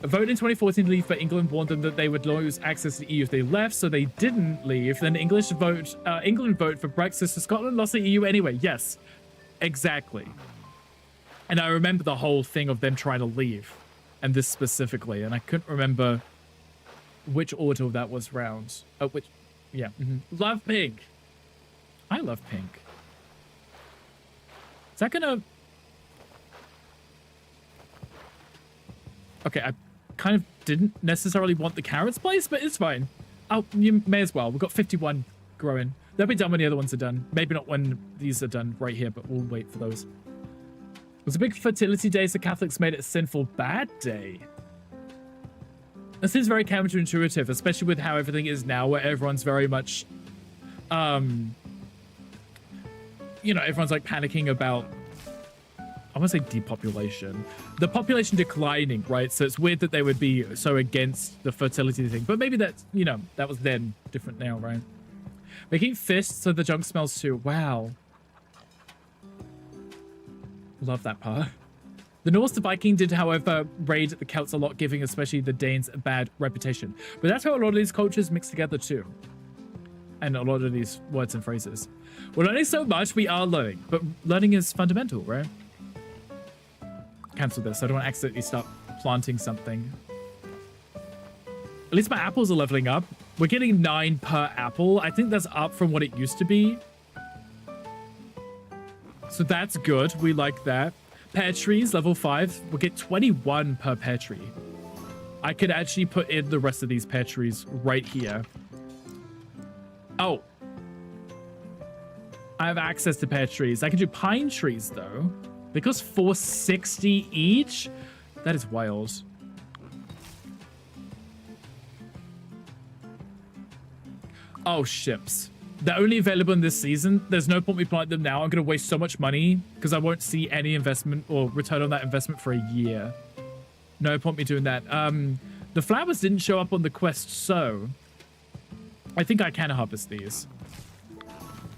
A vote in 2014 to leave, but England warned them that they would lose access to the EU if they left, so they didn't leave. Then England vote for Brexit, so Scotland lost the EU anyway. Yes, exactly. And I remember the whole thing of them trying to leave, and this specifically, and I couldn't remember which order that was round. Oh, which, yeah. Love pink. I love pink. Is that gonna... Okay, I kind of didn't necessarily want the carrots placed, but it's fine. Oh, you may as well. We've got 51 growing. They'll be done when the other ones are done. Maybe not when these are done right here, but we'll wait for those. It was a big fertility day, so Catholics made it a sinful bad day. This is very counterintuitive, especially with how everything is now, where everyone's very much, you know, everyone's like panicking about, I want to say depopulation. The population declining, right? So it's weird that they would be so against the fertility thing. But maybe that's, you know, that was then different now, right? Making fists so the junk smells too. Wow. Love that part. The Norse Viking did, however, raid the Celts a lot, giving especially the Danes a bad reputation. But that's how a lot of these cultures mix together too. And a lot of these words and phrases. We're learning so much, we are learning. But learning is fundamental, right? Cancel this. I don't want to accidentally start planting something. At least my apples are leveling up. We're getting 9 per apple. I think that's up from what it used to be. So that's good. We like that. Pear trees, level 5. We'll get 21 per pear tree. I could actually put in the rest of these pear trees right here. Oh. I have access to pear trees. I can do pine trees, though. Because 460 each? That is wild. Oh, ships. They're only available in this season. There's no point me planting them now. I'm going to waste so much money because I won't see any investment or return on that investment for a year. No point me doing that. The flowers didn't show up on the quest, so I think I can harvest these.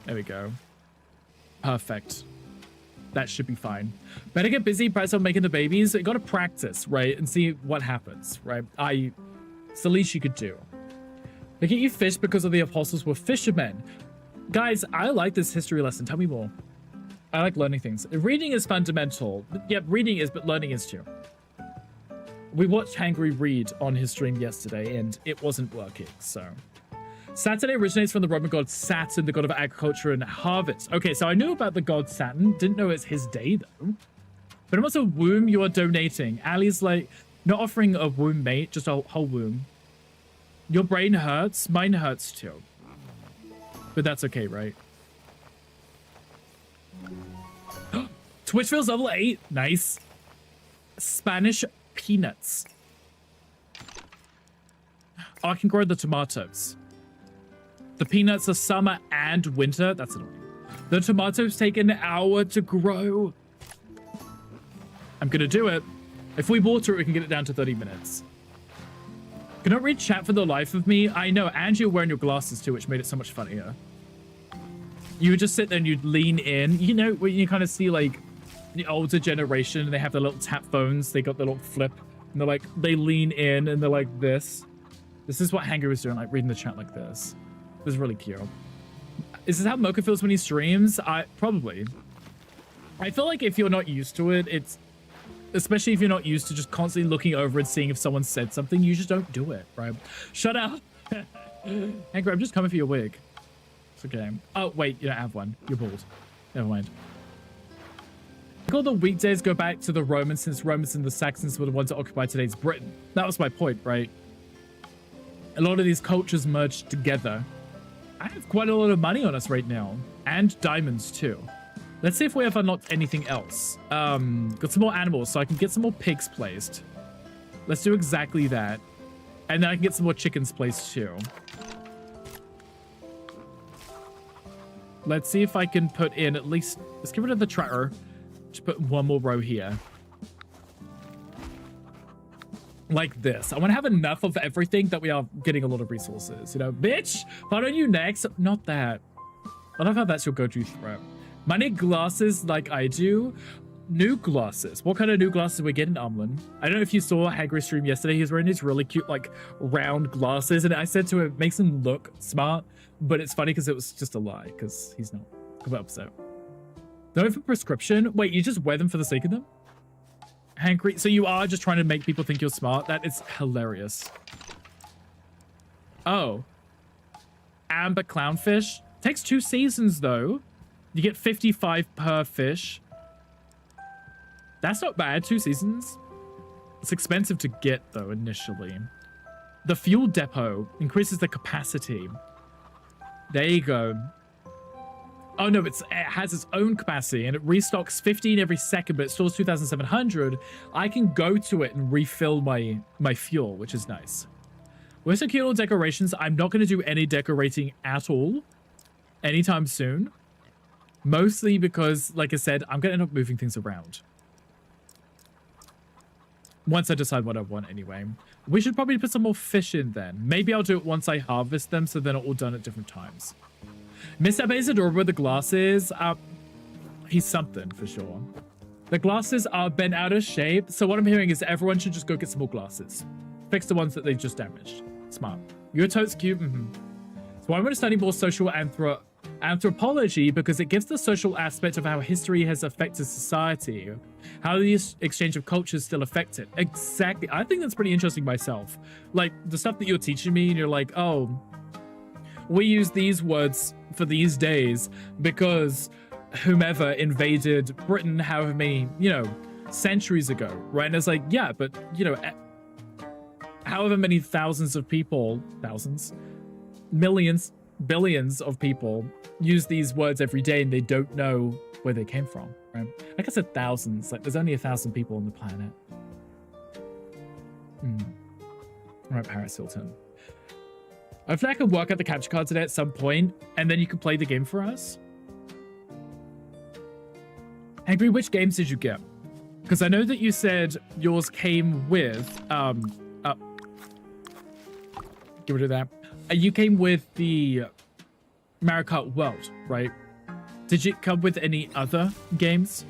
There we go. Perfect. That should be fine. Better get busy, press on making the babies. You got to practice, right? And see what happens, right? It's the least you could do. They get you fish because of the apostles were fishermen. Guys, I like this history lesson. Tell me more. I like learning things. Reading is fundamental. Yep, reading is, but learning is too. We watched Hangry read on his stream yesterday, and it wasn't working, so... Saturday originates from the Roman god Saturn, the god of agriculture and harvest. Okay, so I knew about the god Saturn. Didn't know it's his day, though. But how much a womb you are donating? Ali's like, not offering a womb, mate, just a whole womb. Your brain hurts. Mine hurts, too. But that's okay, right? Twitchville's level 8. Nice. Spanish peanuts. Oh, I can grow the tomatoes. The peanuts are summer and winter. That's annoying. The tomatoes take an hour to grow. I'm gonna do it. If we water it, we can get it down to 30 minutes. Cannot read chat for the life of me. I know, and you're wearing your glasses too, which made it so much funnier. You would just sit there and you'd lean in. You know, where you kind of see like the older generation, and they have the little tap phones. They got the little flip, and they're like, they lean in and they're like this. This is what Hanger was doing, like reading the chat like this. It was really cute. Is this how Mocha feels when he streams? Probably. I feel like if you're not used to it, it's... Especially if you're not used to just constantly looking over and seeing if someone said something, you just don't do it, right? Shut up! Hanger, I'm just coming for your wig. It's okay. Oh, wait, you don't have one. You're bald. Never mind. I think all the weekdays go back to the Romans, since Romans and the Saxons were the ones that occupied today's Britain. That was my point, right? A lot of these cultures merged together. I have quite a lot of money on us right now. And diamonds, too. Let's see if we have unlocked anything else. Got some more animals, so I can get some more pigs placed. Let's do exactly that. And then I can get some more chickens placed too. Let's see if I can put in at least... Let's get rid of the tractor. Just put one more row here. Like this. I want to have enough of everything that we are getting a lot of resources. You know, bitch, why don't you next? Not that. I love how that's your go-to threat. My need glasses like I do. New glasses. What kind of new glasses are we getting, Umlin? I don't know if you saw Hagrid's stream yesterday. He was wearing these really cute, like, round glasses. And I said to him, makes him look smart. But it's funny because it was just a lie. Because he's not. I'm upset. They're for prescription? Wait, you just wear them for the sake of them? Hankry. So you are just trying to make people think you're smart? That is hilarious. Oh. Amber clownfish. Takes 2 seasons, though. You get 55 per fish. That's not bad. 2 seasons. It's expensive to get, though, initially. The fuel depot increases the capacity. There you go. Oh, no, it has its own capacity, and it restocks 15 every second, but it stores 2,700. I can go to it and refill my fuel, which is nice. We're securing all decorations. I'm not going to do any decorating at all anytime soon. Mostly because, like I said, I'm going to end up moving things around. Once I decide what I want anyway. We should probably put some more fish in then. Maybe I'll do it once I harvest them, so they're not all done at different times. Mr. Abe's adorable with the glasses. He's something for sure. The glasses are bent out of shape, so what I'm hearing is everyone should just go get some more glasses. Fix the ones that they just damaged. Smart. Your tote's cute. So I'm going to study more social anthropology because it gives the social aspect of how history has affected society. How the exchange of cultures still affect it. Exactly. I think that's pretty interesting myself. Like, the stuff that you're teaching me and you're like, oh, we use these words for these days because whomever invaded Britain however many, centuries ago, right? And it's like, yeah, but, however many thousands of people, millions, billions of people use these words every day and they don't know where they came from, right? Like I said, thousands. Like, there's only 1,000 people on the planet. All right, Paris Hilton. Hopefully I can work out the capture card today at some point, and then you can play the game for us. Angry, which games did you get? Because I know that you said yours came with, get rid of that. You came with the Mario Kart World, right? Did it come with any other games?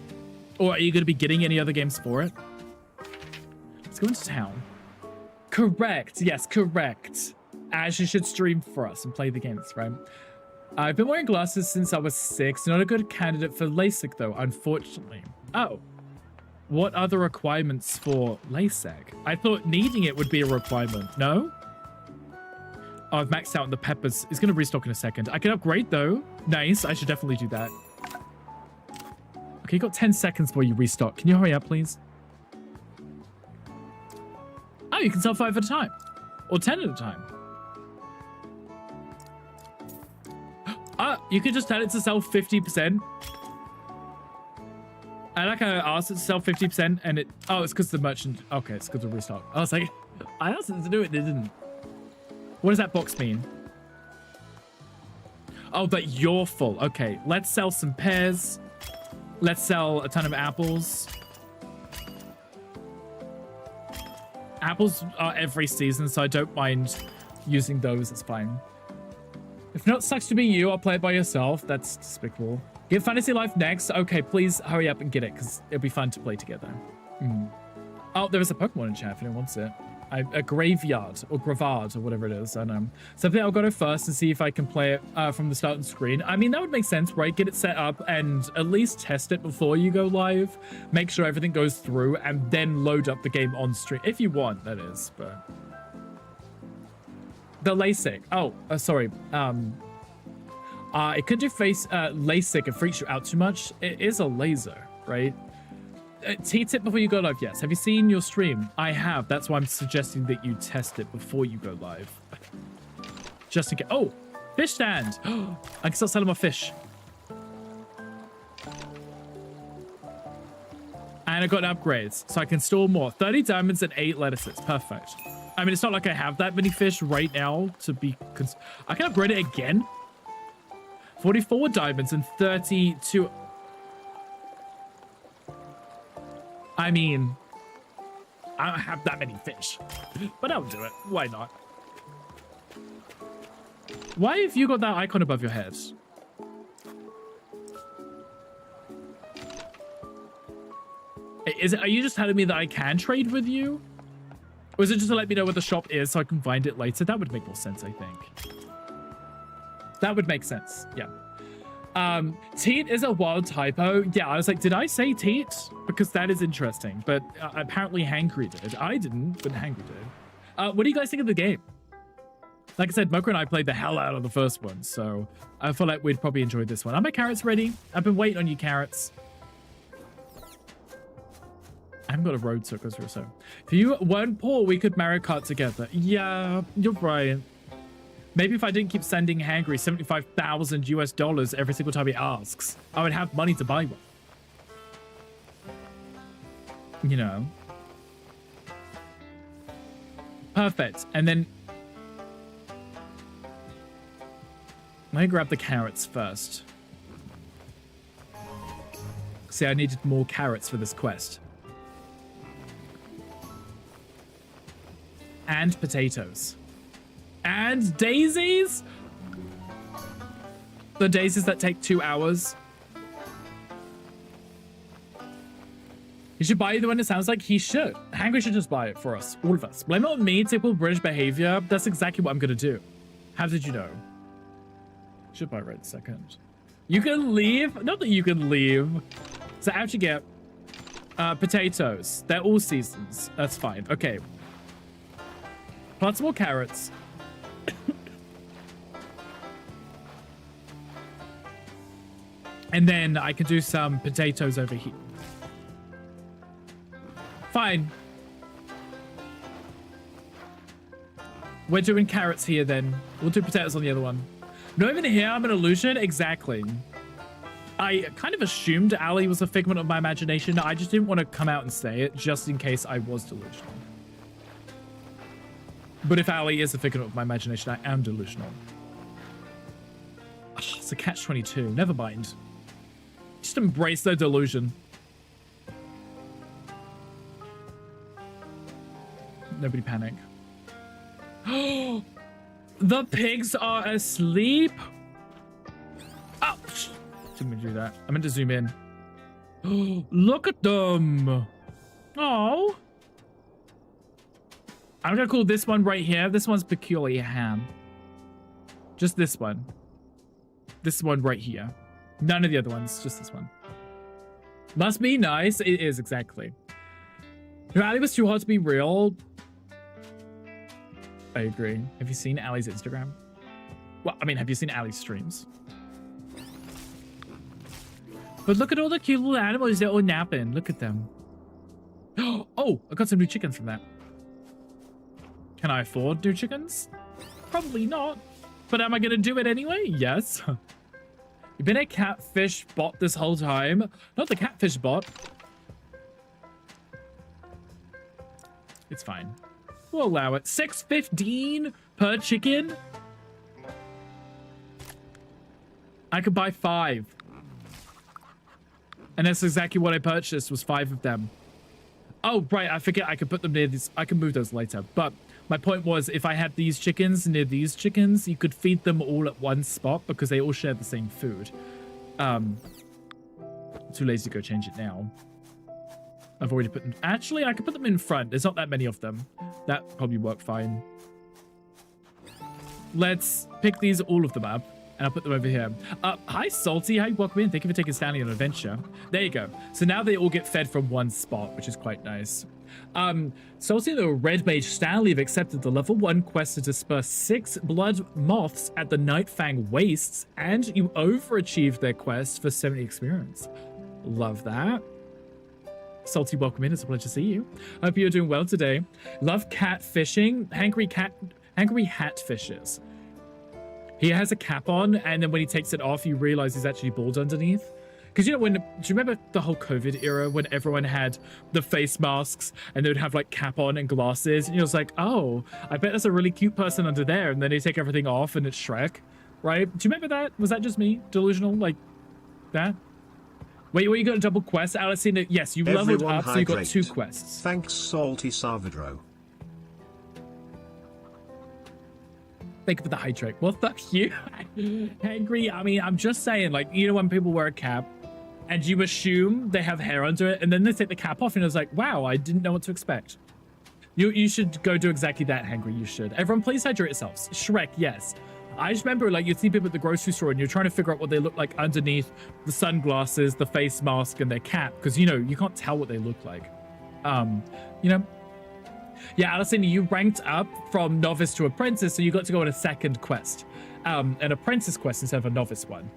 Or are you going to be getting any other games for it? Let's go into town. Correct. Yes, correct. Ashley should stream for us and play the games, right? I've been wearing glasses since I was 6. Not a good candidate for LASIK, though, unfortunately. Oh. What are the requirements for LASIK? I thought needing it would be a requirement. No? Oh, I've maxed out on the peppers. It's going to restock in a second. I can upgrade, though. Nice. I should definitely do that. Okay, you got 10 seconds before you restock. Can you hurry up, please? Oh, you can sell 5 at a time. Or 10 at a time. You could just tell it to sell 50%. I like how I asked it to sell 50% and it... Oh, it's because the merchant... Okay, it's because of restock. I was like... I asked it to do it, they didn't. What does that box mean? Oh, that you're full. Okay, let's sell some pears. Let's sell a ton of apples. Apples are every season, so I don't mind using those. It's fine. If not, sucks to be you. I'll play it by yourself. That's despicable. Get Fantasy Life next. Okay, please hurry up and get it, because it'll be fun to play together. Oh, there is a Pokemon in chat if anyone wants it. A graveyard or gravard or whatever it is. I don't know. So I think I'll go to first and see if I can play it from the start and screen. I mean, that would make sense, right? Get it set up and at least test it before you go live. Make sure everything goes through and then load up the game on stream. If you want, that is. But the LASIK. Oh, sorry. It could do LASIK if it freaks you out too much. It is a laser, right? T-tip before you go live, yes. Have you seen your stream? I have. That's why I'm suggesting that you test it before you go live. Just in case. Oh, fish stand. I can start selling my fish. I And I got upgrades, so I can store more. 30 diamonds and 8 lettuces. Perfect. I mean, it's not like I have that many fish right now to be... I can upgrade it again. 44 diamonds and 32... I mean, I don't have that many fish, but I'll do it. Why not? Why have you got that icon above your head? Are you just telling me that I can trade with you? Or is it just to let me know where the shop is so I can find it later? That would make more sense, I think. That would make sense, yeah. Teat is a wild typo. Yeah, I was like, did I say teat? Because that is interesting. But apparently Hangry did. I didn't, but Hangry did. What do you guys think of the game? Like I said, Mocha and I played the hell out of the first one, so I feel like we'd probably enjoy this one. Are my carrots ready? I've been waiting on you, carrots. I haven't got a road to go through, so. If you weren't poor, we could Mario Kart together. Yeah, you're right. Maybe if I didn't keep sending Hangry $75,000 US every single time he asks, I would have money to buy one. You know. Perfect. And then let me grab the carrots first. See, I needed more carrots for this quest. And potatoes. And daisies? The daisies that take 2 hours. He should buy you the one. It sounds like he should. Hangry should just buy it for us. All of us. Blame it on me, typical British behavior. That's exactly what I'm going to do. How did you know? Should buy right second. You can leave? Not that you can leave. So how'd you get? Potatoes. They're all seasons. That's fine. Okay. Plant some more carrots. And then I can do some potatoes over here. Fine. We're doing carrots here then. We'll do potatoes on the other one. No, even here, I'm an illusion. Exactly. I kind of assumed Ali was a figment of my imagination. I just didn't want to come out and say it just in case I was delusional. But if Ali is a figment of my imagination, I am delusional. Oh, it's a catch-22. Never mind. Just embrace the delusion. Nobody panic. The pigs are asleep. Oh, didn't do that. I meant to zoom in. Look at them. Oh. I'm gonna call this one right here. This one's peculiar ham. Just this one. This one right here. None of the other ones. Just this one. Must be nice. It is, exactly. If Ali was too hot to be real. I agree. Have you seen Ali's Instagram? Well, I mean, have you seen Ali's streams? But look at all the cute little animals. They're all napping. Look at them. Oh, I got some new chickens from that. Can I afford new chickens? Probably not. But am I going to do it anyway? Yes. You've been a catfish bot this whole time. Not the catfish bot. It's fine. We'll allow it. $6.15 per chicken. I could buy 5. And that's exactly what I purchased, was 5 of them. Oh, right. I forget I could put them near these. I can move those later. But my point was, if I had these chickens near these chickens, you could feed them all at one spot because they all share the same food. Too lazy to go change it now. I've already put them... Actually, I could put them in front. There's not that many of them. That probably worked fine. Let's pick these, all of them up, and I'll put them over here. Hi, Salty. Hi, welcome in. Thank you for taking Stanley on an adventure. There you go. So now they all get fed from one spot, which is quite nice. Salty, the Red Mage Stanley have accepted the level 1 quest to disperse 6 blood moths at the Nightfang Wastes, and you overachieved their quest for 70 experience. Love that. Salty, welcome in. It's a pleasure to see you. Hope you're doing well today. Love cat fishing. Hangry hat fishes. He has a cap on, and then when he takes it off, you realize he's actually bald underneath. Because you know do you remember the whole COVID era when everyone had the face masks and they would have like cap on and glasses, and you're just like, oh, I bet there's a really cute person under there, and then they take everything off and it's Shrek, right? Do you remember that? Was that just me, delusional, like that? Wait, you got a double quest, Alicina? Yes, you leveled Everyone up, so you got hydrate. 2 quests. Thanks, Salty Salvadro. Thank you for the hydrate. Well, fuck you. Angry. I mean, I'm just saying, like, you know, when people wear a cap and you assume they have hair under it, and then they take the cap off, and it's like, wow, I didn't know what to expect. You should go do exactly that, Hangry. You should. Everyone, please hydrate yourselves. Shrek, yes. I just remember, like, you'd see people at the grocery store and you're trying to figure out what they look like underneath the sunglasses, the face mask, and their cap, because, you know, you can't tell what they look like. You know? Yeah, Alison, you ranked up from novice to apprentice, so you got to go on a second quest. An apprentice quest instead of a novice one.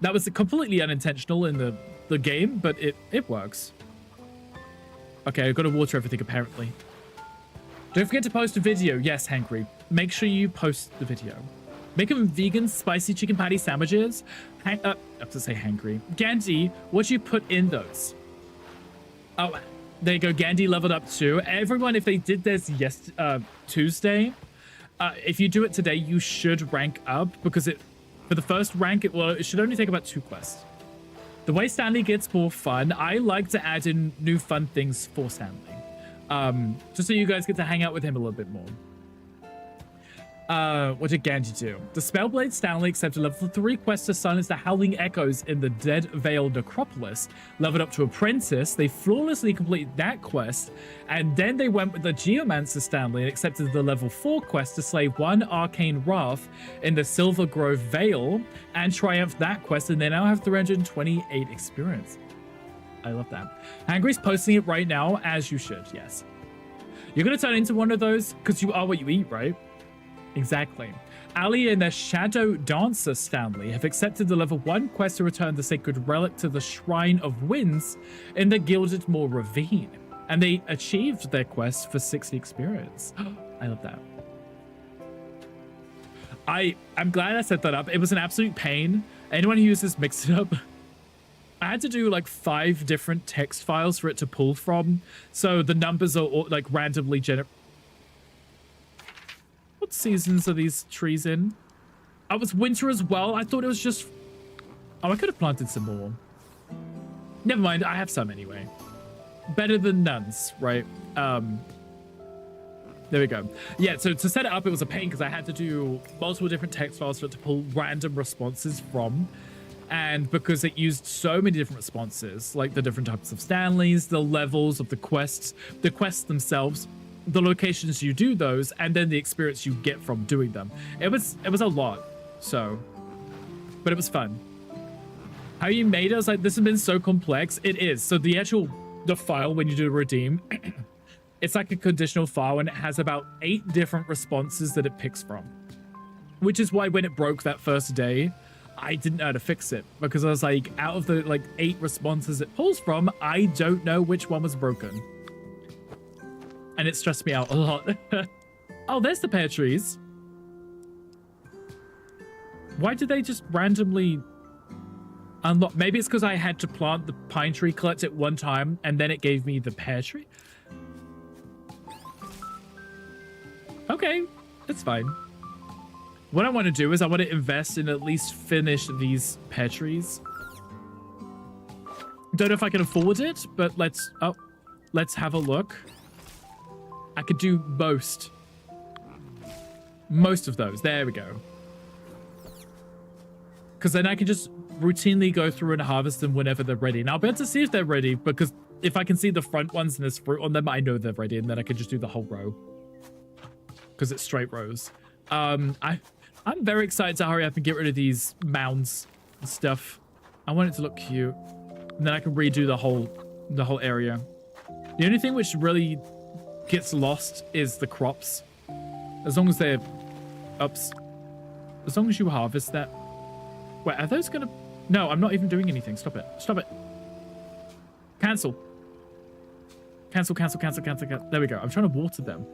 That was completely unintentional in the game, but it works. Okay, I've got to water everything, apparently. Don't forget to post a video. Yes, Hangry. Make sure you post the video. Make them vegan spicy chicken patty sandwiches. I have to say Hangry. Gandhi, what you put in those? Oh, there you go. Gandhi leveled up too. Everyone, if they did this Tuesday, if you do it today, you should rank up, because for the first rank, it should only take about 2 quests. The way Stanley gets more fun, I like to add in new fun things for Stanley. Just so you guys get to hang out with him a little bit more. What did Gandhi do? The Spellblade Stanley accepted level 3 quest to silence the howling echoes in the Dead Vale Necropolis. Leveled up to Apprentice, they flawlessly completed that quest, and then they went with the Geomancer Stanley and accepted the level 4 quest to slay 1 Arcane Wrath in the Silver Grove Vale, and triumphed that quest, and they now have 328 experience. I love that. Hangry's posting it right now, as you should, yes. You're gonna turn into one of those, because you are what you eat, right? Exactly. Ali and the Shadow Dancer Stanley have accepted the level 1 quest to return the sacred relic to the Shrine of Winds in the Gilded Moor Ravine. And they achieved their quest for 60 experience. I love that. I'm glad I set that up. It was an absolute pain. Anyone who uses Mix It Up, I had to do like 5 different text files for it to pull from. So the numbers are all, like randomly generated. What seasons are these trees in? Oh, it's winter as well. I thought it was just... Oh, I could have planted some more. Never mind. I have some anyway. Better than none's, right? There we go. Yeah, so to set it up, it was a pain because I had to do multiple different text files for it to pull random responses from. And because it used so many different responses, like the different types of Stanleys, the levels of the quests themselves, the locations you do those, and then the experience you get from doing them. It was a lot, so, but it was fun. How you made it, I was like, this has been so complex. It is. So the file, when you do redeem, it's like a conditional file, and it has about 8 different responses that it picks from, which is why when it broke that first day, I didn't know how to fix it, because I was like, out of the like 8 responses it pulls from, I don't know which one was broken. And it stressed me out a lot. Oh, there's the pear trees. Why did they just randomly unlock? Maybe it's because I had to plant the pine tree, collect it one time, and then it gave me the pear tree. Okay, that's fine. What I want to do is I want to invest in at least finish these pear trees. Don't know if I can afford it, but let's have a look. I could do most of those. There we go. Because then I can just routinely go through and harvest them whenever they're ready. Now I'll be able to see if they're ready, because if I can see the front ones and there's fruit on them, I know they're ready, and then I can just do the whole row. Because it's straight rows. I'm very excited to hurry up and get rid of these mounds and stuff. I want it to look cute. And then I can redo the whole area. The only thing which really gets lost is the crops. As long as they're ups. As long as you harvest that. Wait, are those gonna... No, I'm not even doing anything. Stop it. Stop it. Cancel. Cancel. There we go. I'm trying to water them.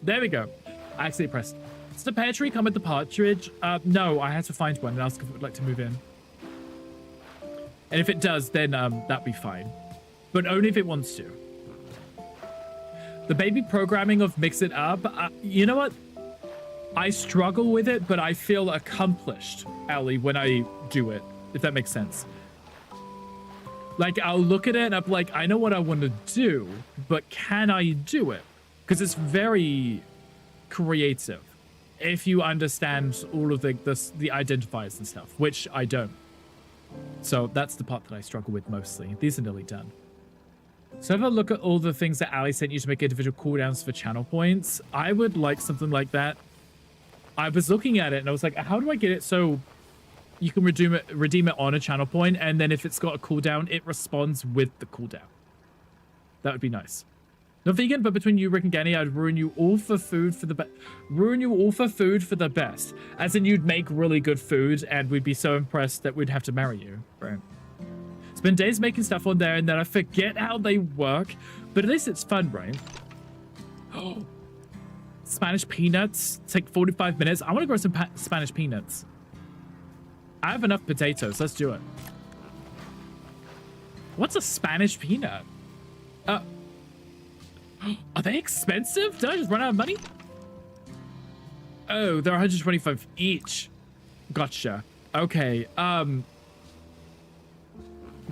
There we go. I accidentally pressed. Does the pear tree come with the partridge? No, I had to find one and ask if it would like to move in. And if it does, then that'd be fine. But only if it wants to. The baby programming of mix it up, you know what? I struggle with it, but I feel accomplished, Ellie, when I do it, if that makes sense. Like, I'll look at it and I'm like, I know what I want to do, but can I do it? Because it's very creative if you understand all of the identifiers and stuff, which I don't. So that's the part that I struggle with mostly. These are nearly done. So have a look at all the things that Ali sent you to make individual cooldowns for channel points. I would like something like that. I was looking at it and I was like, how do I get it so you can redeem it on a channel point, and then if it's got a cooldown, it responds with the cooldown. That would be nice. Not vegan, but between you, Rick, and Ganny, I'd ruin you all for food for the best. Ruin you all for food for the best. As in, you'd make really good food, and we'd be so impressed that we'd have to marry you. Right. Spend days making stuff on there, and then I forget how they work. But at least it's fun, right? Oh, Spanish peanuts take 45 minutes. I want to grow some Spanish peanuts. I have enough potatoes. Let's do it. What's a Spanish peanut? Are they expensive? Did I just run out of money? Oh, they're 125 each. Gotcha. Okay.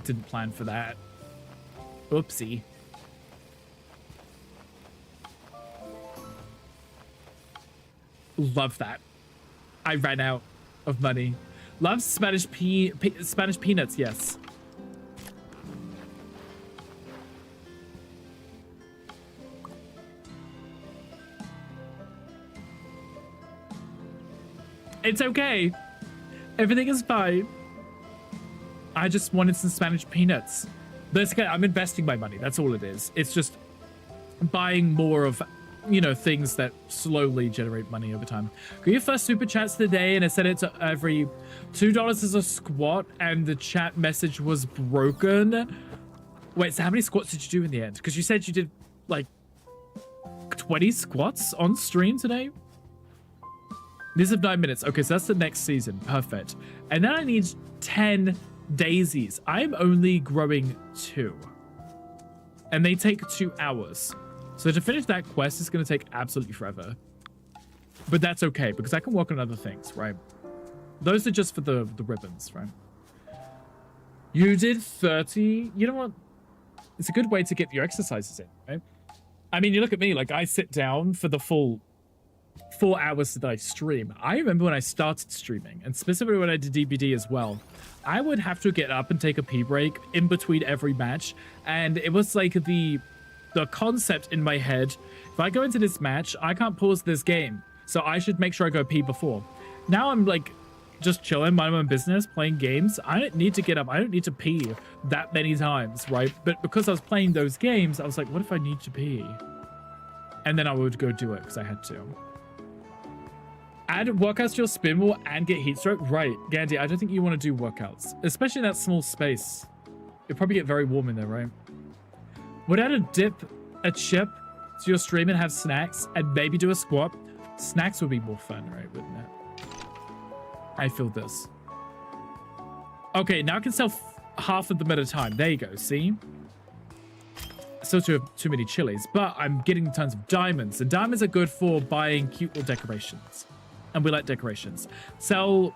Didn't plan for that. Oopsie. Love that. I ran out of money. Love Spanish Spanish peanuts, yes. It's okay. Everything is fine. I just wanted some Spanish peanuts. That's okay. I'm investing my money. That's all it is. It's just buying more of, you know, things that slowly generate money over time. Got your first super chats today, and I said it to every $2 is a squat, and the chat message was broken. Wait, so how many squats did you do in the end? Because you said you did like 20 squats on stream today. These have 9 minutes. Okay, so that's the next season. Perfect. And then I need 10 daisies. I'm only growing 2. And they take 2 hours. So to finish that quest is going to take absolutely forever. But that's okay, because I can work on other things, right? Those are just for the ribbons, right? You did 30. You know what? It's a good way to get your exercises in, right? I mean, you look at me, like I sit down for the full 4 hours that I stream. I remember when I started streaming, and specifically when I did DBD as well, I would have to get up and take a pee break in between every match. And it was like the concept in my head, if I go into this match, I can't pause this game. So I should make sure I go pee before. Now I'm like just chilling, mind my own business, playing games. I don't need to get up. I don't need to pee that many times, right? But because I was playing those games, I was like, what if I need to pee? And then I would go do it because I had to. Add workouts to your spin wall and get heat stroke? Right, Gandhi, I don't think you want to do workouts, especially in that small space. You'll probably get very warm in there, right? Would add a chip to your stream and have snacks and maybe do a squat? Snacks would be more fun, right? Wouldn't it? I feel this. Okay, now I can sell half of them at a time. There you go, see? Still too many chilies, but I'm getting tons of diamonds, and diamonds are good for buying cute little decorations. And we like decorations. I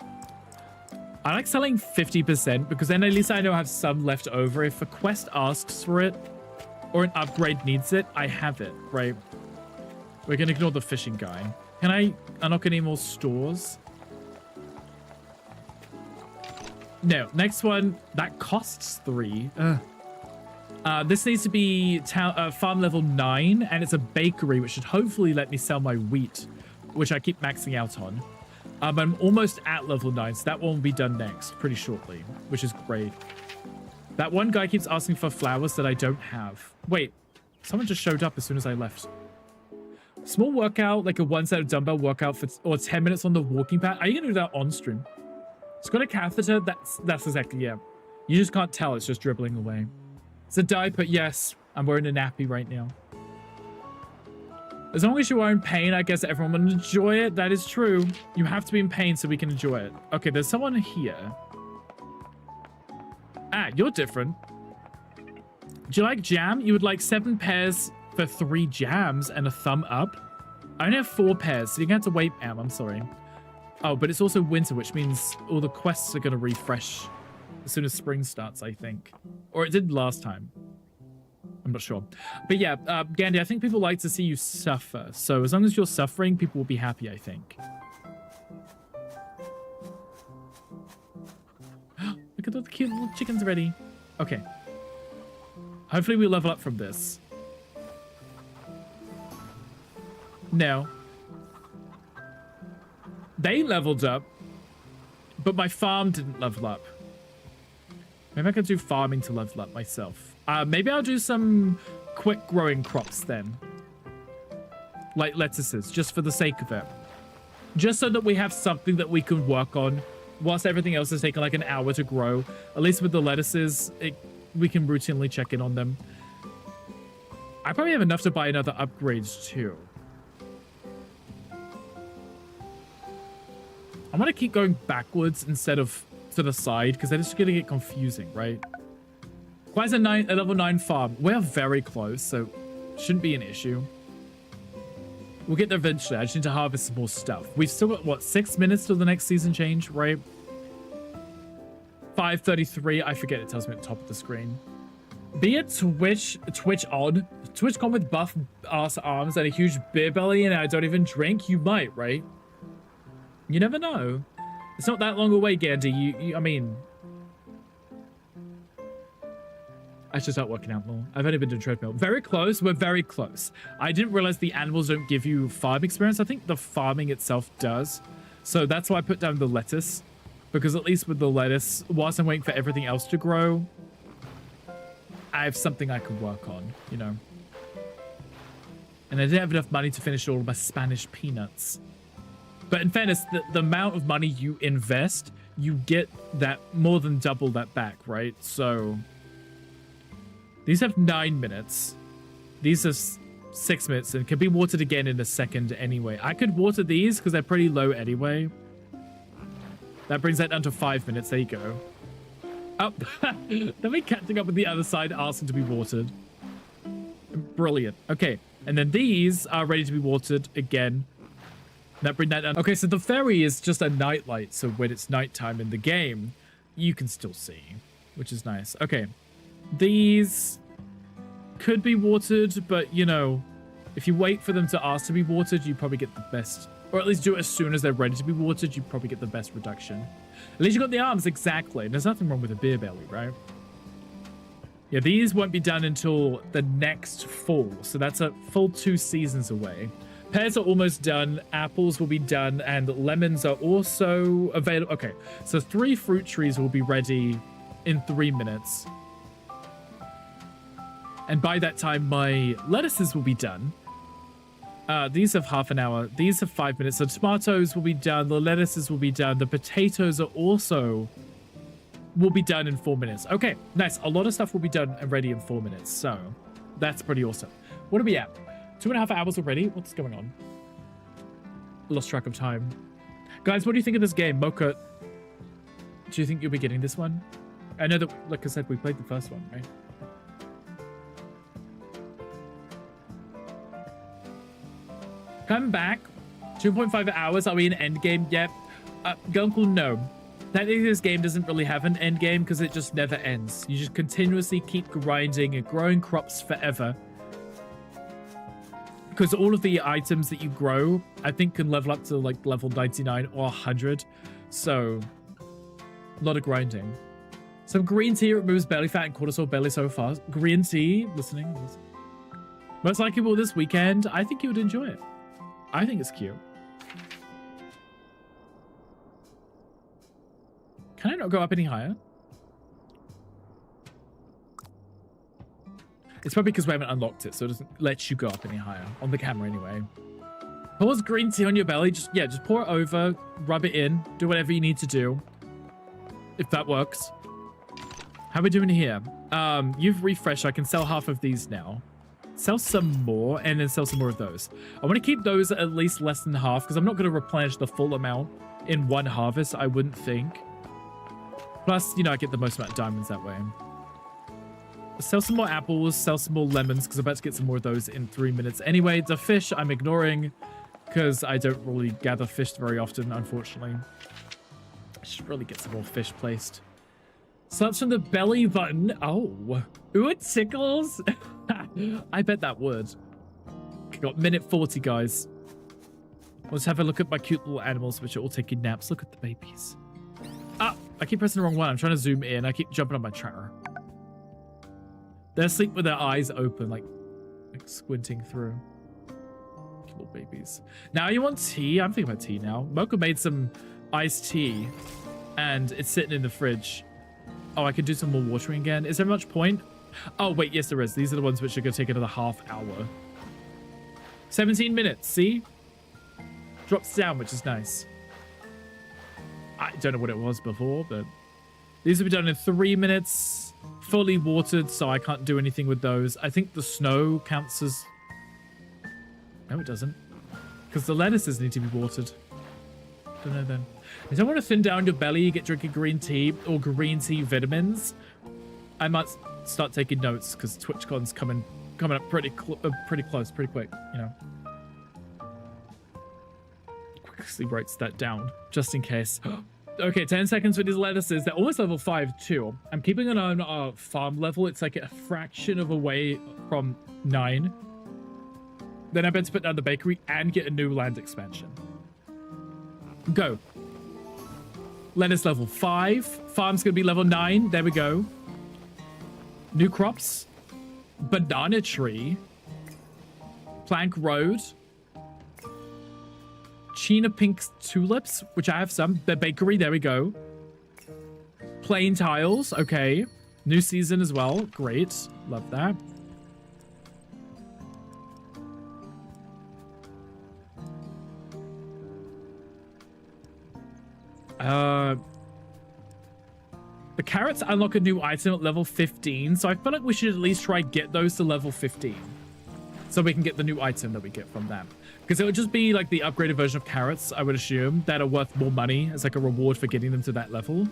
like selling 50% because then at least I know I have some left over. If a quest asks for it or an upgrade needs it, I have it, right? We're gonna ignore the fishing guy. Can I unlock any more stores? No, next one, that costs 3. This needs to be farm level 9, and it's a bakery, which should hopefully let me sell my wheat, which I keep maxing out on. I'm almost at level 9, so that one will be done next pretty shortly, which is great. That one guy keeps asking for flowers that I don't have. Wait, someone just showed up as soon as I left. Small workout, like a 1 set of dumbbell workout or 10 minutes on the walking pad. Are you gonna do that on stream? It's got a catheter. That's exactly, yeah. You just can't tell. It's just dribbling away. It's a diaper. Yes, I'm wearing a nappy right now. As long as you are in pain, I guess everyone will enjoy it. That is true. You have to be in pain so we can enjoy it. Okay, there's someone here. Ah, you're different. Do you like jam? You would like 7 pairs for 3 jams and a thumb up. I only have 4 pairs, so you're going to have to wait, I'm sorry. Oh, but it's also winter, which means all the quests are going to refresh as soon as spring starts, I think. Or it did last time. I'm not sure. But yeah, Gandhi, I think people like to see you suffer. So as long as you're suffering, people will be happy, I think. Look at all the cute little chickens already. Okay. Hopefully we level up from this. No. They leveled up, but my farm didn't level up. Maybe I could do farming to level up myself. Maybe I'll do some quick growing crops then. Like lettuces, just for the sake of it. Just so that we have something that we can work on whilst everything else is taking like an hour to grow. At least with the lettuces, we can routinely check in on them. I probably have enough to buy another upgrades too. I want to keep going backwards instead of to the side because then it's going to get confusing, right? Why is a level 9 farm? We're very close, so shouldn't be an issue. We'll get there eventually. I just need to harvest some more stuff. We've still got, what, 6 minutes till the next season change, right? 5:33. I forget, it tells me at the top of the screen. Be it Twitch on. TwitchCon with buff ass arms and a huge beer belly and I don't even drink. You might, right? You never know. It's not that long away, Gandhi. I mean... I should start working out more. I've only been doing treadmill. Very close. We're very close. I didn't realize the animals don't give you farm experience. I think the farming itself does. So that's why I put down the lettuce. Because at least with the lettuce, whilst I'm waiting for everything else to grow, I have something I can work on, you know. And I didn't have enough money to finish all of my Spanish peanuts. But in fairness, the amount of money you invest, you get that more than double that back, right? So... These have 9 minutes. These are 6 minutes and can be watered again in a second anyway. I could water these because they're pretty low anyway. That brings that down to 5 minutes. There you go. Up. Then we're catching up with the other side asking to be watered. Brilliant. Okay. And then these are ready to be watered again. That bring that down. Okay, so the ferry is just a night light. So when it's nighttime in the game, you can still see, which is nice. Okay. These could be watered, but, you know, if you wait for them to ask to be watered, you probably get the best, or at least do it as soon as they're ready to be watered, you probably get the best reduction. At least you got the arms, exactly. There's nothing wrong with a beer belly, right? Yeah, these won't be done until the next fall, so that's a full 2 seasons away. Pears are almost done, apples will be done, and lemons are also available. Okay, so 3 fruit trees will be ready in 3 minutes. And by that time, my lettuces will be done. These have half an hour. These have 5 minutes. So tomatoes will be done. The lettuces will be done. The potatoes are also will be done in 4 minutes. Okay, nice. A lot of stuff will be done and ready in 4 minutes. So that's pretty awesome. What are we at? 2.5 hours already? What's going on? Lost track of time. Guys, what do you think of this game? Mocha, do you think you'll be getting this one? I know that, like I said, we played the first one, right? Come back. 2.5 hours. Are we in endgame yet? Gunkle, no. Technically, this game doesn't really have an endgame because it just never ends. You just continuously keep grinding and growing crops forever. Because all of the items that you grow, I think, can level up to like level 99 or 100. So, a lot of grinding. Some green tea removes belly fat and cortisol belly so fast. Green tea, listening. Most likely will this weekend. I think you would enjoy it. I think it's cute. Can I not go up any higher? It's probably because we haven't unlocked it, so it doesn't let you go up any higher. On the camera, anyway. Pours green tea on your belly. Just pour it over, rub it in, do whatever you need to do. If that works. How are we doing here? You've refreshed. I can sell half of these now. Sell some more and then sell some more of those. I want to keep those at least less than half because I'm not going to replenish the full amount in one harvest, I wouldn't think. Plus, you know, I get the most amount of diamonds that way. Sell some more apples, sell some more lemons, because I'm about to get some more of those in 3 minutes. Anyway, the fish I'm ignoring, because I don't really gather fish very often, unfortunately. I should really get some more fish placed. Slaps from the belly button. Oh. Ooh, it tickles. I bet that would. Okay, got minute 40, guys. Let's have a look at my cute little animals, which are all taking naps. Look at the babies. Ah, I keep pressing the wrong one. I'm trying to zoom in. I keep jumping on my tracker. They're asleep with their eyes open, like squinting through. Cute little babies. Now you want tea? I'm thinking about tea now. Mocha made some iced tea, and it's sitting in the fridge. Oh, I can do some more watering again. Is there much point? Oh, wait, yes, there is. These are the ones which are going to take another half hour. 17 minutes, see? Drops down, which is nice. I don't know what it was before, but these will be done in 3 minutes. Fully watered, so I can't do anything with those. I think the snow counts as... No, it doesn't. Because the lettuces need to be watered. Don't know then. I don't want to thin down your belly, get drinking green tea or green tea vitamins. I might start taking notes because TwitchCon's coming up pretty close, pretty quick, you know. Quickly writes that down just in case. Okay, 10 seconds with these lettuces. They're almost level 5 too. I'm keeping it on our farm level. It's like a fraction of a way from 9. Then I bet to put down the bakery and get a new land expansion. Go. Lettuce level 5. Farm's gonna be level 9. There we go. New crops. Banana tree. Plank road. China pink tulips, which I have some. The bakery, there we go. Plain tiles, okay. New season as well, great. Love that. The carrots unlock a new item at level 15, so I feel like we should at least try get those to level 15. So we can get the new item that we get from them. Because it would just be like the upgraded version of carrots, I would assume, that are worth more money as like a reward for getting them to that level.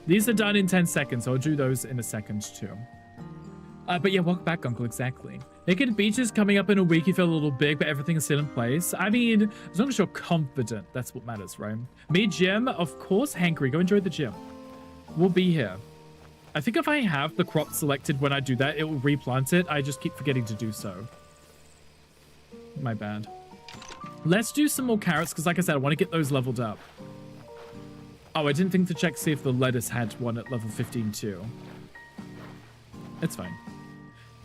These are done in 10 seconds, so I'll do those in a second too. But yeah, welcome back, Uncle, exactly. Naked Beaches coming up in a week. You feel a little big, but everything is still in place. I mean, as long as you're confident, that's what matters, right? Me, gym, of course, Hankery, go enjoy the gym. We'll be here. I think if I have the crop selected when I do that, it will replant it. I just keep forgetting to do so. My bad. Let's do some more carrots, because like I said, I want to get those leveled up. Oh, I didn't think to check see if the lettuce had one at level 15 too. It's fine.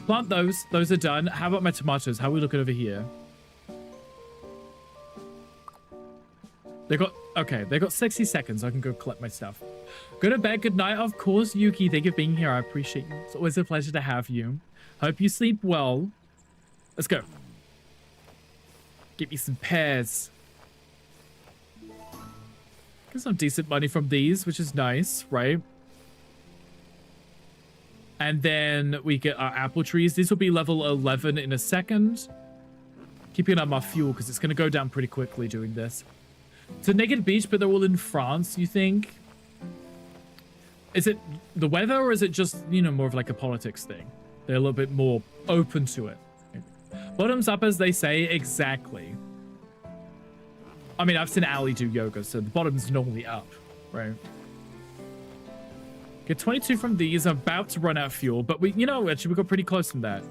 Plant those. Those are done. How about my tomatoes? How are we looking over here? They got... Okay, they got 60 seconds. I can go collect my stuff. Go to bed. Good night. Of course, Yuki. Thank you for being here. I appreciate you. It's always a pleasure to have you. Hope you sleep well. Let's go. Get me some pears. Get some decent money from these, which is nice, right? And then we get our apple trees. These will be level 11 in a second. Keeping up my fuel because it's going to go down pretty quickly doing this. It's a naked beach, but they're all in France, you think? Is it the weather or is it just, you know, more of like a politics thing? They're a little bit more open to it. Bottoms up, as they say, exactly. I mean, I've seen Ali do yoga, so the bottom's normally up, right? Get 22 from these. I'm about to run out of fuel, but we, you know, actually we got pretty close from that.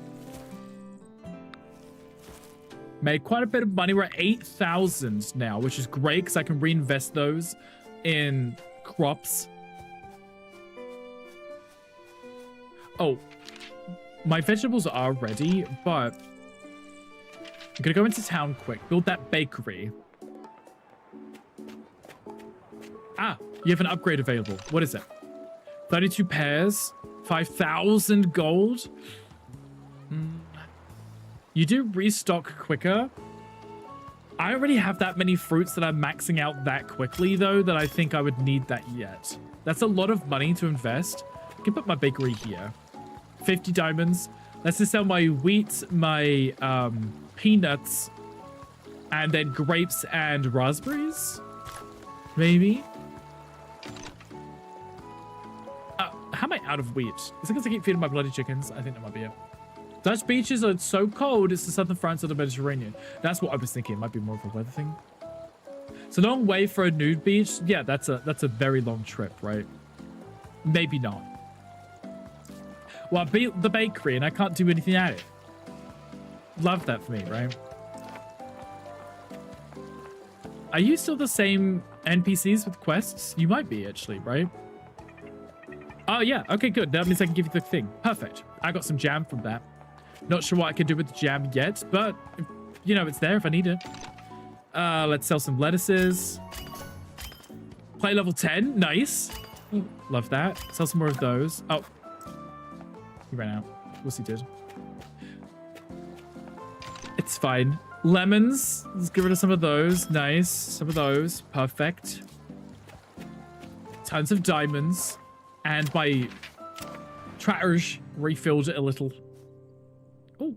Made quite a bit of money. We're at 8,000 now, which is great because I can reinvest those in crops. Oh, my vegetables are ready, but I'm gonna go into town quick. Build that bakery. Ah, you have an upgrade available. What is it? 32 pears, 5,000 gold. You do restock quicker. I already have that many fruits that I'm maxing out that quickly, though, that I think I would need that yet. That's a lot of money to invest. I can put my bakery here. 50 diamonds. Let's just sell my wheat, my peanuts, and then grapes and raspberries. Maybe. out of wheat. Is it because I keep feeding my bloody chickens? I think that might be it. Dutch beaches are so cold, it's the southern France of the Mediterranean. That's what I was thinking. It might be more of a weather thing. It's a long way for a nude beach. Yeah, that's a very long trip, right? Maybe not. Well, I beat the bakery and I can't do anything at it. Love that for me, right? Are you still the same NPCs with quests? You might be, actually, right? Oh, yeah. Okay, good. That means I can give you the thing. Perfect. I got some jam from that. Not sure what I can do with the jam yet, but, you know, it's there if I need it. Let's sell some lettuces. Play level 10. Nice. Love that. Sell some more of those. Oh. He ran out. Of course he did. It's fine. Lemons. Let's get rid of some of those. Nice. Some of those. Perfect. Tons of diamonds. And my tratters refilled a little. Oh,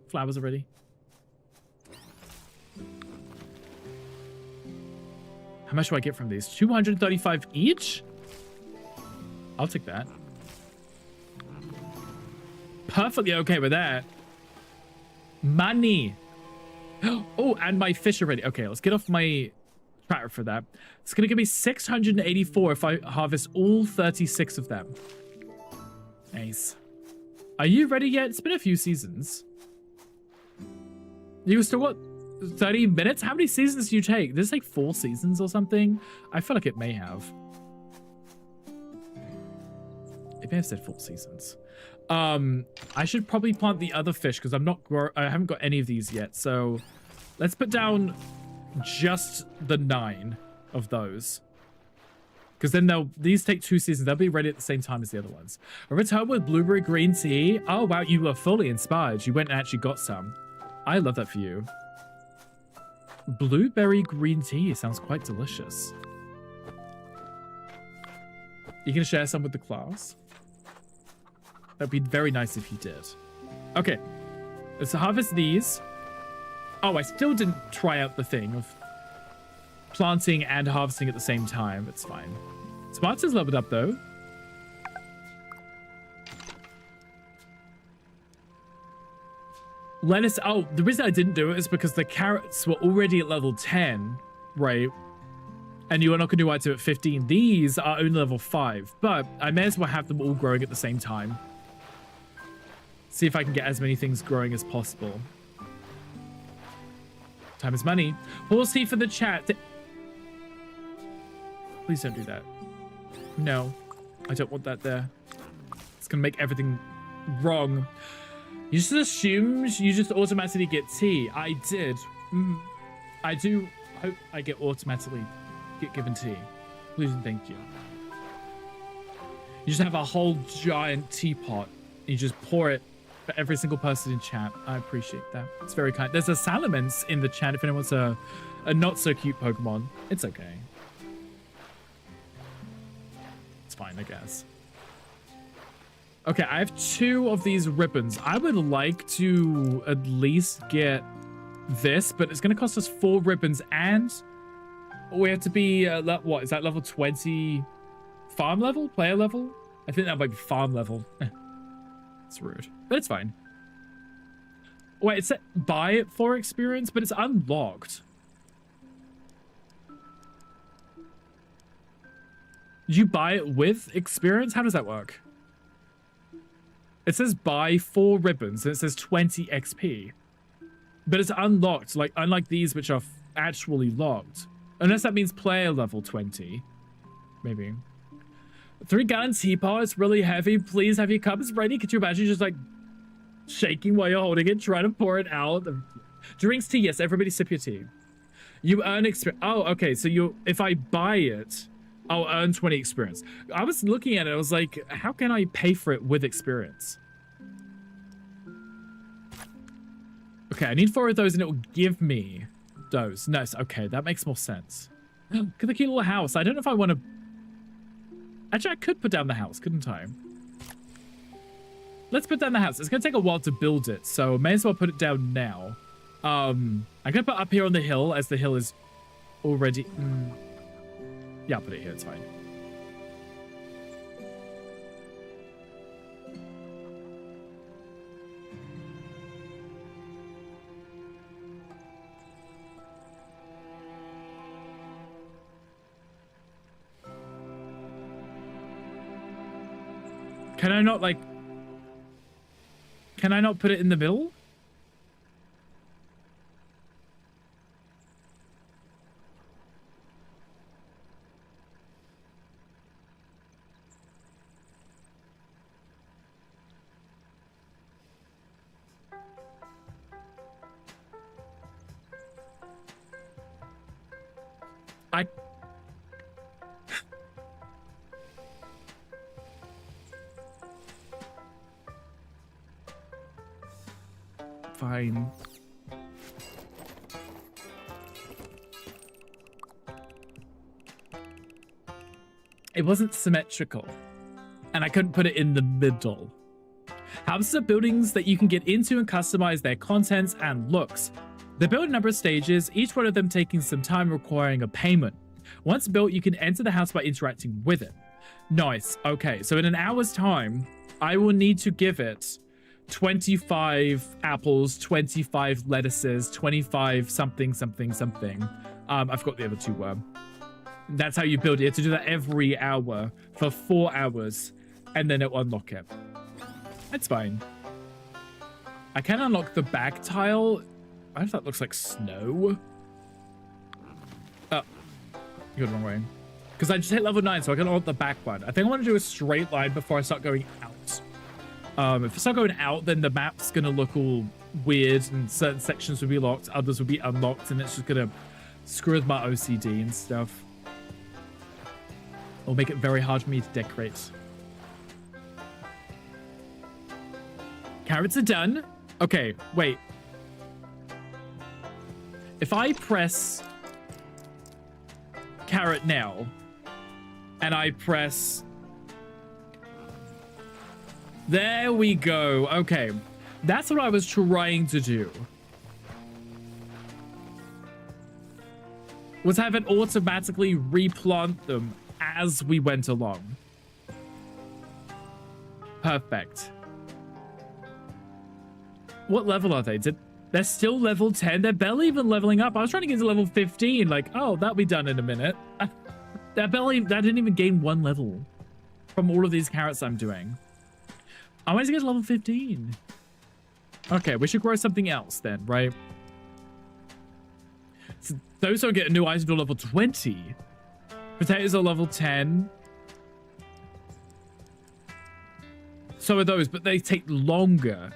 flowers already. How much do I get from these? 235 each? I'll take that. Perfectly okay with that. Money. Oh, and my fish already. Okay, let's get off my tracker for that. It's going to give me 684 if I harvest all 36 of them. Nice. Are you ready yet? It's been a few seasons. You still got 30 minutes? How many seasons do you take? There's like 4 seasons or something. I feel like it may have. It may have said 4 seasons. I should probably plant the other fish because I haven't got any of these yet. So let's put down just the 9 of those. Because then these take 2 seasons. They'll be ready at the same time as the other ones. A return with blueberry green tea. Oh, wow. You were fully inspired. You went and actually got some. I love that for you. Blueberry green tea sounds quite delicious. You gonna share some with the class? That'd be very nice if you did. Okay, let's harvest these. Oh, I still didn't try out the thing of planting and harvesting at the same time. It's fine. Smarts is leveled up though. Lettuce. Oh, the reason I didn't do it is because the carrots were already at level 10, right? And you are not going to do it to at 15. These are only level 5, but I may as well have them all growing at the same time. See if I can get as many things growing as possible. Time is money. Horse tea for the chat. Please don't do that. No, I don't want that there. It's going to make everything wrong. You just assumed you just automatically get tea. I did. I do hope I get automatically given tea. Please and thank you. You just have a whole giant teapot. And you just pour it for every single person in chat. I appreciate that. It's very kind. There's a Salamence in the chat if anyone wants a not so cute Pokemon. It's okay. It's fine, I guess. Okay, I have 2 of these ribbons. I would like to at least get this, but it's going to cost us 4 ribbons, and we have to be, what, is that level 20 farm level? Player level? I think that might be farm level. It's rude, but it's fine. Wait, it said buy it for experience, but it's unlocked. Did you buy it with experience? How does that work? It says buy 4 ribbons and it says 20 XP. But it's unlocked, like unlike these which are actually locked. Unless that means player level 20. Maybe. 3-gallon teapot, it's really heavy. Please have your cups ready. Could you imagine just like shaking while you're holding it, trying to pour it out? Drinks tea, yes, everybody sip your tea. You earn experience. Oh, okay, so if I buy it, I'll earn 20 experience. I was looking at it, I was like, how can I pay for it with experience? Okay, I need 4 of those and it will give me those. Nice, okay, that makes more sense. Look at the cute little house. I don't know if I want to... Actually, I could put down the house, couldn't I? Let's put down the house. It's going to take a while to build it, so may as well put it down now. I'm going to put it up here on the hill, as the hill is already... Yeah, I'll put it here, it's fine. Can I not, like... Can I not put it in the middle? I... Fine. It wasn't symmetrical, and I couldn't put it in the middle. Houses are buildings that you can get into and customize their contents and looks. They're built in a number of stages, each one of them taking some time requiring a payment. Once built, you can enter the house by interacting with it. Nice. Okay, so in an hour's time, I will need to give it 25 apples, 25 lettuces, 25 something, something, something. I've got the other two. That's how you build it. You have to do that every hour for 4 hours, and then it'll unlock it. That's fine. I can unlock the back tile. I don't know if that looks like snow. Oh, you got the wrong way. Because I just hit level 9, so I can unlock the back one. I think I want to do a straight line before I start going out. If I start going out, then the map's going to look all weird, and certain sections will be locked, others will be unlocked, and it's just going to screw with my OCD and stuff. It'll make it very hard for me to decorate. Carrots are done. Okay, wait. If I press carrot now, and I press... There we go. Okay. That's what I was trying to do. Was have it automatically replant them as we went along. Perfect. What level are they? They're still level 10? They're barely even leveling up. I was trying to get to level 15. Like, oh, that'll be done in a minute. That didn't even gain 1 level from all of these carrots I'm doing. I want to get to level 15. Okay, we should grow something else then, right? So those don't get a new item until level 20. Potatoes are level 10. So are those, but they take longer.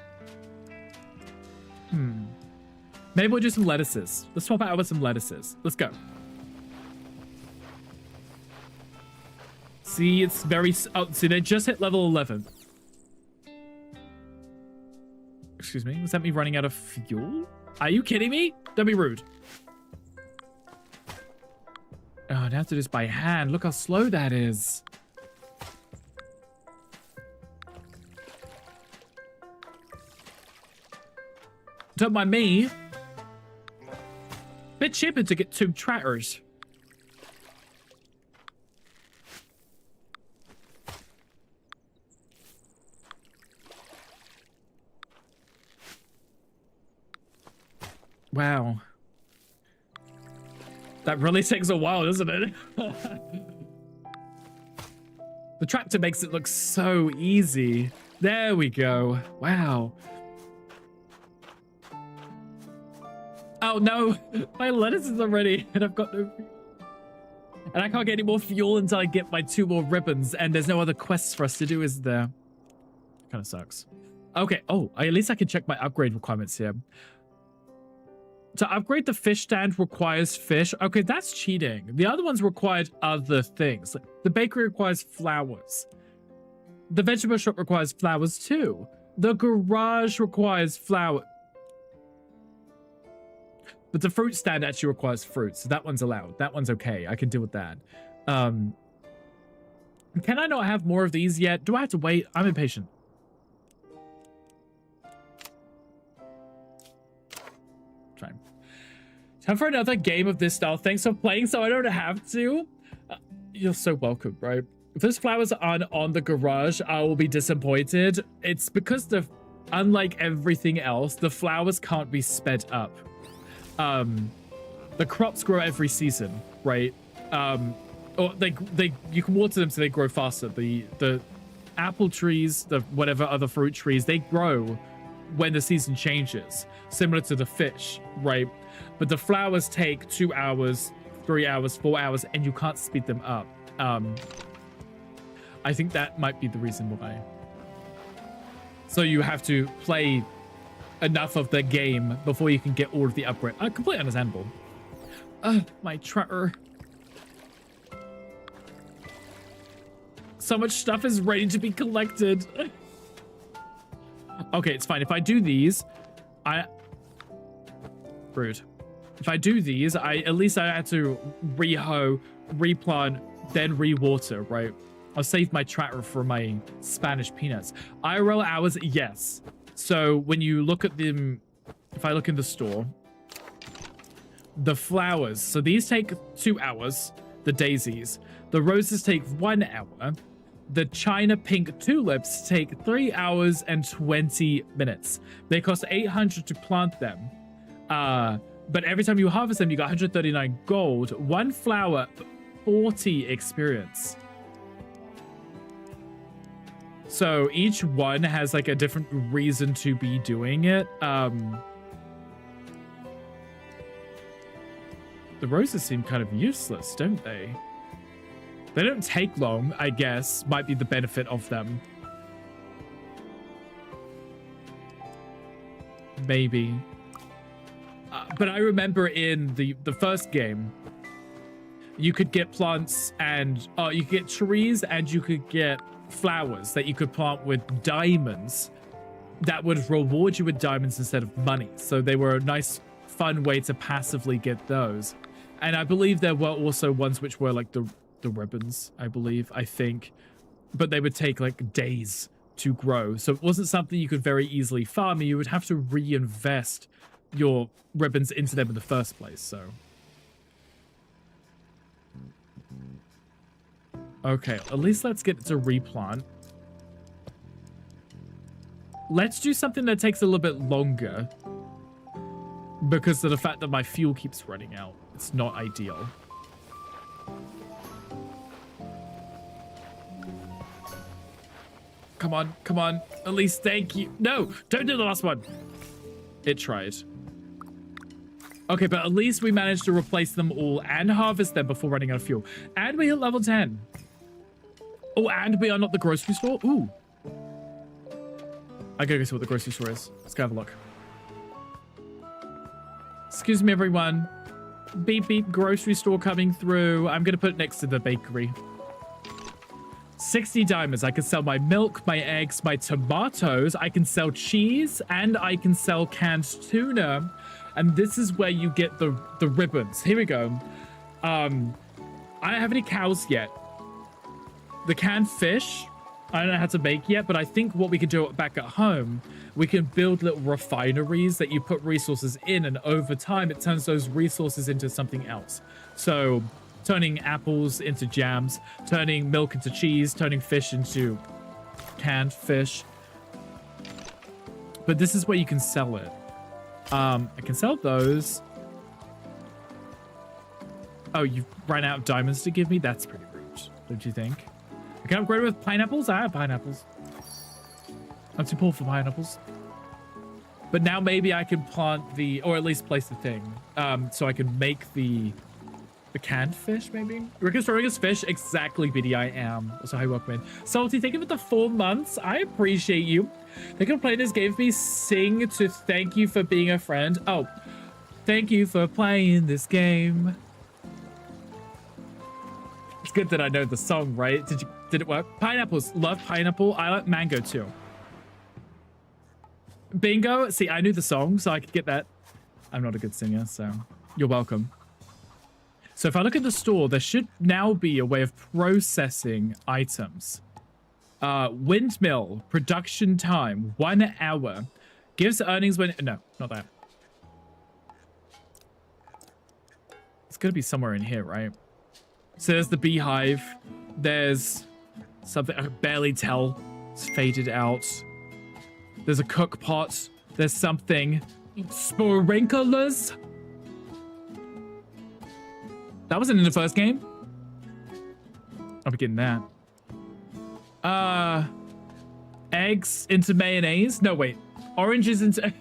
Maybe we'll do some lettuces. Let's swap out with some lettuces. Let's go. See, it's very... Oh, see, they just hit level 11. Excuse me, was that me running out of fuel? Are you kidding me? Don't be rude. Oh, I have to do this by hand. Look how slow that is. Don't mind me. Bit cheaper to get 2 tractors. Wow. That really takes a while, doesn't it? The tractor makes it look so easy. There we go. Wow. Oh no, my lettuce is already, and I've got no... And I can't get any more fuel until I get my 2 more ribbons, and there's no other quests for us to do, is there? Kind of sucks. Okay, oh, at least I can check my upgrade requirements here. To upgrade the fish stand requires fish. Okay, that's cheating. The other ones required other things. The bakery requires flowers. The vegetable shop requires flowers too. The garage requires flour. But the fruit stand actually requires fruit, so that one's allowed. That one's okay. I can deal with that. Can I not have more of these yet? Do I have to wait? I'm impatient. Trying. Time for another game of this style. Thanks for playing so I don't have to. You're so welcome, right? If those flowers aren't on the garage, I will be disappointed. It's because unlike everything else, the flowers can't be sped up. The crops grow every season, right? Or you can water them so they grow faster. The apple trees, the whatever other fruit trees, they grow when the season changes, similar to the fish, right? But the flowers take 2 hours, 3 hours, 4 hours, and you can't speed them up. I think that might be the reason why. So you have to play enough of the game before you can get all of the upgrade. Completely understandable. My treasure. So much stuff is ready to be collected. Okay, it's fine. If I do these, rude. If I do these, at least I had to re-hoe, replant, then re-water, right? I'll save my tractor for my Spanish peanuts. IRL hours, yes. So when you look at them, if I look in the store, the flowers, so these take 2 hours, the daisies. The roses take 1 hour. The China pink tulips take 3 hours and 20 minutes. They cost 800 to plant them. But every time you harvest them, you got 139 gold. 1 flower, 40 experience. So each one has like a different reason to be doing it. The roses seem kind of useless, don't they? They don't take long, I guess. Might be the benefit of them. Maybe. But I remember in the first game, you could get plants and you could get trees and you could get flowers that you could plant with diamonds that would reward you with diamonds instead of money. So they were a nice, fun way to passively get those. And I believe there were also ones which were like the ribbons, I think. But they would take like days to grow. So it wasn't something you could very easily farm. You would have to reinvest your ribbons into them in the first place, so. Okay, at least let's get to replant. Let's do something that takes a little bit longer because of the fact that my fuel keeps running out. It's not ideal. Come on, come on. At least thank you. No, don't do the last one. It tried. Okay, but at least we managed to replace them all and harvest them before running out of fuel. And we hit level 10. Oh, and we are not the grocery store? Ooh. I gotta go see what the grocery store is. Let's go have a look. Excuse me, everyone. Beep, beep, grocery store coming through. I'm gonna put it next to the bakery. 60 diamonds. I can sell my milk, my eggs, my tomatoes. I can sell cheese, and I can sell canned tuna. And this is where you get the ribbons. Here we go. I don't have any cows yet. The canned fish, I don't know how to make yet, but I think what we can do back at home, we can build little refineries that you put resources in, and over time, it turns those resources into something else. So turning apples into jams, turning milk into cheese, turning fish into canned fish. But this is where you can sell it. I can sell those. Oh, you've run out of diamonds to give me? That's pretty rude, don't you think? I can upgrade it with pineapples? I have pineapples. I'm too poor for pineapples. But now maybe I can plant the, or at least place the thing. So I can make the canned fish, maybe? Restoring his fish? Exactly, Biddy, I am. So hi, welcome in. Salty, thank you for the 4 months. I appreciate you. Thank you for playing this game with me. Sing to thank you for being a friend. Oh, thank you for playing this game. It's good that I know the song, right? Did it work? Pineapples. Love pineapple. I like mango too. Bingo. See, I knew the song, so I could get that. I'm not a good singer, so you're welcome. So if I look at the store, there should now be a way of processing items. Windmill. Production time. 1 hour. Gives earnings when... No, not that. It's going to be somewhere in here, right? So there's the beehive. There's something I can barely tell. It's faded out. There's a cook pot. There's something. Sprinklers. That wasn't in the first game. I'll be getting that. Eggs into mayonnaise? No, wait. Oranges into...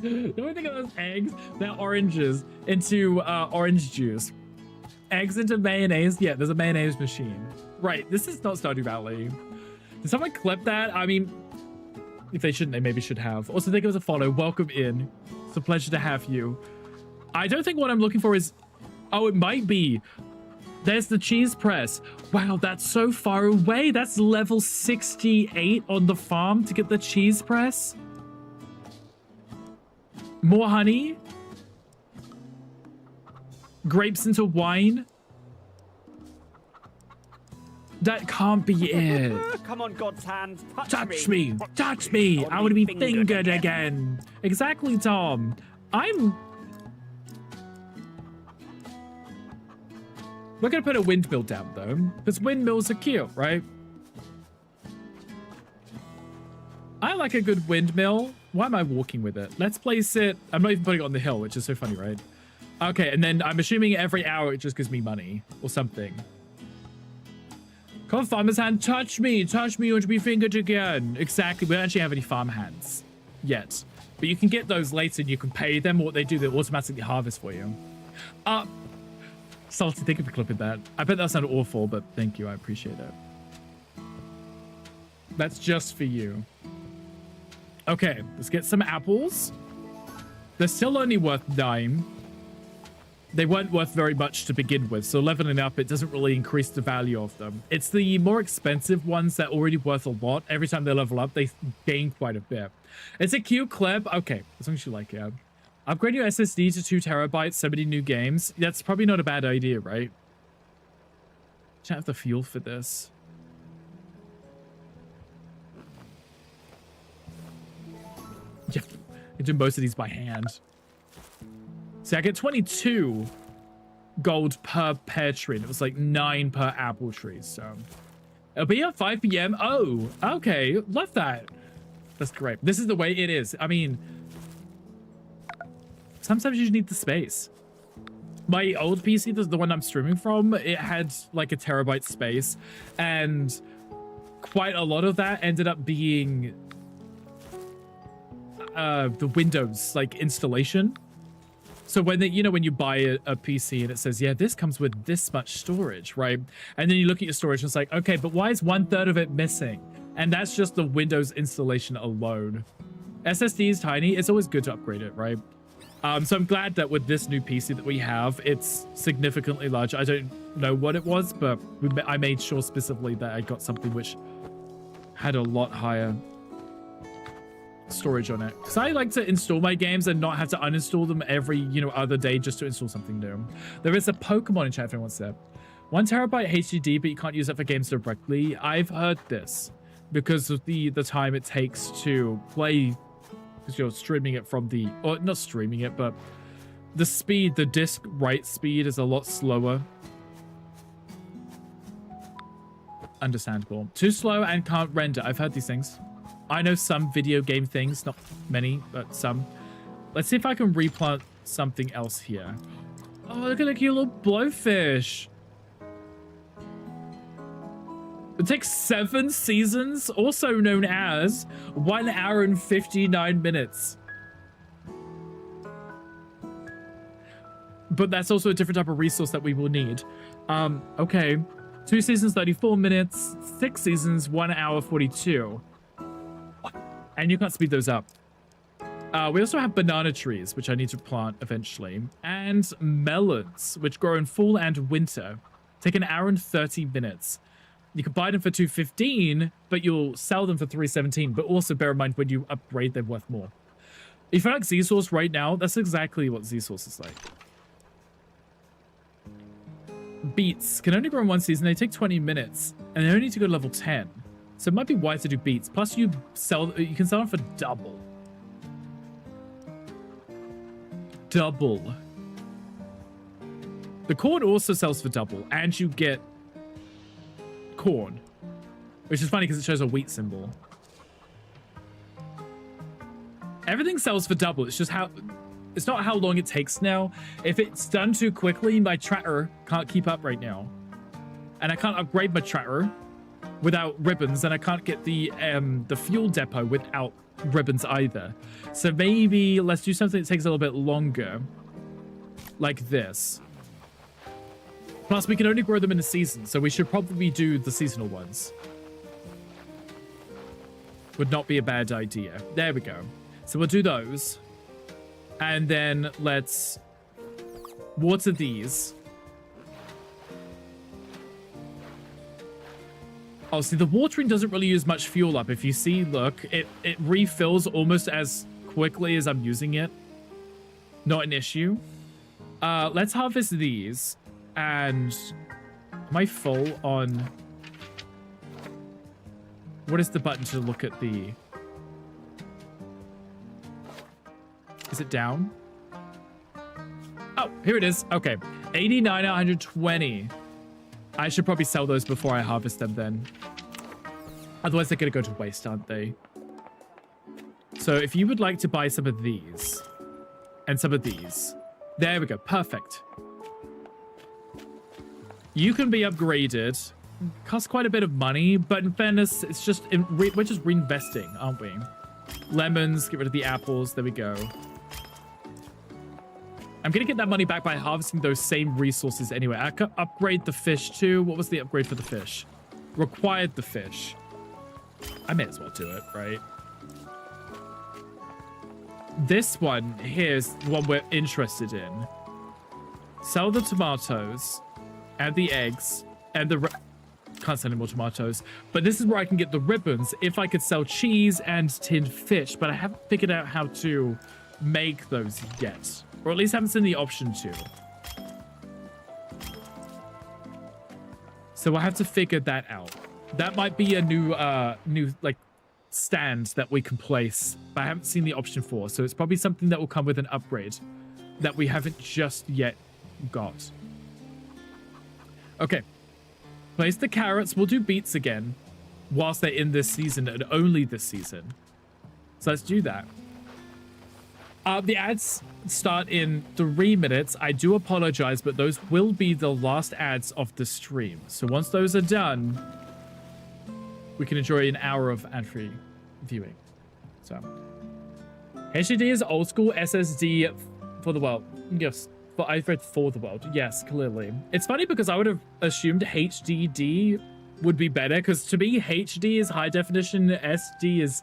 Don't think of those eggs. They're oranges into orange juice. Eggs into mayonnaise? Yeah, there's a mayonnaise machine. Right, this is not Stardew Valley. Did someone clip that? I mean, if they shouldn't, they maybe should have. Also, think it was a follow. Welcome in. It's a pleasure to have you. I don't think what I'm looking for is... Oh, it might be. There's the cheese press. Wow, that's so far away. That's level 68 on the farm to get the cheese press. More honey. Grapes into wine. That can't be it. Come on, God's hand. Touch me. Touch me. I want to be fingered again. Exactly, Tom. We're going to put a windmill down, though, because windmills are cute, right? I like a good windmill. Why am I walking with it? Let's place it... I'm not even putting it on the hill, which is so funny, right? Okay, and then I'm assuming every hour it just gives me money or something. Come on, farmer's hand, touch me. Touch me, you want to be fingered again. Exactly. We don't actually have any farm hands yet. But you can get those later and you can pay them. What they do, they automatically harvest for you. Salty, thank you for clipping that. I bet that sounded awful, but thank you. I appreciate it. That's just for you. Okay, let's get some apples. They're still only worth $9. They weren't worth very much to begin with, so leveling up, it doesn't really increase the value of them. It's the more expensive ones that are already worth a lot. Every time they level up, they gain quite a bit. It's a cute clip. Okay, as long as you like it. Upgrade your SSD to 2 terabytes, so many new games. That's probably not a bad idea, right? Don't have the fuel for this. Yeah, I do most of these by hand. See, I get 22 gold per pear tree, and it was like 9 per apple tree, so... It'll be at 5 p.m. Oh, okay. Love that. That's great. This is the way it is. I mean... Sometimes you just need the space. My old PC, the one I'm streaming from, it had like a terabyte space, and quite a lot of that ended up being the Windows like installation. So when when you buy a PC and it says, yeah, this comes with this much storage, right? And then you look at your storage and it's like, okay, but why is 1/3 of it missing? And that's just the Windows installation alone. SSD is tiny. It's always good to upgrade it, right? So I'm glad that with this new PC that we have, it's significantly larger. I don't know what it was, but I made sure specifically that I got something which had a lot higher storage on it. Because I like to install my games and not have to uninstall them every, other day just to install something new. There is a Pokemon in chat if anyone wants that. 1 terabyte HDD, but you can't use it for games directly. I've heard this because of the time it takes to play, because you're streaming it from the, or not streaming it, but the speed, the disk write speed is a lot slower. Understandable. Too slow and can't render. I've heard these things. I know some video game things, not many, but some. Let's see if I can replant something else here. Oh, look at the cute little blowfish. It takes 7 seasons, also known as 1 hour and 59 minutes. But that's also a different type of resource that we will need. Okay. 2 seasons, 34 minutes. 6 seasons, 1 hour, 42. And you can't speed those up. We also have banana trees, which I need to plant eventually. And melons, which grow in fall and winter. Take 1 hour and 30 minutes. You can buy them for $2.15, but you'll sell them for $3.17. But also bear in mind, when you upgrade, they're worth more. If you like Z-Source right now, that's exactly what Z-Source is like. Beets can only grow in 1 season. They take 20 minutes, and they only need to go to level 10. So it might be wise to do beets. Plus, you can sell them for double. Double. The corn also sells for double, and you get corn, which is funny because it shows a wheat symbol. Everything sells for double. It's just it's not how long it takes now. If it's done too quickly, my tractor can't keep up right now, and I can't upgrade my tractor without ribbons, and I can't get the fuel depot without ribbons either. So maybe let's do something that takes a little bit longer, like this. Plus, we can only grow them in the season, so we should probably do the seasonal ones. Would not be a bad idea. There we go. So we'll do those. And then let's water these. Oh, see, the watering doesn't really use much fuel up. If you see, look, it refills almost as quickly as I'm using it. Not an issue. Let's harvest these. And am I full on... What is the button to look at the... Is it down? Oh, here it is. Okay. 89 out of 120. I should probably sell those before I harvest them then. Otherwise, they're going to go to waste, aren't they? So if you would like to buy some of these and some of these. There we go. Perfect. You can be upgraded. Costs quite a bit of money, but in fairness, it's just we're just reinvesting, aren't we? Lemons, get rid of the apples. There we go. I'm gonna get that money back by harvesting those same resources anyway. I could upgrade the fish too. What was the upgrade for the fish? Required the fish. I may as well do it, right? This one here is the one we're interested in. Sell the tomatoes and the eggs and the... Can't sell any more tomatoes. But this is where I can get the ribbons if I could sell cheese and tinned fish. But I haven't figured out how to make those yet. Or at least haven't seen the option to. So I have to figure that out. That might be a new like stand that we can place, but I haven't seen the option for. So it's probably something that will come with an upgrade that we haven't just yet got. Okay. Place the carrots. We'll do beets again whilst they're in this season and only this season. So let's do that. The ads start in 3 minutes. I do apologize, but those will be the last ads of the stream. So once those are done, we can enjoy an hour of ad-free viewing. So, HDD is old school SSD for the world. Yes, but I've read for the world. Yes, clearly. It's funny because I would have assumed HDD would be better because to me, HD is high definition, SD is...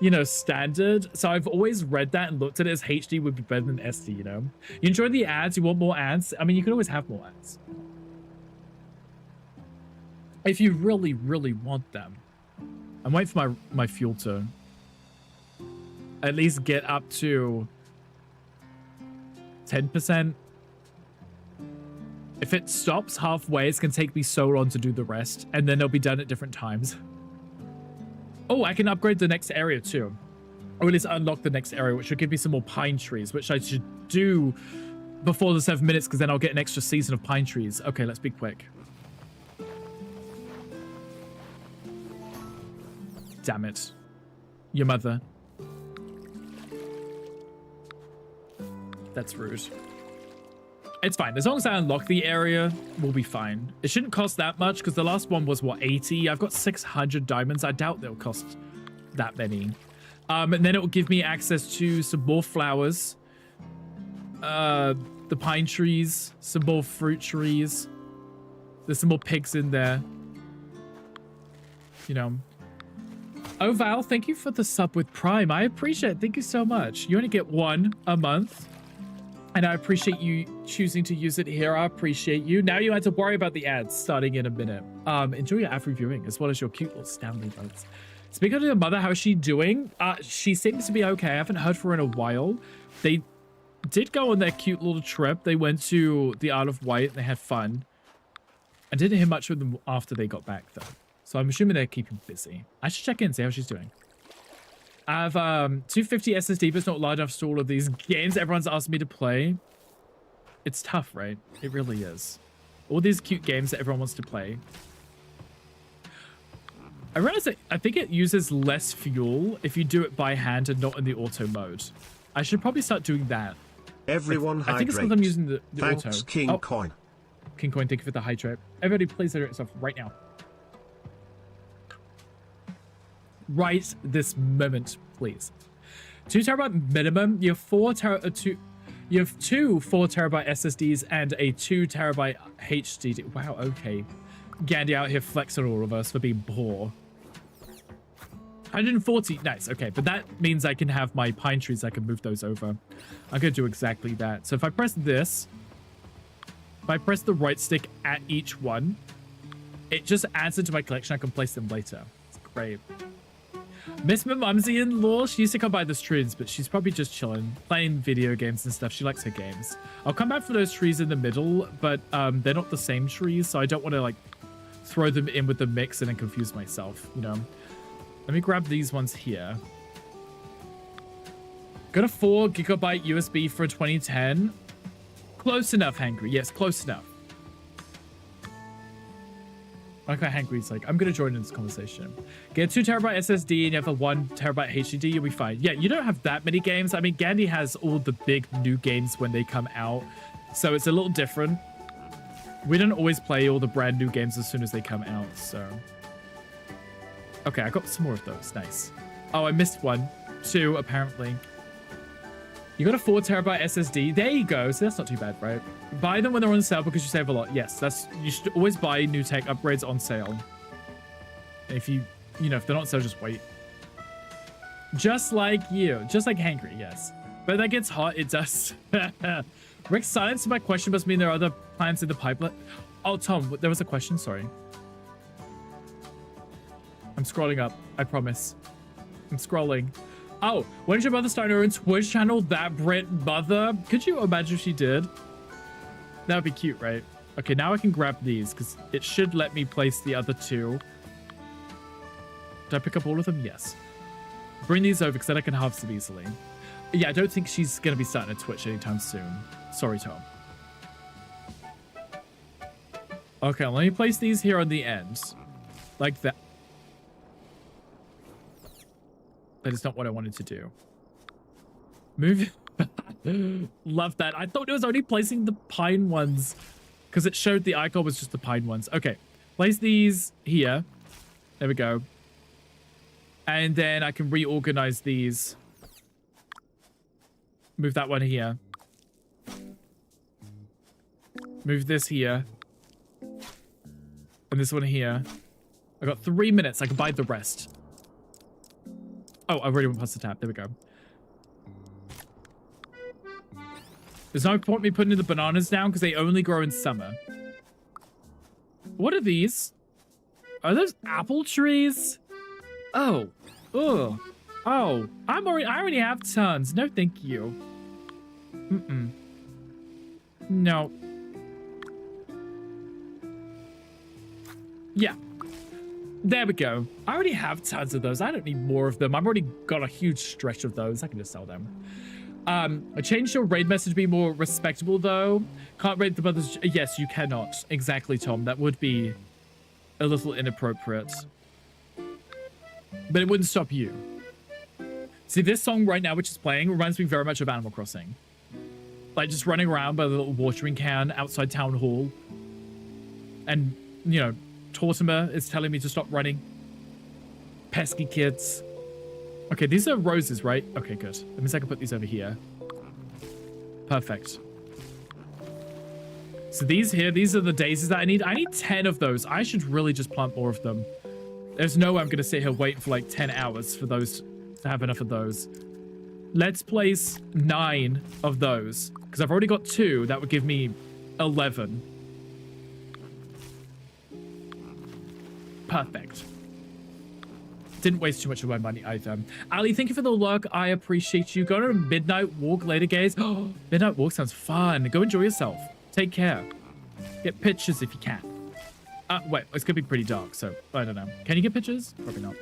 you know, standard. So I've always read that and looked at it as HD would be better than SD, you know? You enjoy the ads, you want more ads? I mean, you can always have more ads. If you really, really want them. I'm waiting for my fuel to at least get up to 10%. If it stops halfway, it's going to take me so long to do the rest. And then they'll be done at different times. Oh, I can upgrade the next area too. Or at least unlock the next area, which will give me some more pine trees, which I should do before the 7 minutes, because then I'll get an extra season of pine trees. Okay, let's be quick. Damn it. Your mother. That's rude. It's fine. As long as I unlock the area, we'll be fine. It shouldn't cost that much because the last one was, what, 80? I've got 600 diamonds. I doubt they'll cost that many. And then it will give me access to some more flowers. The pine trees. Some more fruit trees. There's some more pigs in there. You know. Oh, Val, thank you for the sub with Prime. I appreciate it. Thank you so much. You only get one a month. And I appreciate you choosing to use it here. I appreciate you. Now you have to worry about the ads starting in a minute. Enjoy your ad reviewing as well as your cute little Stanley votes. Speaking of your mother, how is she doing? She seems to be okay. I haven't heard from her in a while. They did go on their cute little trip. They went to the Isle of Wight and they had fun. I didn't hear much from them after they got back though. So I'm assuming they're keeping busy. I should check in and see how she's doing. I have 250 SSD, but it's not large enough to store all of these games everyone's asked me to play. It's tough, right? It really is. All these cute games that everyone wants to play. I realize that I think it uses less fuel if you do it by hand and not in the auto mode. I should probably start doing that. Everyone hydrate. I think it's because I'm using the Thanks, auto. King Coin. King Coin, thank you for the hydrate. Everybody please hydrate yourself right now. right this moment, please. 2 terabyte minimum. You have you have two 4 terabyte SSDs and a 2 terabyte HDD. Wow, okay. Gandhi out here flexing all of us for being poor. 140, nice, okay, but that means I can have my pine trees, I can move those over. I'm gonna do exactly that. So if I press this, if I press the right stick at each one, it just adds it to my collection. I can place them later. It's great. Miss my mumsy-in-law, she used to come by the streams, but she's probably just chilling, playing video games and stuff. She likes her games. I'll come back for those trees in the middle, but they're not the same trees, so I don't want to like throw them in with the mix and then confuse myself, you know. Let me grab these ones here. Got a 4 gigabyte USB for 2010. Close enough, Hangry. Yes, close enough. Okay, Hangry's like, I'm gonna join in this conversation. Get a 2 terabyte SSD and you have a 1 terabyte HDD, you'll be fine. Yeah, you don't have that many games. I mean, Gandhi has all the big new games when they come out, so it's a little different. We don't always play all the brand new games as soon as they come out, so. Okay, I got some more of those. Nice. Oh, I missed one. 2, apparently. You got a 4 terabyte SSD. There you go. So that's not too bad, right? Buy them when they're on sale because you save a lot. Yes, you should always buy new tech upgrades on sale. If if they're not on sale, just wait. Just like you. Just like Hangry, yes. But that gets hot, it does. Rick's silence to my question must mean there are other plans in the pipeline. Oh, Tom, there was a question, sorry. I'm scrolling up, I promise. I'm scrolling. Oh, when did your mother start her own Twitch channel? That Brit mother? Could you imagine if she did? That would be cute, right? Okay, now I can grab these because it should let me place the other 2. Did I pick up all of them? Yes. Bring these over because then I can halve them easily. Yeah, I don't think she's going to be starting a Twitch anytime soon. Sorry, Tom. Okay, let me place these here on the end. Like that. That is not what I wanted to do. Move. Love that. I thought it was only placing the pine ones because it showed the icon was just the pine ones. Okay. Place these here. There we go. And then I can reorganize these. Move that one here. Move this here. And this one here. I got 3 minutes. I can buy the rest. Oh, I already went past the tab. There we go. There's no point me putting the bananas down because they only grow in summer. What are these? Are those apple trees? Oh. Ugh. Oh. I already have tons. No, thank you. Mm-mm. No. Yeah. There we go. I already have tons of those. I don't need more of them. I've already got a huge stretch of those. I can just sell them. I changed your raid message to be more respectable, though. Can't raid the brothers. Yes, you cannot. Exactly, Tom. That would be a little inappropriate. But it wouldn't stop you. See, this song right now, which is playing, reminds me very much of Animal Crossing. Like, just running around by the little watering can outside Town Hall. And, you know, Tortimer is telling me to stop running. Pesky kids. Okay, these are roses, right? Okay, good. That means I can put these over here. Perfect. So these here, these are the daisies that I need. I need 10 of those. I should really just plant more of them. There's no way I'm going to sit here waiting for like 10 hours for those to have enough of those. Let's place 9 of those because I've already got 2. That would give me 11. Perfect. Didn't waste too much of my money either. Ali, thank you for the lurk. I appreciate you. Go on a midnight walk later, guys. Oh, midnight walk sounds fun. Go enjoy yourself. Take care. Get pictures if you can. Wait, it's gonna be pretty dark, so I don't know. Can you get pictures? Probably not.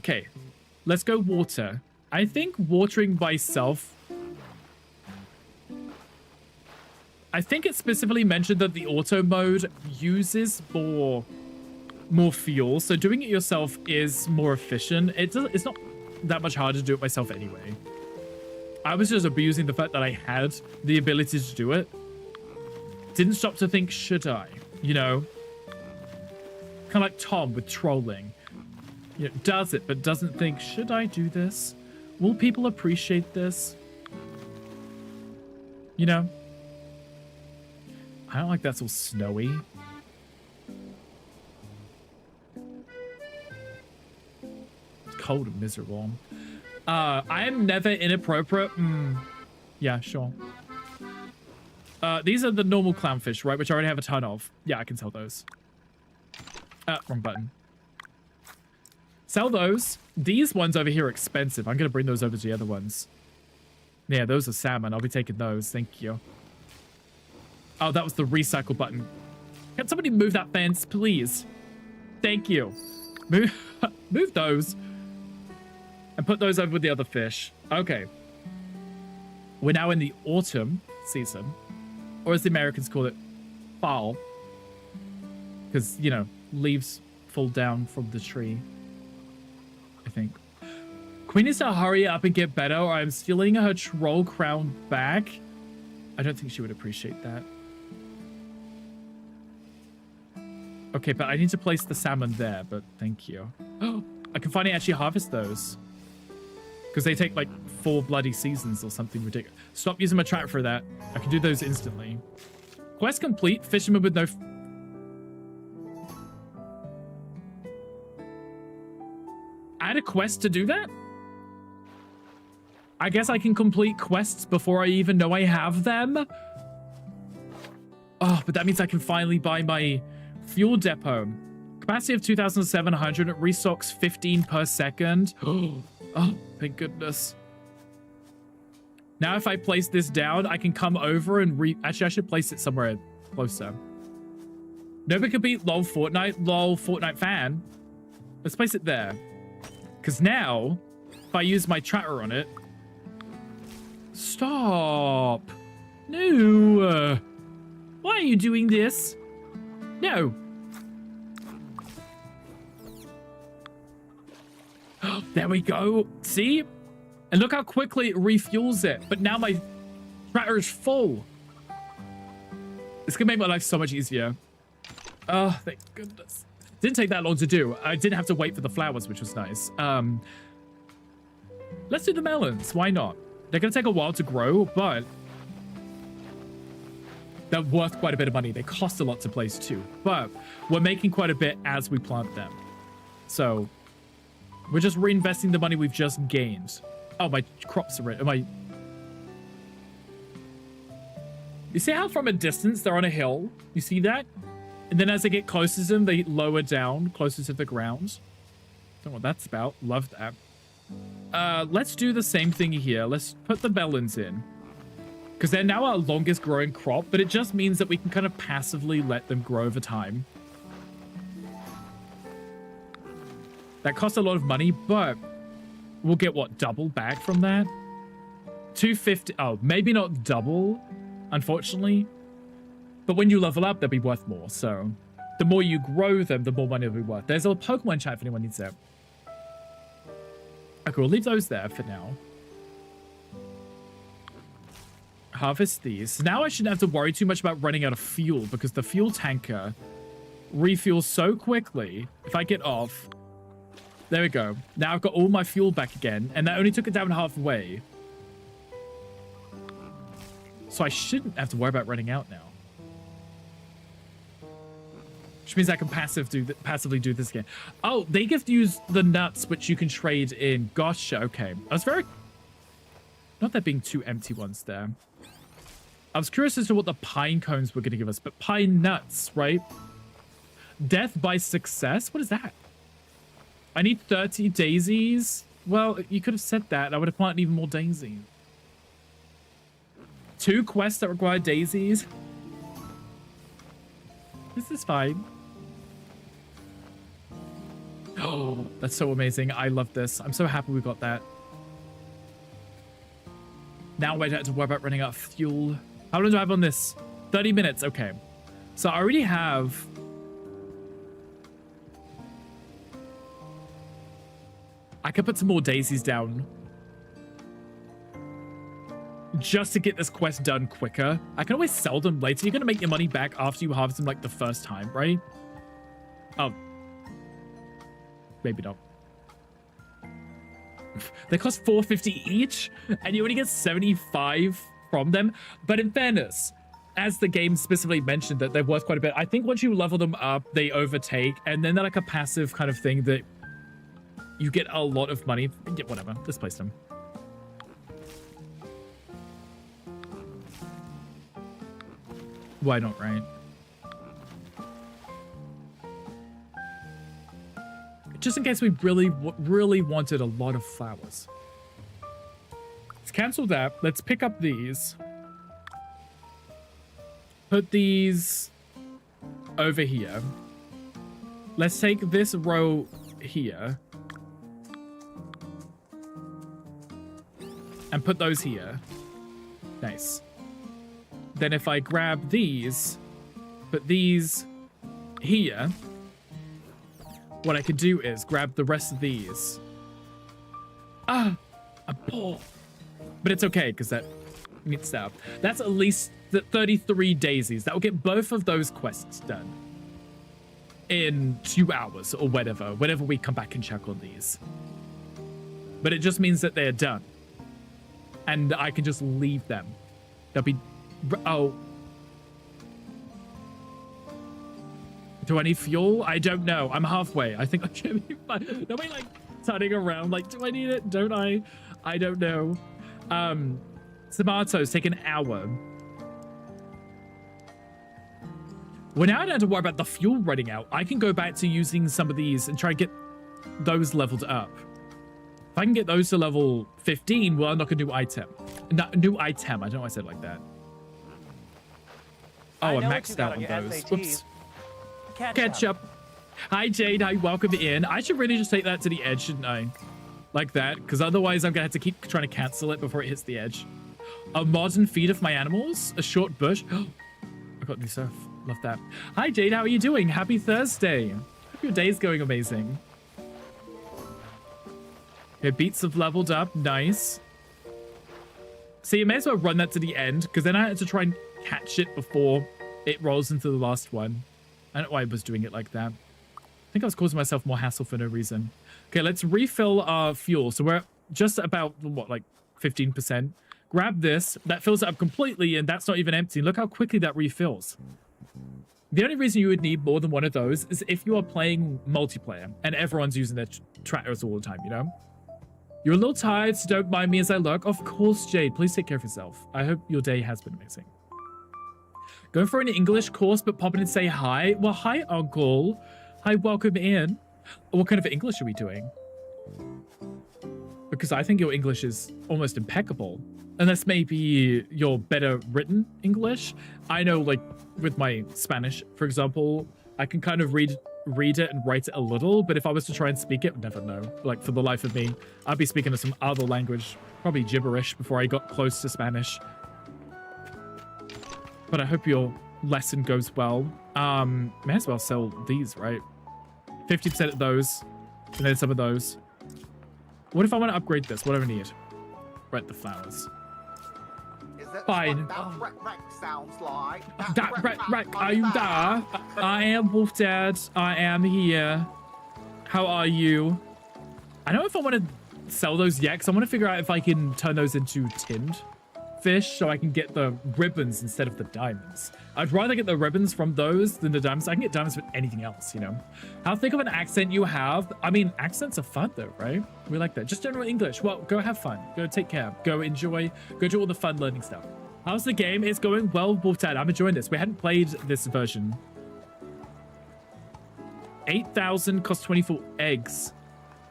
Okay, let's go water. I think watering by itself. I think it specifically mentioned that the auto mode uses more fuel, so doing it yourself is more efficient. It's not that much harder to do it myself anyway. I was just abusing the fact that I had the ability to do it. Didn't stop to think, should I? You know? kind of like Tom with trolling. You know, does it, but doesn't think, should I do this? Will people appreciate this? You know? I don't like that's all snowy. It's cold and miserable. I am never inappropriate. Yeah, sure. These are the normal clownfish, right? Which I already have a ton of. Yeah, I can sell those. Wrong button. Sell those. These ones over here are expensive. I'm going to bring those over to the other ones. Yeah, those are salmon. I'll be taking those. Thank you. Oh, that was the recycle button. Can somebody move that fence, please? Thank you. Move those. And put those over with the other fish. Okay. We're now in the autumn season. Or as the Americans call it, fall. Because, you know, leaves fall down from the tree. I think. Queen needs to hurry up and get better, or I'm stealing her troll crown back. I don't think she would appreciate that. Okay, but I need to place the salmon there, but thank you. Oh, I can finally actually harvest those. Because they take like 4 bloody seasons or something ridiculous. Stop using my tractor for that. I can do those instantly. Quest complete. Fisherman with no... Add a quest to do that? I guess I can complete quests before I even know I have them. Oh, but that means I can finally buy my fuel depot. Capacity of 2,700. It restocks 15 per second. Oh, thank goodness. Now if I place this down, I can come over and Actually, I should place it somewhere closer. Nobody can beat LOL Fortnite fan. Let's place it there. Because now, if I use my tractor on it... Stop! No! Why are you doing this? No! There we go. See? And look how quickly it refuels it. But now my tractor is full. It's gonna make my life so much easier. Oh, thank goodness. Didn't take that long to do. I didn't have to wait for the flowers, which was nice. Let's do the melons. Why not? They're gonna take a while to grow, but they're worth quite a bit of money. They cost a lot to place too, but we're making quite a bit as we plant them. So we're just reinvesting the money we've just gained. Oh, my crops are ready. You see how from a distance they're on a hill? You see that? And then as they get closer to them, they lower down closer to the ground. Don't know what that's about. Love that. Let's do the same thing here. Let's put the melons in. Because they're now our longest growing crop, but it just means that we can kind of passively let them grow over time. That costs a lot of money, but we'll get, what, double back from that? 250. Oh, maybe not double, unfortunately. But when you level up, they'll be worth more. So the more you grow them, the more money they'll be worth. There's a Pokemon chat if anyone needs it. Okay, we'll leave those there for now. Harvest these. Now I shouldn't have to worry too much about running out of fuel because the fuel tanker refuels so quickly. If I get off, there we go. Now I've got all my fuel back again, and that only took it down halfway. So I shouldn't have to worry about running out now. Which means I can passively do this again. Oh, they give you the nuts, which you can trade in. Gotcha, okay. I was very... Not there being 2 empty ones there. I was curious as to what the pine cones were going to give us, but pine nuts, right? Death by success? What is that? I need 30 daisies? Well, you could have said that. I would have planted even more daisies. 2 quests that require daisies? This is fine. Oh, that's so amazing. I love this. I'm so happy we got that. Now I don't have to worry about running out of fuel. How long do I have on this? 30 minutes. Okay. So I already have... I could put some more daisies down. Just to get this quest done quicker. I can always sell them later. You're going to make your money back after you harvest them like the first time, right? Oh, maybe not. They cost 450 each, and you only get 75 from them. But in fairness, as the game specifically mentioned that they're worth quite a bit, I think once you level them up, they overtake, and then they're like a passive kind of thing that you get a lot of money. Yeah, whatever, let's place them. Why not, right? Just in case we really wanted a lot of flowers. Let's cancel that. Let's pick up these. Put these over here. Let's take this row here. And put those here. Nice. Then if I grab these, put these here, what I could do is grab the rest of these. Ah, I'm poor. But it's okay, because that meets out. That's at least the 33 daisies. That will get both of those quests done in 2 hours or whenever we come back and check on these. But it just means that they're done. And I can just leave them. They'll be... Oh. Do I need fuel? I don't know. I'm halfway. I think I can be fine. Nobody like turning around like, do I need it? Don't I? I don't know. Tomatoes take an hour. Well, now I don't have to worry about the fuel running out. I can go back to using some of these and try to get those leveled up. If I can get those to level 15, we'll unlock a new item. No, new item. I don't know why I said it like that. Oh, I maxed out on those. Oops. Ketchup. Hi, Jade. Hi, welcome in. I should really just take that to the edge, shouldn't I? Like that, because otherwise I'm going to have to keep trying to cancel it before it hits the edge. A modern feeder for my animals. A short bush. I got new stuff. Love that. Hi, Jade. How are you doing? Happy Thursday. Hope your day's going amazing. Okay, beets have leveled up. Nice. So you may as well run that to the end, because then I had to try and catch it before it rolls into the last one. I don't know why I was doing it like that. I think I was causing myself more hassle for no reason. Okay, let's refill our fuel. So we're just about, what, like 15%. Grab this. That fills it up completely, and that's not even empty. Look how quickly that refills. The only reason you would need more than one of those is if you are playing multiplayer and everyone's using their trackers all the time, you know? You're a little tired, so don't mind me as I lurk. Of course, Jade. Please take care of yourself. I hope your day has been amazing. Going for an English course, but pop in and say hi. Well, hi, Uncle. Hi, welcome in. What kind of English are we doing? Because I think your English is almost impeccable. Unless maybe your better written English. I know, like, with my Spanish, for example, I can kind of read it and write it a little, but if I was to try and speak it, I'd never know. Like, for the life of me, I'd be speaking to some other language, probably gibberish, before I got close to Spanish. But I hope your lesson goes well. May as well sell these, right? 50% of those, and then some of those. What if I want to upgrade this? What do I need? Right, the flowers. Fine. ThatBritRick sounds like. ThatBritRick, are you there? I am Wolf Dad. I am here. How are you? I don't know if I want to sell those yet, because I want to figure out if I can turn those into tinned fish so I can get the ribbons instead of the diamonds. I'd rather get the ribbons from those than the diamonds. I can get diamonds with anything else, you know? How thick of an accent you have? I mean, accents are fun though, right? We like that. Just general English. Well, go have fun. Go take care. Go enjoy. Go do all the fun learning stuff. How's the game? It's going well, Wolfdad. I'm enjoying this. We hadn't played this version. 8,000 cost 24 eggs.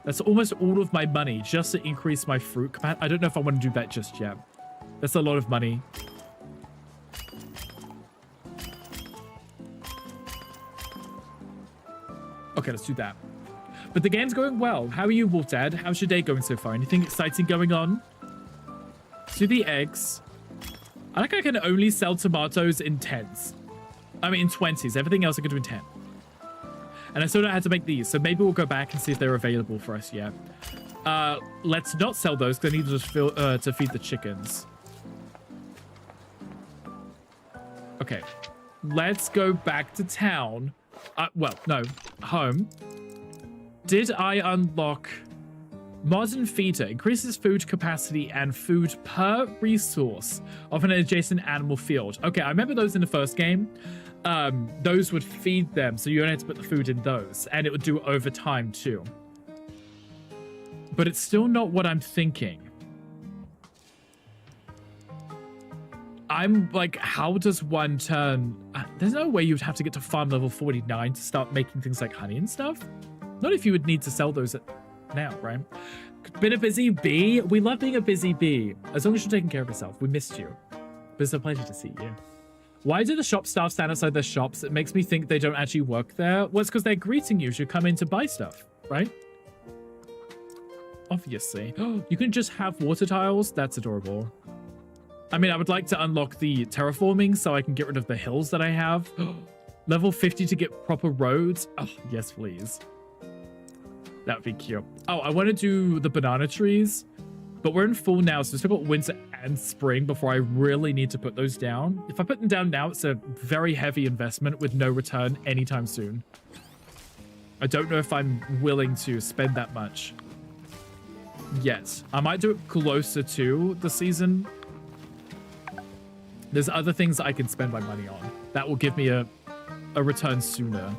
That's almost all of my money just to increase my fruit capacity. I don't know if I want to do that just yet. That's a lot of money. Okay, let's do that. But the game's going well. How are you, Wolfdad? How's your day going so far? Anything exciting going on? Let's do the eggs. I like I can only sell tomatoes in 10s. I mean, in 20s. Everything else I can do in 10. And I still don't know how to make these, so maybe we'll go back and see if they're available for us yet. Let's not sell those because I need to feed the chickens. Okay, let's go back to town. Well, no, home. Did I unlock modern feeder? Increases food capacity and food per resource of an adjacent animal field. Okay, I remember those in the first game. Those would feed them, so you only had to put the food in those, and it would do it over time too. But it's still not what I'm thinking. I'm like, how does one turn... There's no way you'd have to get to farm level 49 to start making things like honey and stuff. Not if you would need to sell those now, right? Been a busy bee? We love being a busy bee. As long as you're taking care of yourself. We missed you. But it's a pleasure to see you. Why do the shop staff stand outside their shops? It makes me think they don't actually work there. Well, it's because they're greeting you as you come in to buy stuff, right? Obviously. You can just have water tiles? That's adorable. I mean, I would like to unlock the terraforming so I can get rid of the hills that I have. Level 50 to get proper roads. Oh, yes, please. That would be cute. Oh, I want to do the banana trees, but we're in fall now, so we've still got winter and spring before I really need to put those down. If I put them down now, it's a very heavy investment with no return anytime soon. I don't know if I'm willing to spend that much yet. I might do it closer to the season. There's other things that I can spend my money on that will give me a return sooner.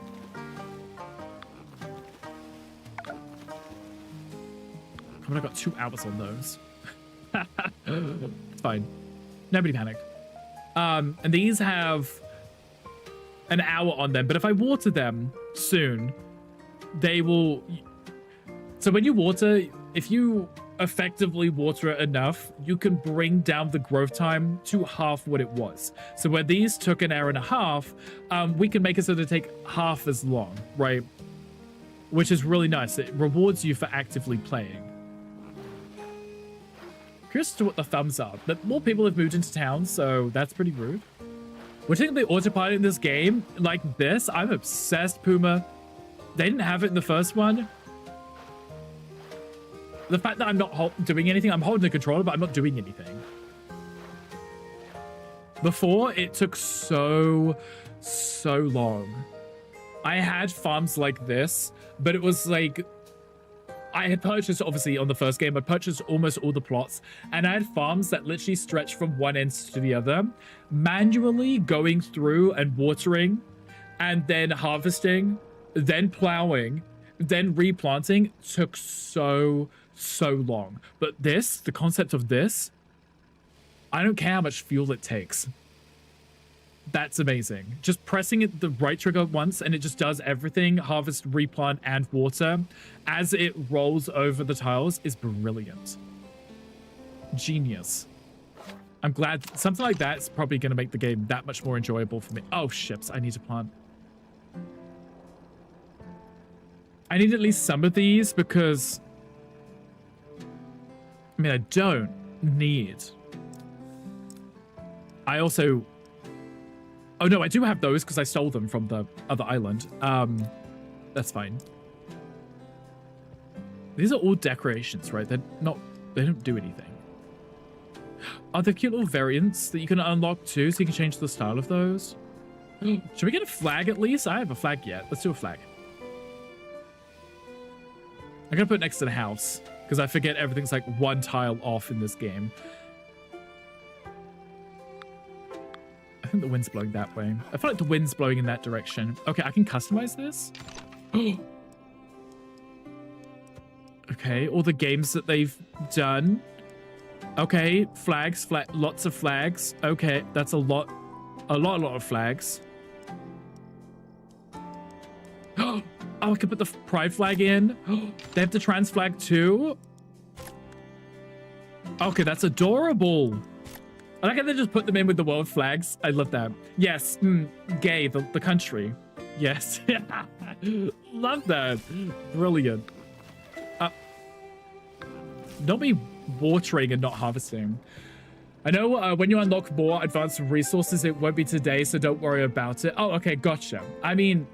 I mean, I got 2 hours on those. It's fine. Nobody panic. And these have an hour on them, but if I water them soon, they will... So when you water, if you effectively water it enough, you can bring down the growth time to half what it was. So where these took an hour and a half, we can make it so they take half as long, right? Which is really nice. It rewards you for actively playing. Curious to what the thumbs are. But more people have moved into town, so that's pretty rude. We're taking the autopilot in this game like this. I'm obsessed, Puma. They didn't have it in the first one. The fact that I'm not doing anything, I'm holding the controller, but I'm not doing anything. Before, it took so long. I had farms like this, but it was like, I had purchased, obviously, on the first game, I purchased almost all the plots, and I had farms that literally stretched from one end to the other, manually going through and watering, and then harvesting, then plowing, then replanting took so long. But this, the concept of this, I don't care how much fuel it takes. That's amazing. Just pressing it the right trigger once and it just does everything, harvest, replant, and water as it rolls over the tiles is brilliant. Genius. I'm glad something like that is probably going to make the game that much more enjoyable for me. Oh, ships. I need to plant. I need at least some of these because... I mean, I don't need... I also... Oh, no, I do have those because I stole them from the other island. That's fine. These are all decorations, right? They're not... They don't do anything. Are there cute little variants that you can unlock too so you can change the style of those? Should we get a flag at least? I have a flag yet. Let's do a flag. I'm going to put it next to the house because I forget everything's like one tile off in this game. I think the wind's blowing that way. I feel like the wind's blowing in that direction. Okay, I can customize this. Okay, all the games that they've done. Okay, flags, lots of flags. Okay, that's a lot of flags. Oh, I could put the pride flag in. They have the trans flag too. Okay, that's adorable. I like how they just put them in with the world flags. I love that. Yes, gay, the country. Yes. Love that. Brilliant. Don't be watering and not harvesting. I know when you unlock more advanced resources, it won't be today, so don't worry about it. Oh, okay, gotcha. I mean,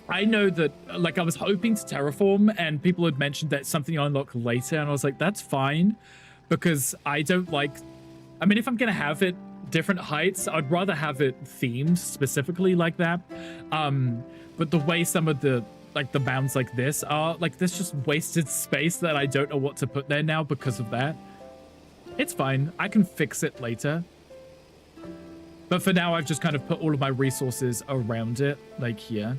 I know that, like, I was hoping to terraform, and people had mentioned that something you unlock later, and I was like, that's fine, because I don't like... I mean, if I'm going to have it different heights, I'd rather have it themed specifically like that. But the way some of the like the mounds like this are. Like, there's just wasted space that I don't know what to put there now because of that. It's fine. I can fix it later. But for now, I've just kind of put all of my resources around it, like here.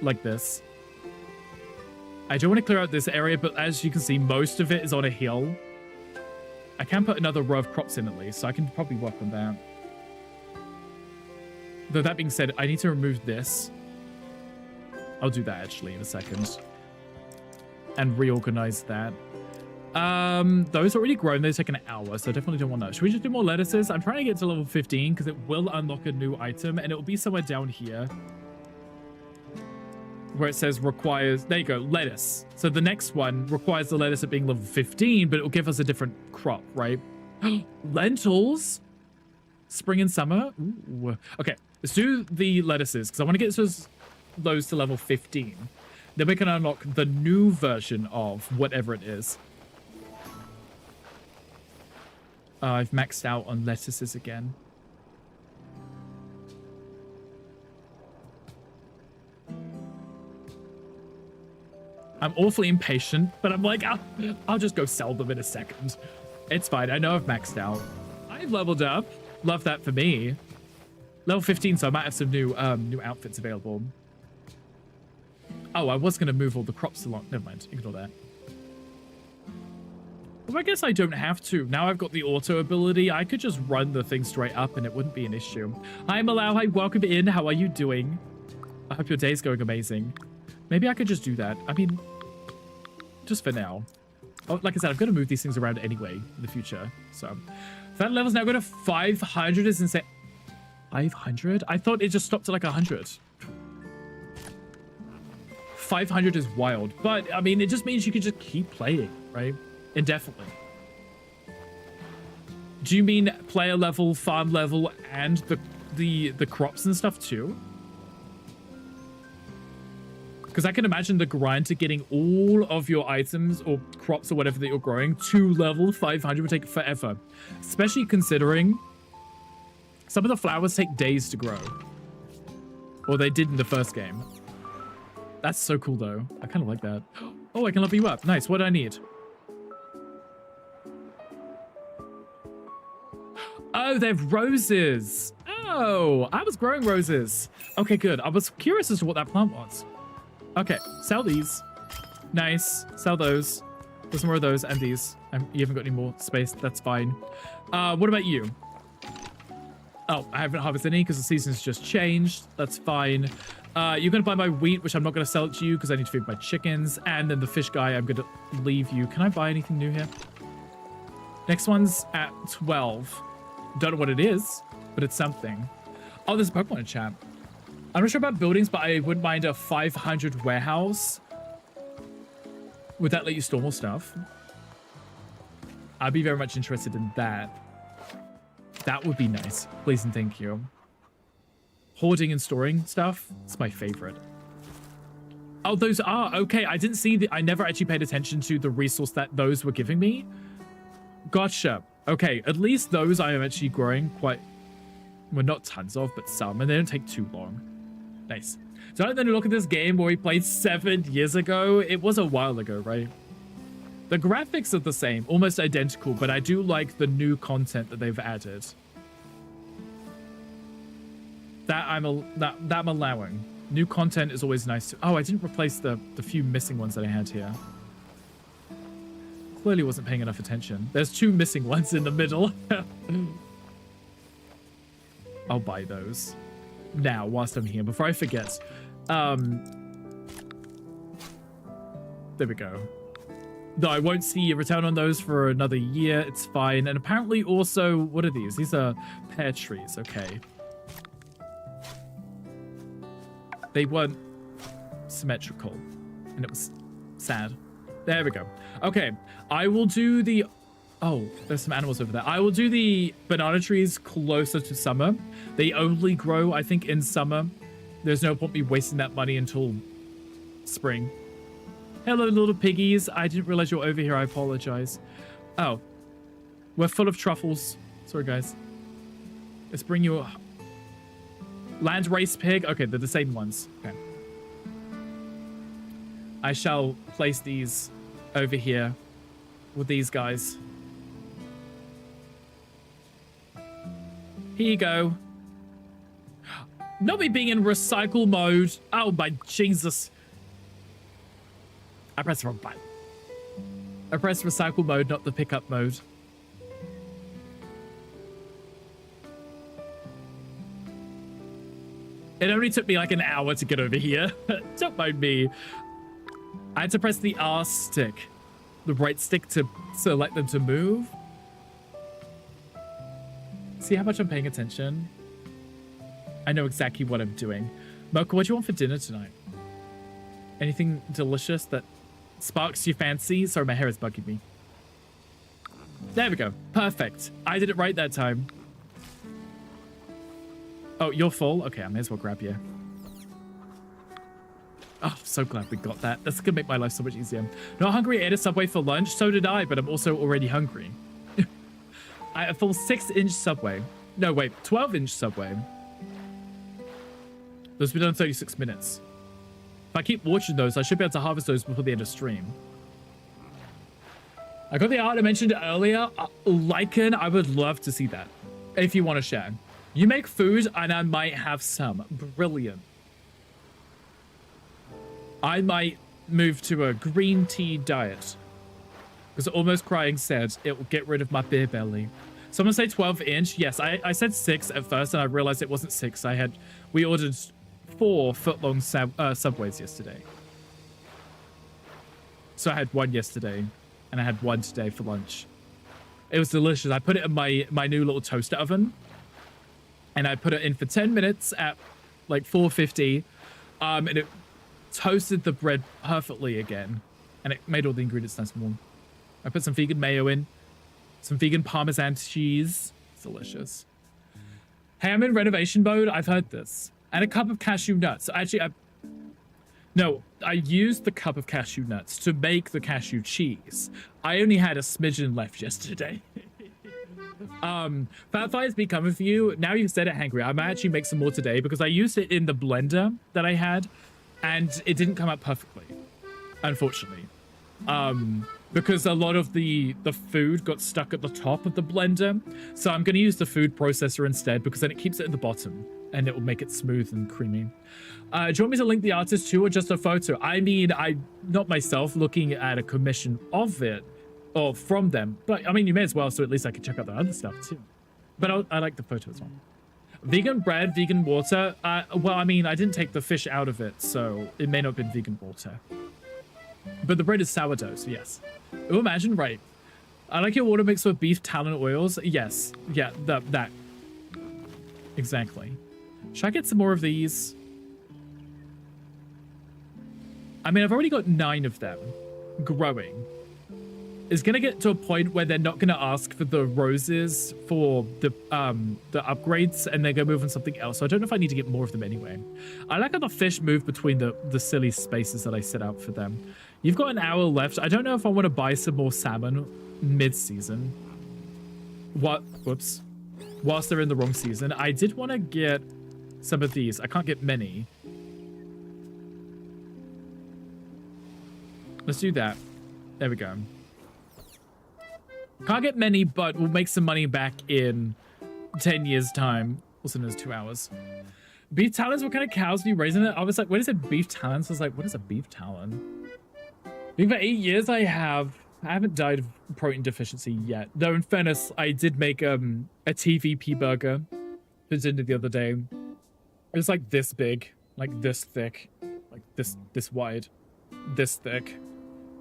Like this. I do want to clear out this area, but as you can see, most of it is on a hill. I can put another row of crops in at least, so I can probably work on that. Though that being said, I need to remove this. I'll do that actually in a second. And reorganize that. Those already grown, they take an hour, so I definitely don't want that. Should we just do more lettuces? I'm trying to get to level 15 because it will unlock a new item, and it will be somewhere down here where it says requires, there you go, lettuce. So the next one requires the lettuce at being level 15, but it will give us a different crop, right? Lentils, spring and summer. Ooh. Okay, let's do the lettuces because I want to get those to level 15. Then we can unlock the new version of whatever it is. I've maxed out on lettuces again. I'm awfully impatient, but I'm like, I'll just go sell them in a second. It's fine. I know I've maxed out. I've leveled up. Love that for me. Level 15, so I might have some new outfits available. Oh, I was going to move all the crops along. Never mind. Ignore that. Well, I guess I don't have to. Now I've got the auto ability. I could just run the thing straight up and it wouldn't be an issue. Hi, Malau. Hi, welcome in. How are you doing? I hope your day's going amazing. Maybe I could just do that. I mean, just for now. Oh, like I said, I'm going to move these things around anyway in the future. So, that level's now going to 500 is insane. 500? I thought it just stopped at like 100. 500 is wild. But, I mean, it just means you can just keep playing, right? Indefinitely. Do you mean player level, farm level, and the crops and stuff too? Because I can imagine the grind to getting all of your items or crops or whatever that you're growing to level 500 would take forever. Especially considering some of the flowers take days to grow. Or they did in the first game. That's so cool though. I kind of like that. Oh, I can level you up. Nice. What do I need? Oh, they're roses. Oh, I was growing roses. Okay, good. I was curious as to what that plant was. Okay, sell these. Nice. Sell those. There's more of those and these. You haven't got any more space. That's fine. What about you? Oh, I haven't harvested any because the season's just changed. That's fine. You're going to buy my wheat, which I'm not going to sell it to you because I need to feed my chickens. And then the fish guy, I'm going to leave you. Can I buy anything new here? Next one's at 12. Don't know what it is, but it's something. Oh, there's a Pokemon in chat. I'm not sure about buildings, but I wouldn't mind a 500 warehouse. Would that let you store more stuff? I'd be very much interested in that. That would be nice. Please and thank you. Hoarding and storing stuff. It's my favorite. Oh, those are. Okay, I didn't see the... I never actually paid attention to the resource that those were giving me. Gotcha. Okay, at least those I am actually growing quite... Well, not tons of, but some. And they don't take too long. Nice. So I then look at this game where we played 7 years ago. It was a while ago, right? The graphics are the same, almost identical, but I do like the new content that they've added. That I'm allowing. New content is always nice. Oh, I didn't replace the few missing ones that I had here. Clearly wasn't paying enough attention. There's 2 missing ones in the middle. I'll buy those now whilst I'm here before I forget. There we go. No, I won't see a return on those for another year. It's fine. And apparently also, what are these? These are pear trees. Okay. They weren't symmetrical and it was sad. There we go. Okay. I will do the... Oh, there's some animals over there. I will do the banana trees closer to summer. They only grow, I think, in summer. There's no point me wasting that money until spring. Hello, little piggies. I didn't realize you're over here. I apologize. Oh, we're full of truffles. Sorry, guys. Let's bring you... Land race pig. Okay, they're the same ones. Okay. I shall place these over here with these guys. Here you go. Not me being in recycle mode. Oh my Jesus. I pressed the wrong button. I pressed recycle mode, not the pickup mode. It only took me like an hour to get over here. Don't mind me. I had to press the R stick, the right stick to select them to move. See how much I'm paying attention? I know exactly what I'm doing. Mocha, what do you want for dinner tonight? Anything delicious that sparks your fancy? Sorry, my hair is bugging me. There we go. Perfect. I did it right that time. Oh, you're full? Okay, I may as well grab you. Oh, so glad we got that. That's gonna make my life so much easier. Not hungry, I ate a Subway for lunch. So did I, but I'm also already hungry. I have a full 6-inch Subway. No, wait, 12-inch Subway. Those will be done in 36 minutes. If I keep watching those, I should be able to harvest those before the end of stream. I got the art I mentioned earlier. Lycan, I would love to see that. If you want to share. You make food and I might have some. Brilliant. I might move to a green tea diet. Because Almost Crying said it will get rid of my beer belly. Someone say 12-inch. Yes, I said 6 at first and I realized it wasn't 6. We ordered 4 foot-long Subways yesterday. So I had 1 yesterday and I had 1 today for lunch. It was delicious. I put it in my new little toaster oven and I put it in for 10 minutes at like 450 and it toasted the bread perfectly again and it made all the ingredients nice and warm. I put some vegan mayo in, some vegan Parmesan cheese. It's delicious. Hey, I'm in renovation mode. I've heard this. And a cup of cashew nuts. Actually, I used the cup of cashew nuts to make the cashew cheese. I only had a smidgen left yesterday. Fat Fire's be coming for you. Now you've said it, Hangry. I might actually make some more today because I used it in the blender that I had and it didn't come out perfectly, unfortunately. Because a lot of the food got stuck at the top of the blender. So I'm going to use the food processor instead because then it keeps it at the bottom and it will make it smooth and creamy. Do you want me to link the artist too or just a photo? I mean, I'm not myself looking at a commission of it or from them, but I mean, you may as well, so at least I can check out the other stuff too. But I like the photo as well. Vegan bread, vegan water. Well, I mean, I didn't take the fish out of it, so it may not have been vegan water. But the bread is sourdough, so yes. Oh, imagine, right. I like your water mixed with beef talon oils. Yes, yeah, that. Exactly. Should I get some more of these? I mean, I've already got 9 of them growing. It's gonna get to a point where they're not gonna ask for the roses for the upgrades and they're gonna move on something else. So I don't know if I need to get more of them anyway. I like how the fish move between the silly spaces that I set out for them. You've got an hour left. I don't know if I want to buy some more salmon mid-season. Whoops. Whilst they're in the wrong season. I did want to get some of these. I can't get many. Let's do that. There we go. Can't get many, but we'll make some money back in 10 years' time. Also known as 2 hours. Beef talons, what kind of cows do you raise in it? I was like, when is it beef talons? I was like, what is a beef talon? I think for 8 years I haven't died of protein deficiency yet. Though in fairness, I did make a TVP burger for dinner the other day. It was like this big, like this thick, like this wide, this thick.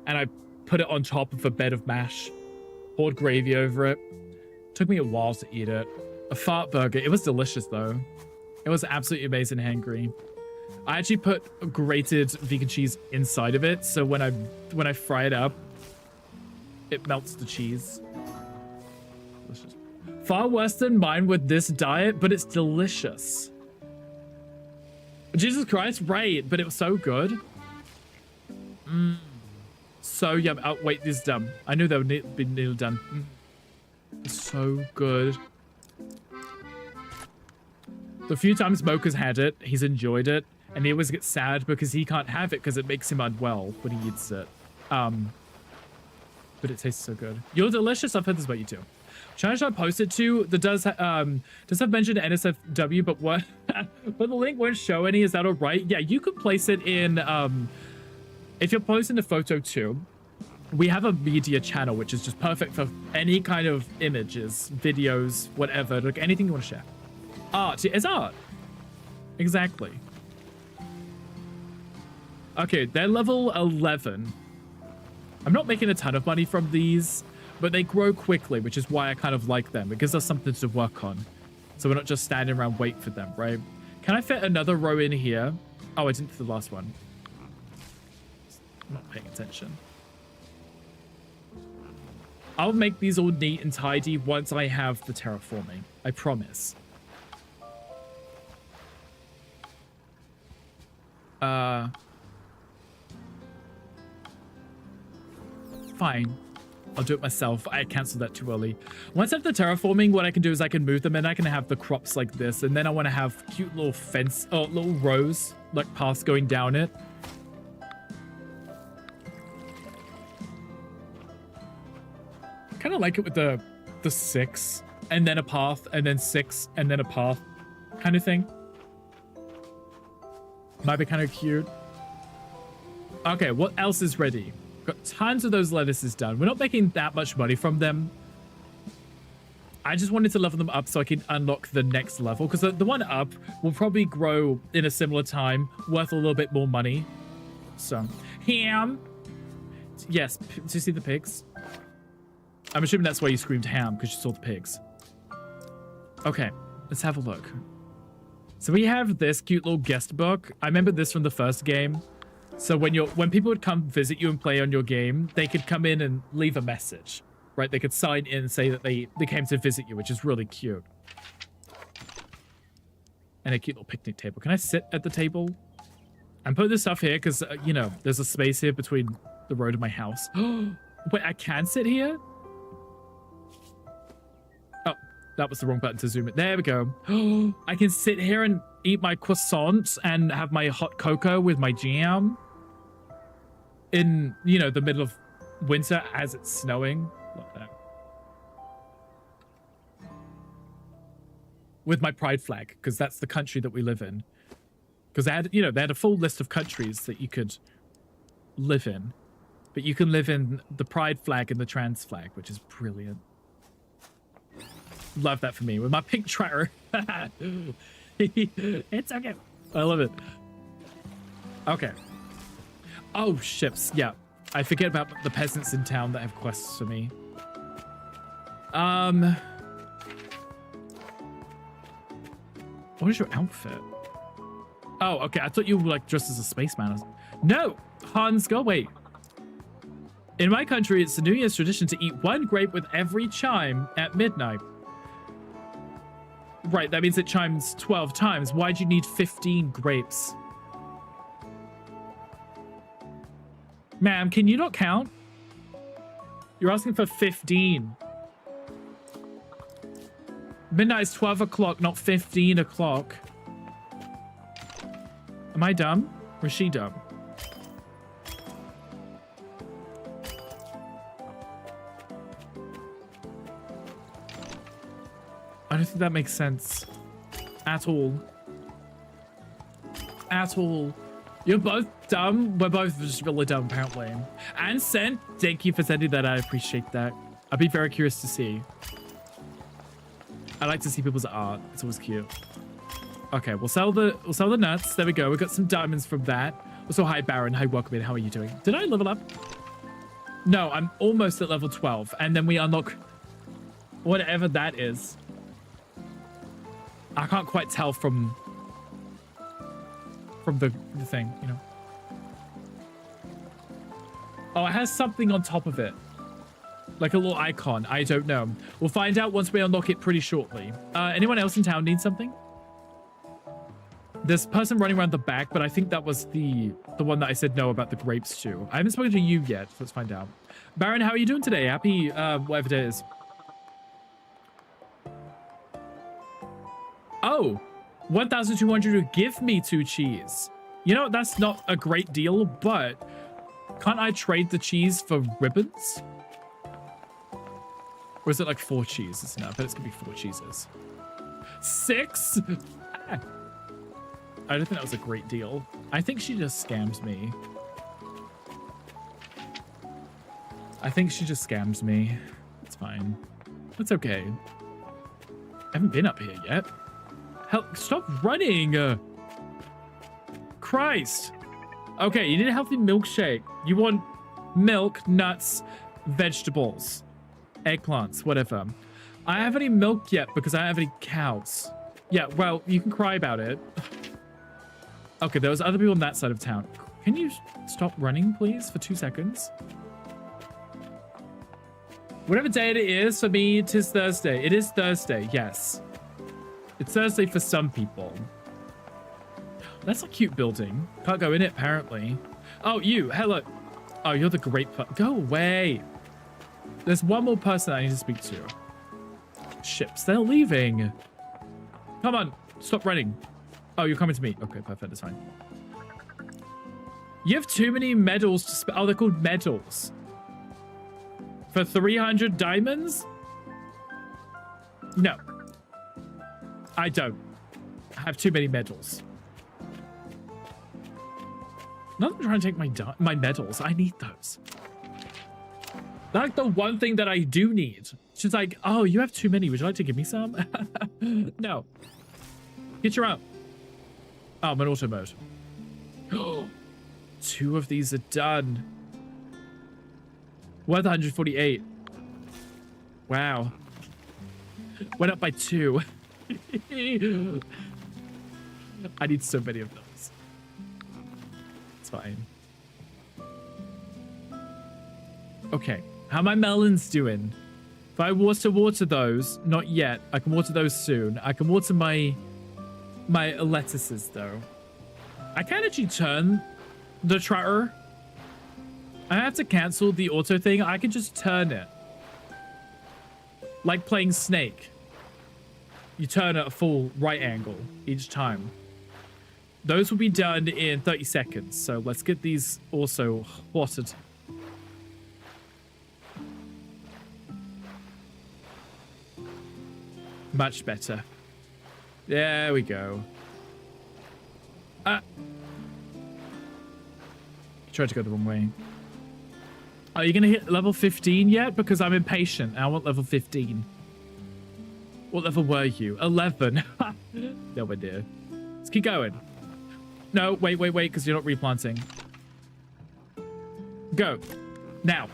And I put it on top of a bed of mash. Poured gravy over it. Took me a while to eat it. A fart burger. It was delicious though. It was absolutely amazing, hangry. I actually put grated vegan cheese inside of it, so when I fry it up, it melts the cheese. Delicious. Far worse than mine with this diet, but it's delicious. Jesus Christ, right? But it was so good. So yum. Oh wait, this is done. I knew they would be nearly done. So good. The few times Mocha's had it, he's enjoyed it, and he always gets sad because he can't have it because it makes him unwell when he eats it. But it tastes so good. You're delicious. I've heard this about you too. China Shop posted to that does have mentioned NSFW, but what? But the link won't show any. Is that all right? Yeah, you can place it in. If you're posting a photo too, we have a media channel which is just perfect for any kind of images, videos, whatever, like anything you want to share. Art is art. Exactly. Okay, they're level 11. I'm not making a ton of money from these, but they grow quickly, which is why I kind of like them. It gives us something to work on. So we're not just standing around waiting for them, right? Can I fit another row in here? Oh, I didn't for the last one. I'm not paying attention. I'll make these all neat and tidy once I have the terraforming. I promise. Fine. I'll do it myself. I canceled that too early. Once I have the terraforming, what I can do is I can move them and I can have the crops like this. And then I want to have cute little fence, little rows, like paths going down it. Kind of like it with the 6 and then a path and then 6 and then a path kind of thing. Might be kind of cute. Okay, what else is ready? Got tons of those lettuces done. We're not making that much money from them. I just wanted to level them up so I can unlock the next level, because the one up will probably grow in a similar time, worth a little bit more money. So, ham. Yes, do you see the pigs? I'm assuming that's why you screamed ham, because you saw the pigs. Okay, let's have a look. So we have this cute little guest book. I remember this from the first game. So when people would come visit you and play on your game, they could come in and leave a message, right? They could sign in and say that they came to visit you, which is really cute. And a cute little picnic table. Can I sit at the table? I'm putting this stuff here because, you know, there's a space here between the road and my house. Wait, I can sit here? Oh, that was the wrong button to zoom it. There we go. I can sit here and eat my croissant and have my hot cocoa with my jam. In, you know, the middle of winter as it's snowing. Love that. With my pride flag, because that's the country that we live in. Because they had, you know, they had a full list of countries that you could live in. But you can live in the pride flag and the trans flag, which is brilliant. Love that for me. With my pink tractor. It's okay. I love it. Okay. Oh, ships. Yeah. I forget about the peasants in town that have quests for me. What is your outfit? Oh, okay. I thought you were like dressed as a spaceman. No! Hans, go away. In my country, it's a New Year's tradition to eat one grape with every chime at midnight. Right, that means it chimes 12 times. Why'd you need 15 grapes? Ma'am, can you not count? You're asking for 15. Midnight is 12 o'clock, not 15 o'clock. Am I dumb? Or is she dumb? I don't think that makes sense. At all. At all. You're both dumb. We're both just really dumb, apparently. And sent. Thank you for sending that. I appreciate that. I'd be very curious to see. I like to see people's art. It's always cute. Okay, we'll sell the nuts. There we go. We got some diamonds from that. Also, hi Baron. Hi, welcome in. How are you doing? Did I level up? No, I'm almost at level 12, and then we unlock whatever that is. I can't quite tell from the thing, you know. Oh, it has something on top of it. Like a little icon. I don't know. We'll find out once we unlock it pretty shortly. Anyone else in town need something? There's a person running around the back, but I think that was the one that I said no about the grapes to. I haven't spoken to you yet. So let's find out. Baron, how are you doing today? Happy whatever day it is. Oh, 1,200 to give me 2 cheese. You know, that's not a great deal, but can't I trade the cheese for ribbons? Or is it like 4 cheeses? No, I bet it's gonna be 4 cheeses. 6? Ah. I don't think that was a great deal. I think she just scammed me. I think she just scammed me. It's fine. It's okay. I haven't been up here yet. Hell, stop running! Christ! Okay, you need a healthy milkshake. You want milk, nuts, vegetables, eggplants, whatever. I don't have any milk yet because I don't have any cows. Yeah, well, you can cry about it. Okay, there was other people on that side of town. Can you stop running, please, for 2 seconds? Whatever day it is, for me, 'tis Thursday. It is Thursday, yes. It's Thursday for some people. That's a cute building. Can't go in it, apparently. Oh, you. Hello. Oh, you're the great Go away. There's one more person I need to speak to. Ships. They're leaving. Come on. Stop running. Oh, you're coming to me. Okay, perfect. That's fine. You have too many medals to oh, they're called medals. For 300 diamonds? No. I don't. I have too many medals. Not that I'm trying to take my medals. I need those. That's like the one thing that I do need. She's like, oh, you have too many. Would you like to give me some? No. Get your up. Oh, I'm in auto mode. 2 of these are done. Worth 148. Wow. Went up by 2. I need so many of those. It's fine. Okay. How my melons doing? If I water those, not yet. I can water those soon. I can water my lettuces though. I can actually turn the tractor. I have to cancel the auto thing. I can just turn it. Like playing Snake. You turn at a full right angle each time. Those will be done in 30 seconds. So let's get these also watered. Much better. There we go. Tried to go the wrong way. Are you going to hit level 15 yet? Because I'm impatient. I want level 15. What level were you? 11. No idea. Let's keep going. No, wait, because you're not replanting. Go. Now.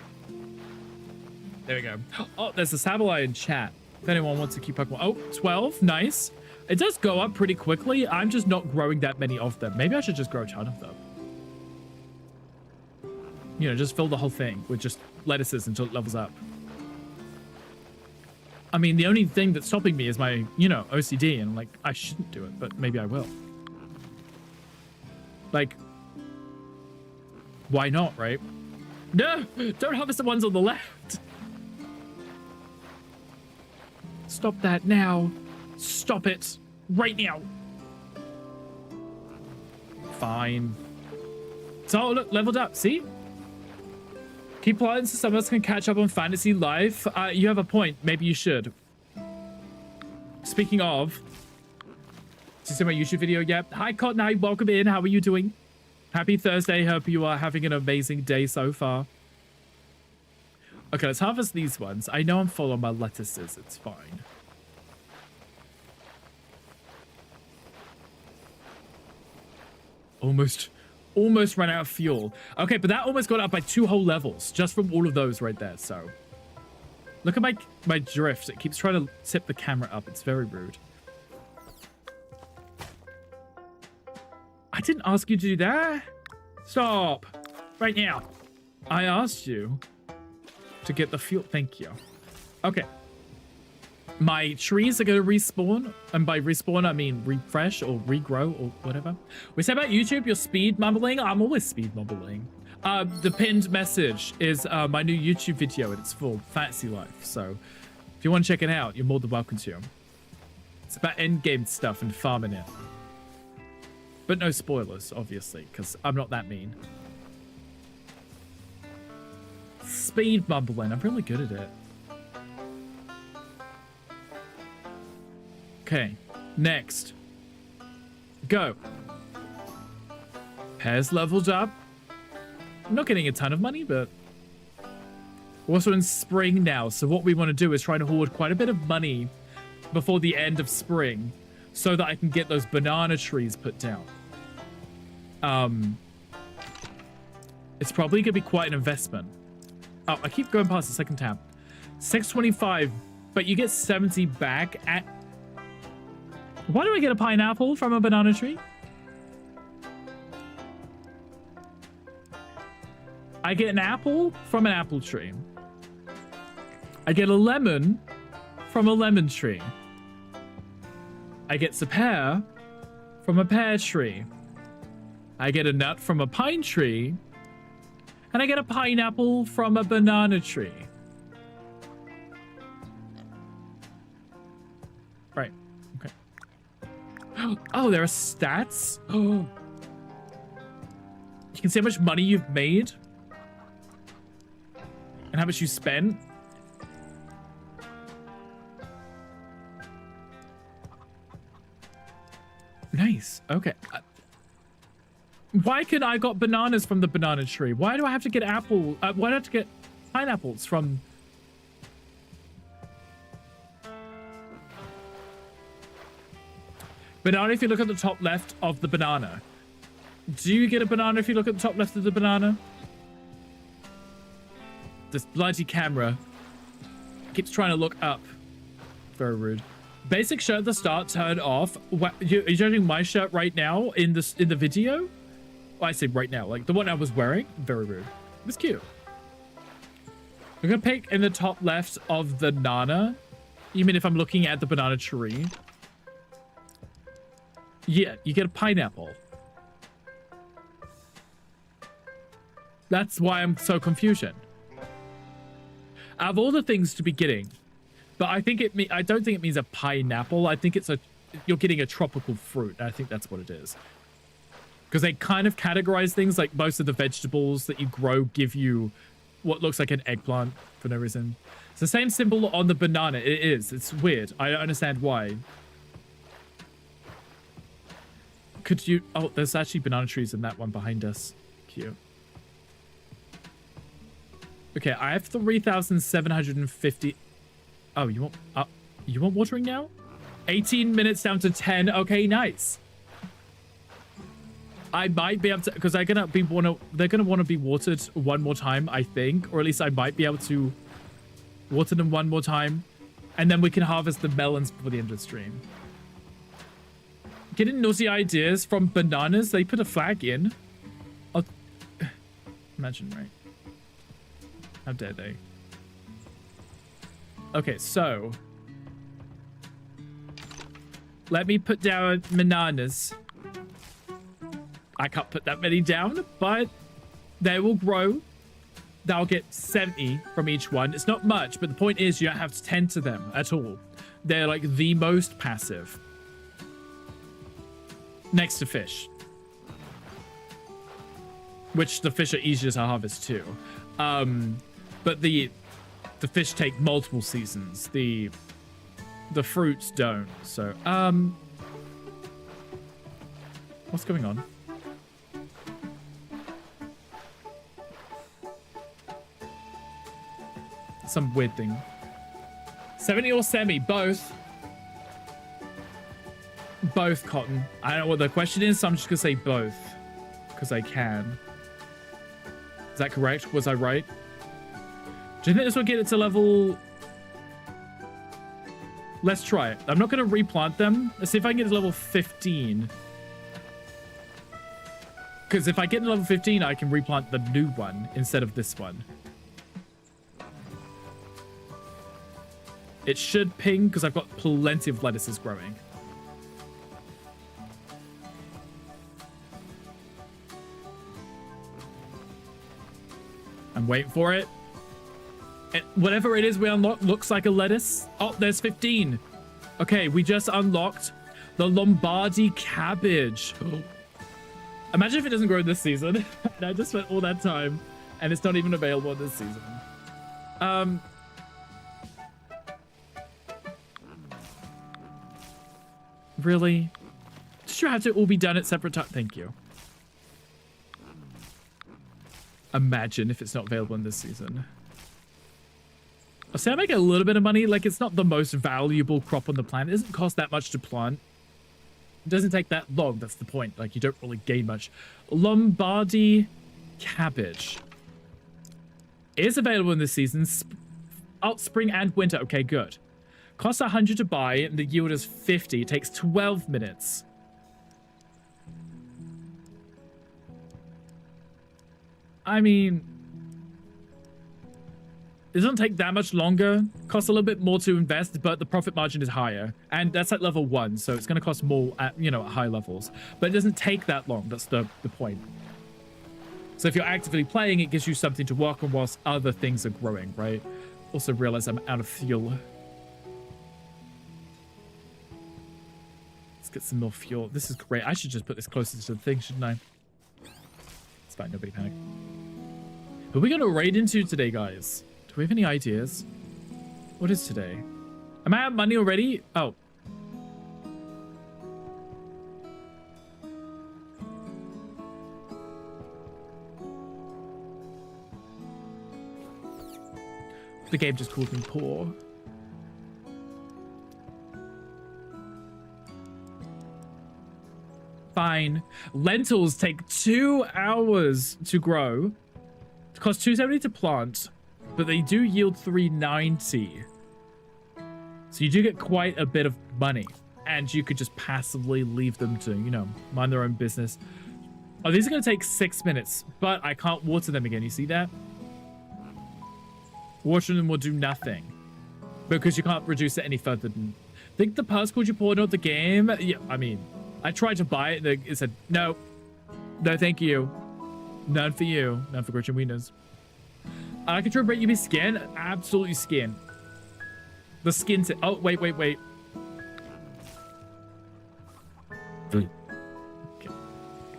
There we go. Oh, there's a Sableye in chat. If anyone wants to keep Pokemon. Oh, 12. Nice. It does go up pretty quickly. I'm just not growing that many of them. Maybe I should just grow a ton of them. You know, just fill the whole thing with just lettuces until it levels up. I mean, the only thing that's stopping me is my, you know, OCD. And like, I shouldn't do it, but maybe I will. Like, why not, right? No, don't harvest the ones on the left. Stop that now. Stop it right now. Fine. So look, leveled up. See? Keep playing so some of us can catch up on fantasy life. You have a point. Maybe you should. Speaking of, did you see my YouTube video yet? Hi, Cotton Eye. Welcome in. How are you doing? Happy Thursday. Hope you are having an amazing day so far. Okay, let's harvest these ones. I know I'm full on my lettuces. It's fine. Almost ran out of fuel. Okay, but that almost got up by 2 whole levels just from all of those right there. So look at my drift. It keeps trying to tip the camera up. It's very rude. I didn't ask you to do that. Stop right now. I asked you to get the fuel. Thank you. Okay. My trees are going to respawn. And by respawn, I mean refresh or regrow or whatever. We say about YouTube, you're speed mumbling. I'm always speed mumbling. The pinned message is my new YouTube video and it's for Fantasy Life. So if you want to check it out, you're more than welcome to. It's about endgame stuff and farming it. But no spoilers, obviously, because I'm not that mean. Speed bubbling. I'm really good at it. Okay. Next. Go. Pears leveled up. I'm not getting a ton of money, but we're also in spring now. So what we want to do is try to hoard quite a bit of money before the end of spring so that I can get those banana trees put down. It's probably going to be quite an investment. Oh, I keep going past the second tab. 625, but you get 70 back at... Why do I get a pineapple from a banana tree? I get an apple from an apple tree. I get a lemon from a lemon tree. I get a pear from a pear tree. I get a nut from a pine tree. And I get a pineapple from a banana tree. Right. Okay. Oh, there are stats? Oh. You can see how much money you've made. And how much you spent. Nice. Okay. Why could I got bananas from the banana tree? Why do I have to get apple? Why do I have to get pineapples from... Banana if you look at the top left of the banana. Do you get a banana if you look at the top left of the banana? This bloody camera keeps trying to look up. Very rude. Basic shirt at the start, turn off. What, are you judging my shirt right now in the video? Well, I say right now, like the one I was wearing. Very rude. It was cute. I'm gonna pick in the top left of the banana. You mean if I'm looking at the banana tree? Yeah, you get a pineapple. That's why I'm so confusion. Out of all the things to be getting, but I think I don't think it means a pineapple. I think it's you're getting a tropical fruit. I think that's what it is. Because they kind of categorize things like most of the vegetables that you grow give you what looks like an eggplant for no reason. It's the same symbol on the banana. It is. It's weird. I don't understand why. Could you... Oh, there's actually banana trees in that one behind us. Cute. Okay, I have 3,750... Oh, you want watering now? 18 minutes down to 10. Okay, nice. I might be able to, because they're gonna want to be watered one more time, I think, or at least I might be able to water them one more time, and then we can harvest the melons before the end of the stream. Getting naughty ideas from bananas. They put a flag in. Oh, imagine, right? How dare they? Okay, so let me put down bananas. I can't put that many down, but they will grow. They'll get 70 from each one. It's not much, but the point is you don't have to tend to them at all. They're like the most passive. Next to fish. Which the fish are easier to harvest too. But the fish take multiple seasons. The fruits don't. So, what's going on? Some weird thing. 70 or semi, both. Both, Cotton. I don't know what the question is, so I'm just gonna say both. Because I can. Is that correct? Was I right? Do you think this will get it to level... Let's try it. I'm not gonna replant them. Let's see if I can get to level 15. Because if I get to level 15, I can replant the new one instead of this one. It should ping because I've got plenty of lettuces growing. I'm waiting for it. Whatever it is we unlock looks like a lettuce. Oh, there's 15. Okay, we just unlocked the Lombardy cabbage. Imagine if it doesn't grow this season. And I just spent all that time and it's not even available this season. Really? Did you have to all be done at separate time? Thank you. Imagine if it's not available in this season. I'll say I make a little bit of money. Like, it's not the most valuable crop on the planet. It doesn't cost that much to plant. It doesn't take that long. That's the point. Like, you don't really gain much. Lombardy cabbage is available in this season. Spring and winter. Okay, good. Costs 100 to buy, and the yield is 50. It takes 12 minutes. I mean, it doesn't take that much longer. Costs a little bit more to invest, but the profit margin is higher. And that's at level 1, so it's going to cost more at, you know, at high levels. But it doesn't take that long. That's the point. So if you're actively playing, it gives you something to work on whilst other things are growing, right? Also realize I'm out of fuel. Let's get some more fuel. This is great. I should just put this closer to the thing, shouldn't I? It's fine. Nobody panic. Who are we going to raid into today, guys? Do we have any ideas? What is today? Am I out of money already? Oh. The game just called me poor. Fine. Lentils take 2 hours to grow. It costs 270 to plant, but they do yield 390. So you do get quite a bit of money, and you could just passively leave them to, you know, mind their own business. Oh, these are going to take 6 minutes, but I can't water them again. You see that? Watering them will do nothing because you can't reduce it any further than... Think the purse called you poor, not the game? Yeah, I mean, I tried to buy it and it said, no, no, thank you. None for you. None for Gretchen Wieners. I can try to break you skin. Absolutely skin. The skin. Oh, wait. Okay.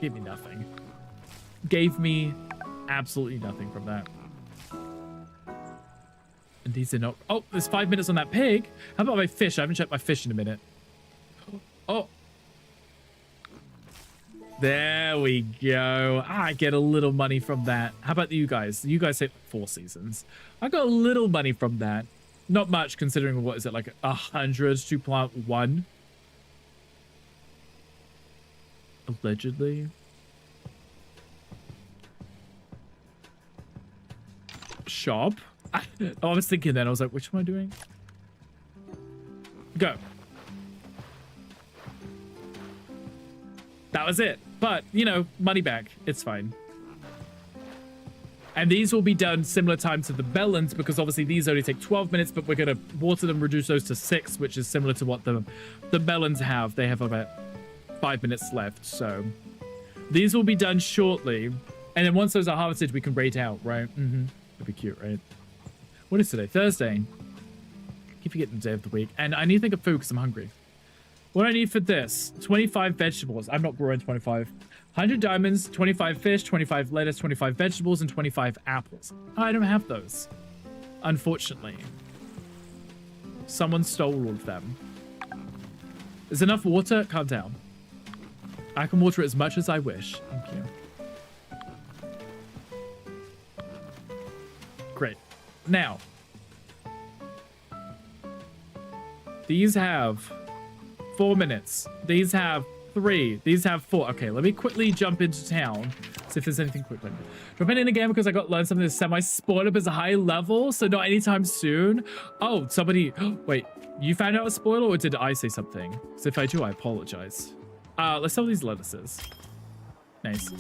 Gave me nothing. Gave me absolutely nothing from that. And these are not... Oh, there's 5 minutes on that pig. How about my fish? I haven't checked my fish in a minute. Oh. There we go. I get a little money from that. How about you guys? You guys say 4 seasons. I got a little money from that. Not much considering, what is it, like 100 to plant 1? Allegedly. Shop? I was thinking then, I was like, which am I doing? Go. That was it. But, you know, money back. It's fine. And these will be done similar time to the melons, because obviously these only take 12 minutes, but we're going to water them, reduce those to 6, which is similar to what the melons have. They have about 5 minutes left, so these will be done shortly. And then once those are harvested, we can rate out, right? That'd be cute, right? What is today? Thursday. Keep forgetting the day of the week. And I need to think of food because I'm hungry. What do I need for this? 25 vegetables. I'm not growing 25. 100 diamonds, 25 fish, 25 lettuce, 25 vegetables, and 25 apples. I don't have those. Unfortunately. Someone stole all of them. There's enough water? Calm down. I can water it as much as I wish. Thank you. Great. Now, these have 4 minutes. These have 3. These have 4. Okay, let me quickly jump into town. See if there's anything quickly. Jumping in again because I got learned something that's semi-spoiled up as a high level, so not anytime soon. Oh, somebody... Wait, you found out a spoiler or did I say something? So if I do, I apologize. Let's sell these lettuces. Nice.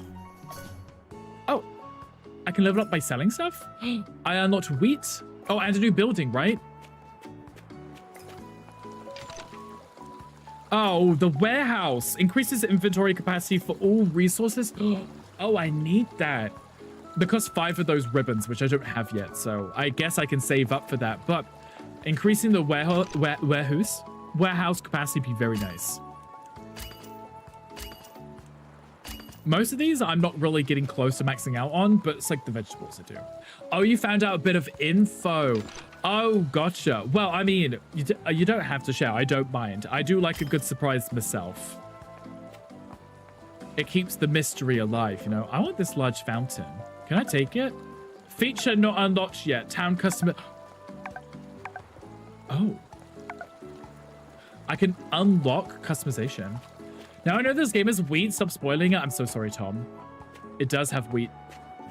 Oh, I can level up by selling stuff? I unlocked wheat. Oh, and a new building, right? Oh, the warehouse increases inventory capacity for all resources. Oh, I need that. They cost 5 of those ribbons, which I don't have yet. So I guess I can save up for that. But increasing the warehouse warehouse capacity be very nice. Most of these I'm not really getting close to maxing out on, but it's like the vegetables I do. Oh, you found out a bit of info. Oh, gotcha. Well, I mean, you don't have to share. I don't mind. I do like a good surprise myself. It keeps the mystery alive, you know? I want this large fountain. Can I take it? Feature not unlocked yet. Town customer... Oh. I can unlock customization. Now I know this game is wheat. Stop spoiling it. I'm so sorry, Tom. It does have wheat.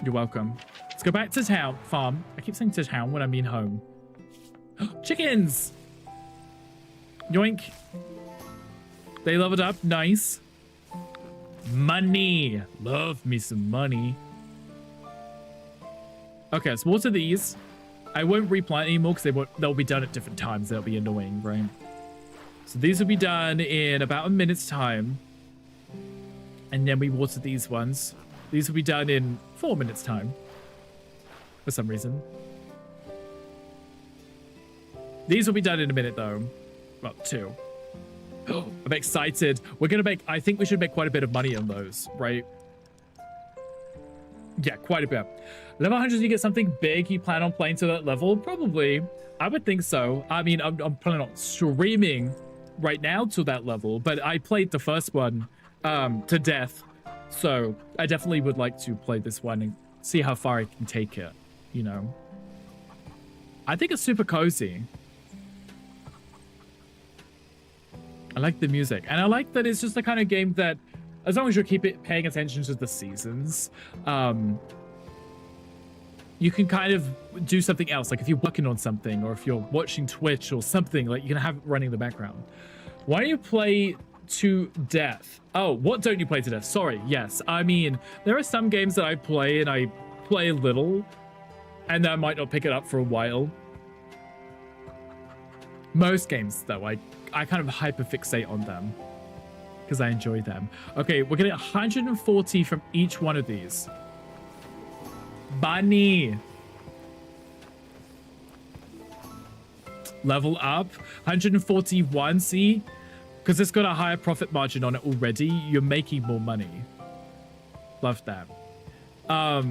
You're welcome. Let's go back to town. Farm. I keep saying to town when I mean home. Chickens! Yoink. They leveled up. Nice. Money. Love me some money. Okay, let's water these. I won't replant anymore because they'll be done at different times. They'll be annoying, right? So these will be done in about a minute's time. And then we water these ones. These will be done in 4 minutes time. For some reason. These will be done in a minute though. Well, 2. I'm excited. We're gonna make, I think we should make quite a bit of money on those, right? Yeah, quite a bit. Level 100, you get something big you plan on playing to that level? Probably. I would think so. I mean, I'm planning on streaming right now to that level, but I played the first one to death. So I definitely would like to play this one and see how far I can take it, you know? I think it's super cozy. I like the music. And I like that it's just the kind of game that, as long as you keep paying attention to the seasons, you can kind of do something else. Like if you're working on something or if you're watching Twitch or something, like you can have it running in the background. Why don't you play to death? Oh, what don't you play to death? Sorry, yes. I mean, there are some games that I play and I play a little and then I might not pick it up for a while. Most games though, I kind of hyperfixate on them because I enjoy them. Okay, we're getting 140 from each one of these. Bunny. Level up. 141, see? Because it's got a higher profit margin on it already, you're making more money. Love that. I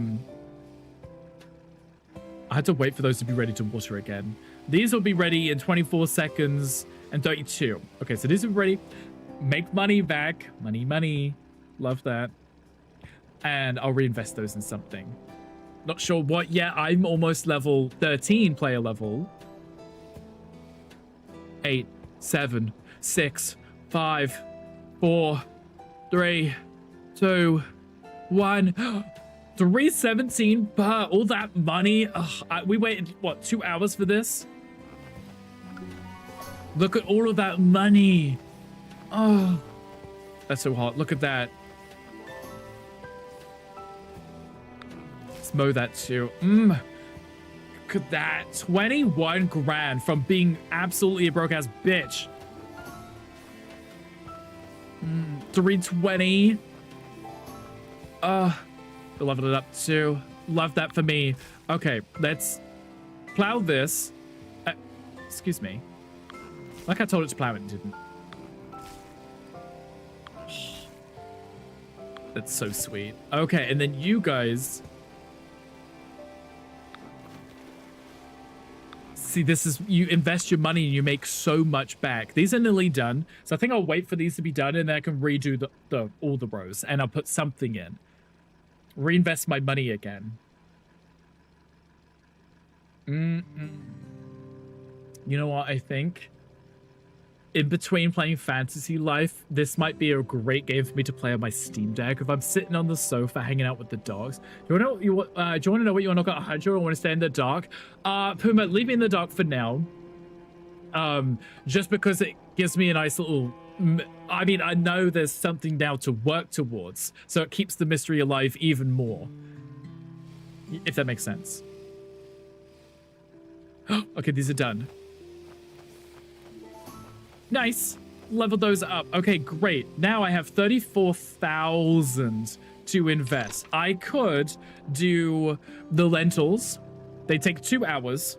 had to wait for those to be ready to water again. These will be ready in 24 seconds and 32. Okay, so these are ready. Make money back. Money, money. Love that. And I'll reinvest those in something. Not sure what yet. I'm almost level 13 player level. 8, 7, 6, 5, 4, 3, 2, 1. 317 per all that money. Ugh, we waited, what, 2 hours for this? Look at all of that money. Oh, that's so hot. Look at that. Let's mow that too. Look at that. 21 grand from being absolutely a broke-ass bitch. 320. Leveled it up too. Love that for me. Okay, let's plow this. Excuse me. Like I told it to plow it and didn't. That's so sweet. Okay, and then you guys. See, this is, you invest your money and you make so much back. These are nearly done. So I think I'll wait for these to be done and then I can redo all the rows and I'll put something in. Reinvest my money again. You know what I think? In between playing Fantasy Life, this might be a great game for me to play on my Steam Deck. If I'm sitting on the sofa hanging out with the dogs. Do you want to know what you want to knock out 100 or want to stay in the dark? Puma, leave me in the dark for now. Just because it gives me a nice little... I mean, I know there's something now to work towards, so it keeps the mystery alive even more. If that makes sense. Okay, these are done. Nice. Level those up. Okay, great. Now I have 34,000 to invest. I could do the lentils. They take 2 hours.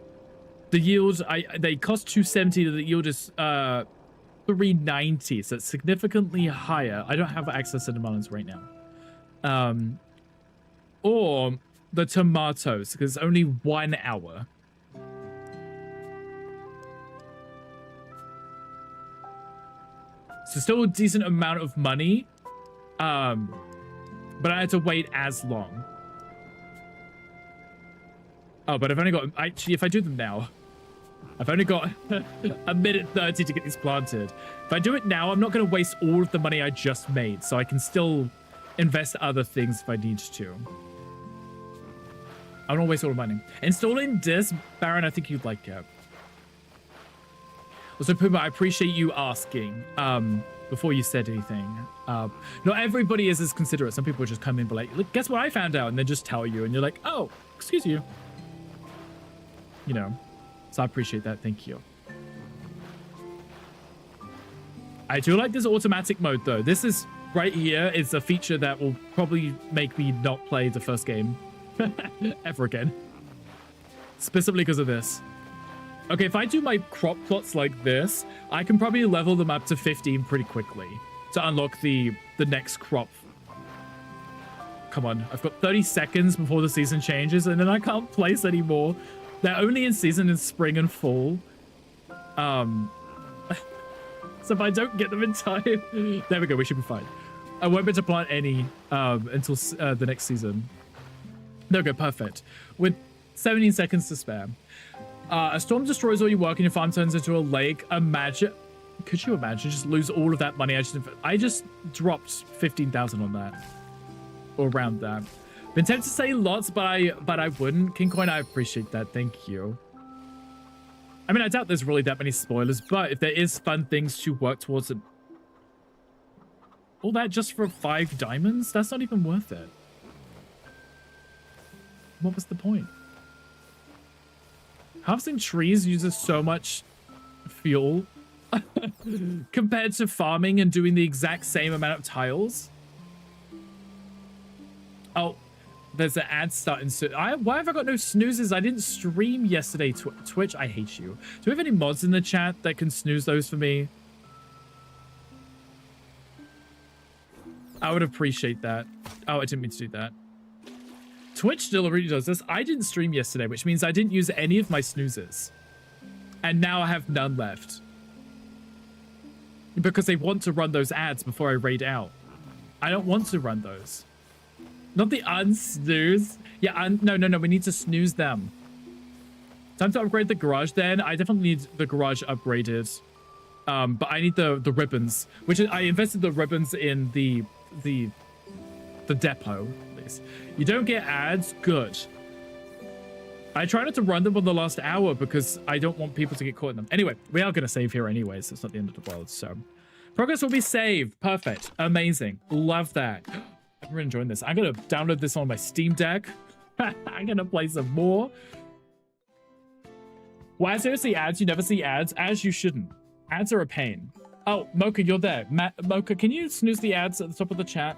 The yield, they cost 270. The yield is 390, so it's significantly higher. I don't have access to the melons right now. Or the tomatoes, because it's only 1 hour. So still a decent amount of money. But I had to wait as long. Oh, but I've only got, actually, if I do them now, I've only got a minute 30 to get these planted. If I do it now, I'm not going to waste all of the money I just made, so I can still invest other things if I need to. I don't want to waste all the money. Installing this, Baron, I think you'd like it. Also, Puma, I appreciate you asking before you said anything. Not everybody is as considerate. Some people just come in and be like, look, guess what I found out? And then just tell you. And you're like, oh, excuse you. You know, so I appreciate that. Thank you. I do like this automatic mode, though. This is right here. It's a feature that will probably make me not play the first game ever again. Specifically because of this. Okay, if I do my crop plots like this, I can probably level them up to 15 pretty quickly to unlock the next crop. Come on, I've got 30 seconds before the season changes, and then I can't place anymore. They're only in season in spring and fall. So if I don't get them in time, there we go, we should be fine. I won't be able to plant any until the next season. There we go, perfect. With 17 seconds to spare. A storm destroys all your work and your farm turns into a lake. Imagine, could you imagine just lose all of that money? I just dropped 15,000 on that, or around that. Been tempted to say lots, but I wouldn't. King Coin, I appreciate that. Thank you. I mean, I doubt there's really that many spoilers, but if there is fun things to work towards, it, all that just for 5 diamonds? That's not even worth it. What was the point? Harvesting trees uses so much fuel compared to farming and doing the exact same amount of tiles. Oh, there's an ad starting soon. Why have I got no snoozes? I didn't stream yesterday. Twitch, I hate you. Do we have any mods in the chat that can snooze those for me? I would appreciate that. Oh, I didn't mean to do that. Twitch still really does this. I didn't stream yesterday, which means I didn't use any of my snoozes. And now I have none left. Because they want to run those ads before I raid out. I don't want to run those. Not the unsnooze. Yeah, no, we need to snooze them. Time to upgrade the garage then. I definitely need the garage upgraded. But I need the ribbons, which I invested the ribbons in the depot. You don't get ads? Good. I try not to run them on the last hour because I don't want people to get caught in them. Anyway, we are going to save here anyway, so it's not the end of the world. So progress will be saved. Perfect. Amazing. Love that. I'm really enjoying this. I'm going to download this on my Steam Deck. I'm going to play some more. Why seriously ads? You never see ads? As you shouldn't. Ads are a pain. Oh, Mocha, you're there. Mocha, can you snooze the ads at the top of the chat?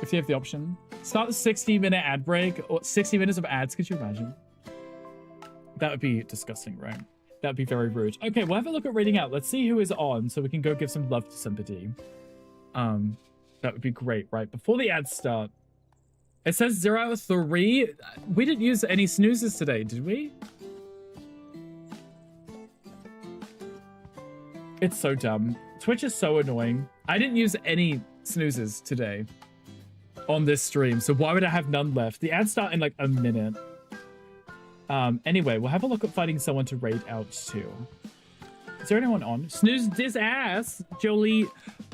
If you have the option. Start the 60-minute ad break, or 60 minutes of ads. Could you imagine? That would be disgusting, right? That would be very rude. Okay, we'll have a look at rating out. Let's see who is on so we can go give some love to somebody. That would be great, right? Before the ads start. It says 0 out of 3. We didn't use any snoozes today, did we? It's so dumb. Twitch is so annoying. I didn't use any snoozes today on this stream, so why would I have none left? The ads start in like a minute. Anyway, we'll have a look at finding someone to raid out to. Is there anyone on? Snooze this ass, Jolie.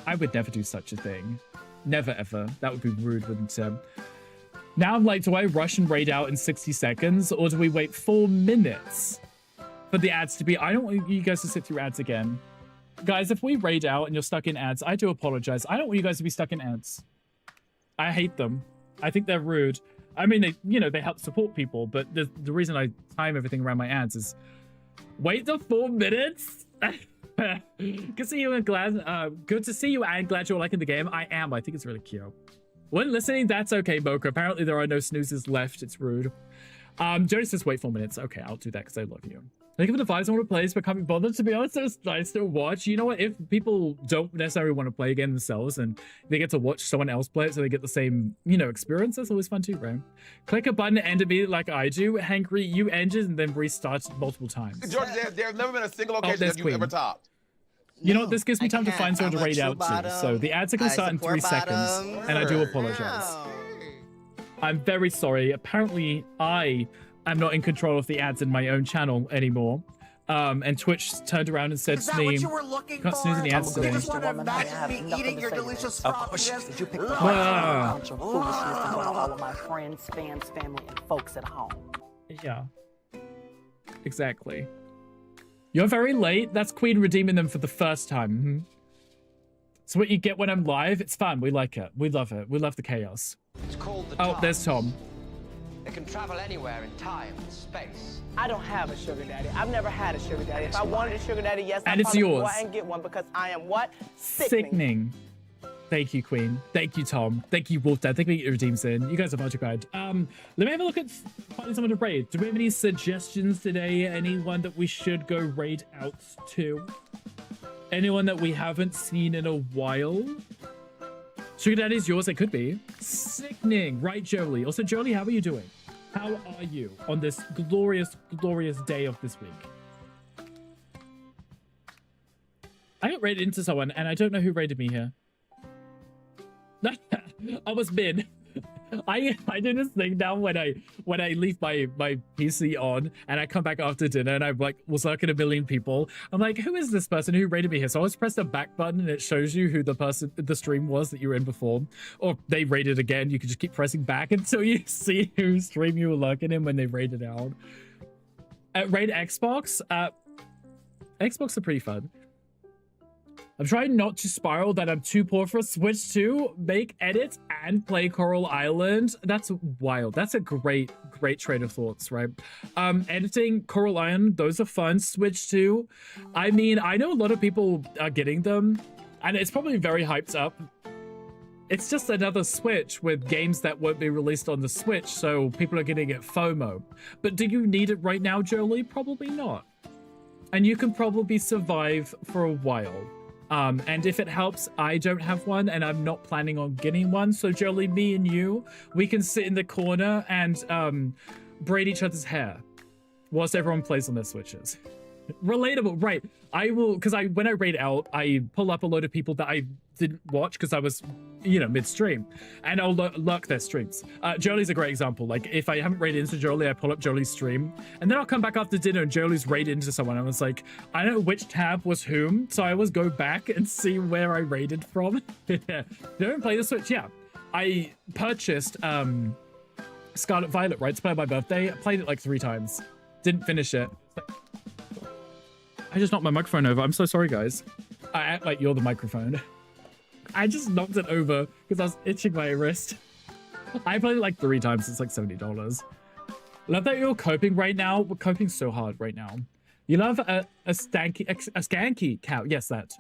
I would never do such a thing. Never ever. That would be rude, wouldn't it? Now I'm like, do I rush and raid out in 60 seconds, or do we wait 4 minutes for the ads to be? I don't want you guys to sit through ads again. Guys, if we raid out and you're stuck in ads, I do apologize. I don't want you guys to be stuck in ads. I hate them. I think they're rude. I mean, they help support people, but the reason I time everything around my ads is wait the 4 minutes. Good to see you and good to see you and glad you're liking the game. I am. I think it's really cute. When listening, that's okay, Mocha. Apparently there are no snoozes left. It's rude. Jody says wait 4 minutes. Okay, I'll do that because I love you. Think of the vibes I want to play, but can't be bothered. To be honest, it's nice to watch. You know what? If people don't necessarily want to play a game themselves and they get to watch someone else play it so they get the same, you know, experience, that's always fun too, right? Click a button and end immediately like I do. Hangry, you end it and then restart multiple times. George, there's never been a single location that you've ever topped. You know what? This gives me time to find someone to raid out to. So the ads are going to start in 3 seconds, and I do apologize. I'm very sorry. Apparently, I am not in control of the ads in my own channel anymore. And Twitch turned around and said to me, "Can't snooze in the ads today." You just want to imagine me eating your delicious sausages? Did you pick the Wow. bunch of foolishness about all of my friends, fans, family, and folks at home? Yeah. Exactly. You're very late. That's Queen redeeming them for the first time. So what you get when I'm live, it's fun. We like it. We love it. We love the chaos. It's called the Oh, there's Tom. It can travel anywhere in time and space. I don't have a sugar daddy. I've never had a sugar daddy. If I wanted a sugar daddy, yes, And I'd it's probably yours. go out and get one because I am what? Sickening. Thank you, Queen. Thank you, Tom. Thank you, Wolf Dad. Thank you, redeems in. You guys are much kind. Let me have a look at finding someone to raid. Do we have any suggestions today? Anyone that we should go raid out to? Anyone that we haven't seen in a while? Sugar Daddy's yours. It could be. Sickening. Right, Jolie. Also, Jolie, how are you doing? How are you on this glorious, glorious day of this week? I got raided into someone, and I don't know who raided me here. I was mid. I do this thing now when I leave my PC on and I come back after dinner and I'm like, was lurking a million people. I'm like, who is this person who raided me here? So I always press the back button and it shows you who the stream was that you were in before. Or they raided again. You can just keep pressing back until you see whose stream you were lurking in when they raided out. Raid Xbox. Xbox are pretty fun. I'm trying not to spiral that I'm too poor for a Switch to make edits and play Coral Island. That's wild. That's a great train of thoughts, right? Editing Coral Island, those are fun. Switch 2. I mean, I know a lot of people are getting them, and it's probably very hyped up. It's just another Switch with games that won't be released on the Switch, so people are getting it FOMO. But do you need it right now, Jolie? Probably not. And you can probably survive for a while. And if it helps, I don't have one and I'm not planning on getting one. So Jolie, me and you, we can sit in the corner and braid each other's hair whilst everyone plays on their Switches. Relatable, right? I will, because when I raid out, I pull up a load of people that I didn't watch because I was, you know, mid-stream, and I'll lurk their streams. Jolie's a great example. Like, if I haven't raided into Jolie, I pull up Jolie's stream, and then I'll come back after dinner and Jolie's raided into someone. I was like, I don't know which tab was whom, so I always go back and see where I raided from. Don't play the Switch, yeah. I purchased Scarlet Violet, right, to play on my birthday. I played it like 3 times. Didn't finish it. I just knocked my microphone over. I'm so sorry, guys. I act like you're the microphone. I just knocked it over because I was itching my wrist. I played it like 3 times. It's like $70. Love that you're coping right now. We're coping so hard right now. You love a skanky cow. Yes, that.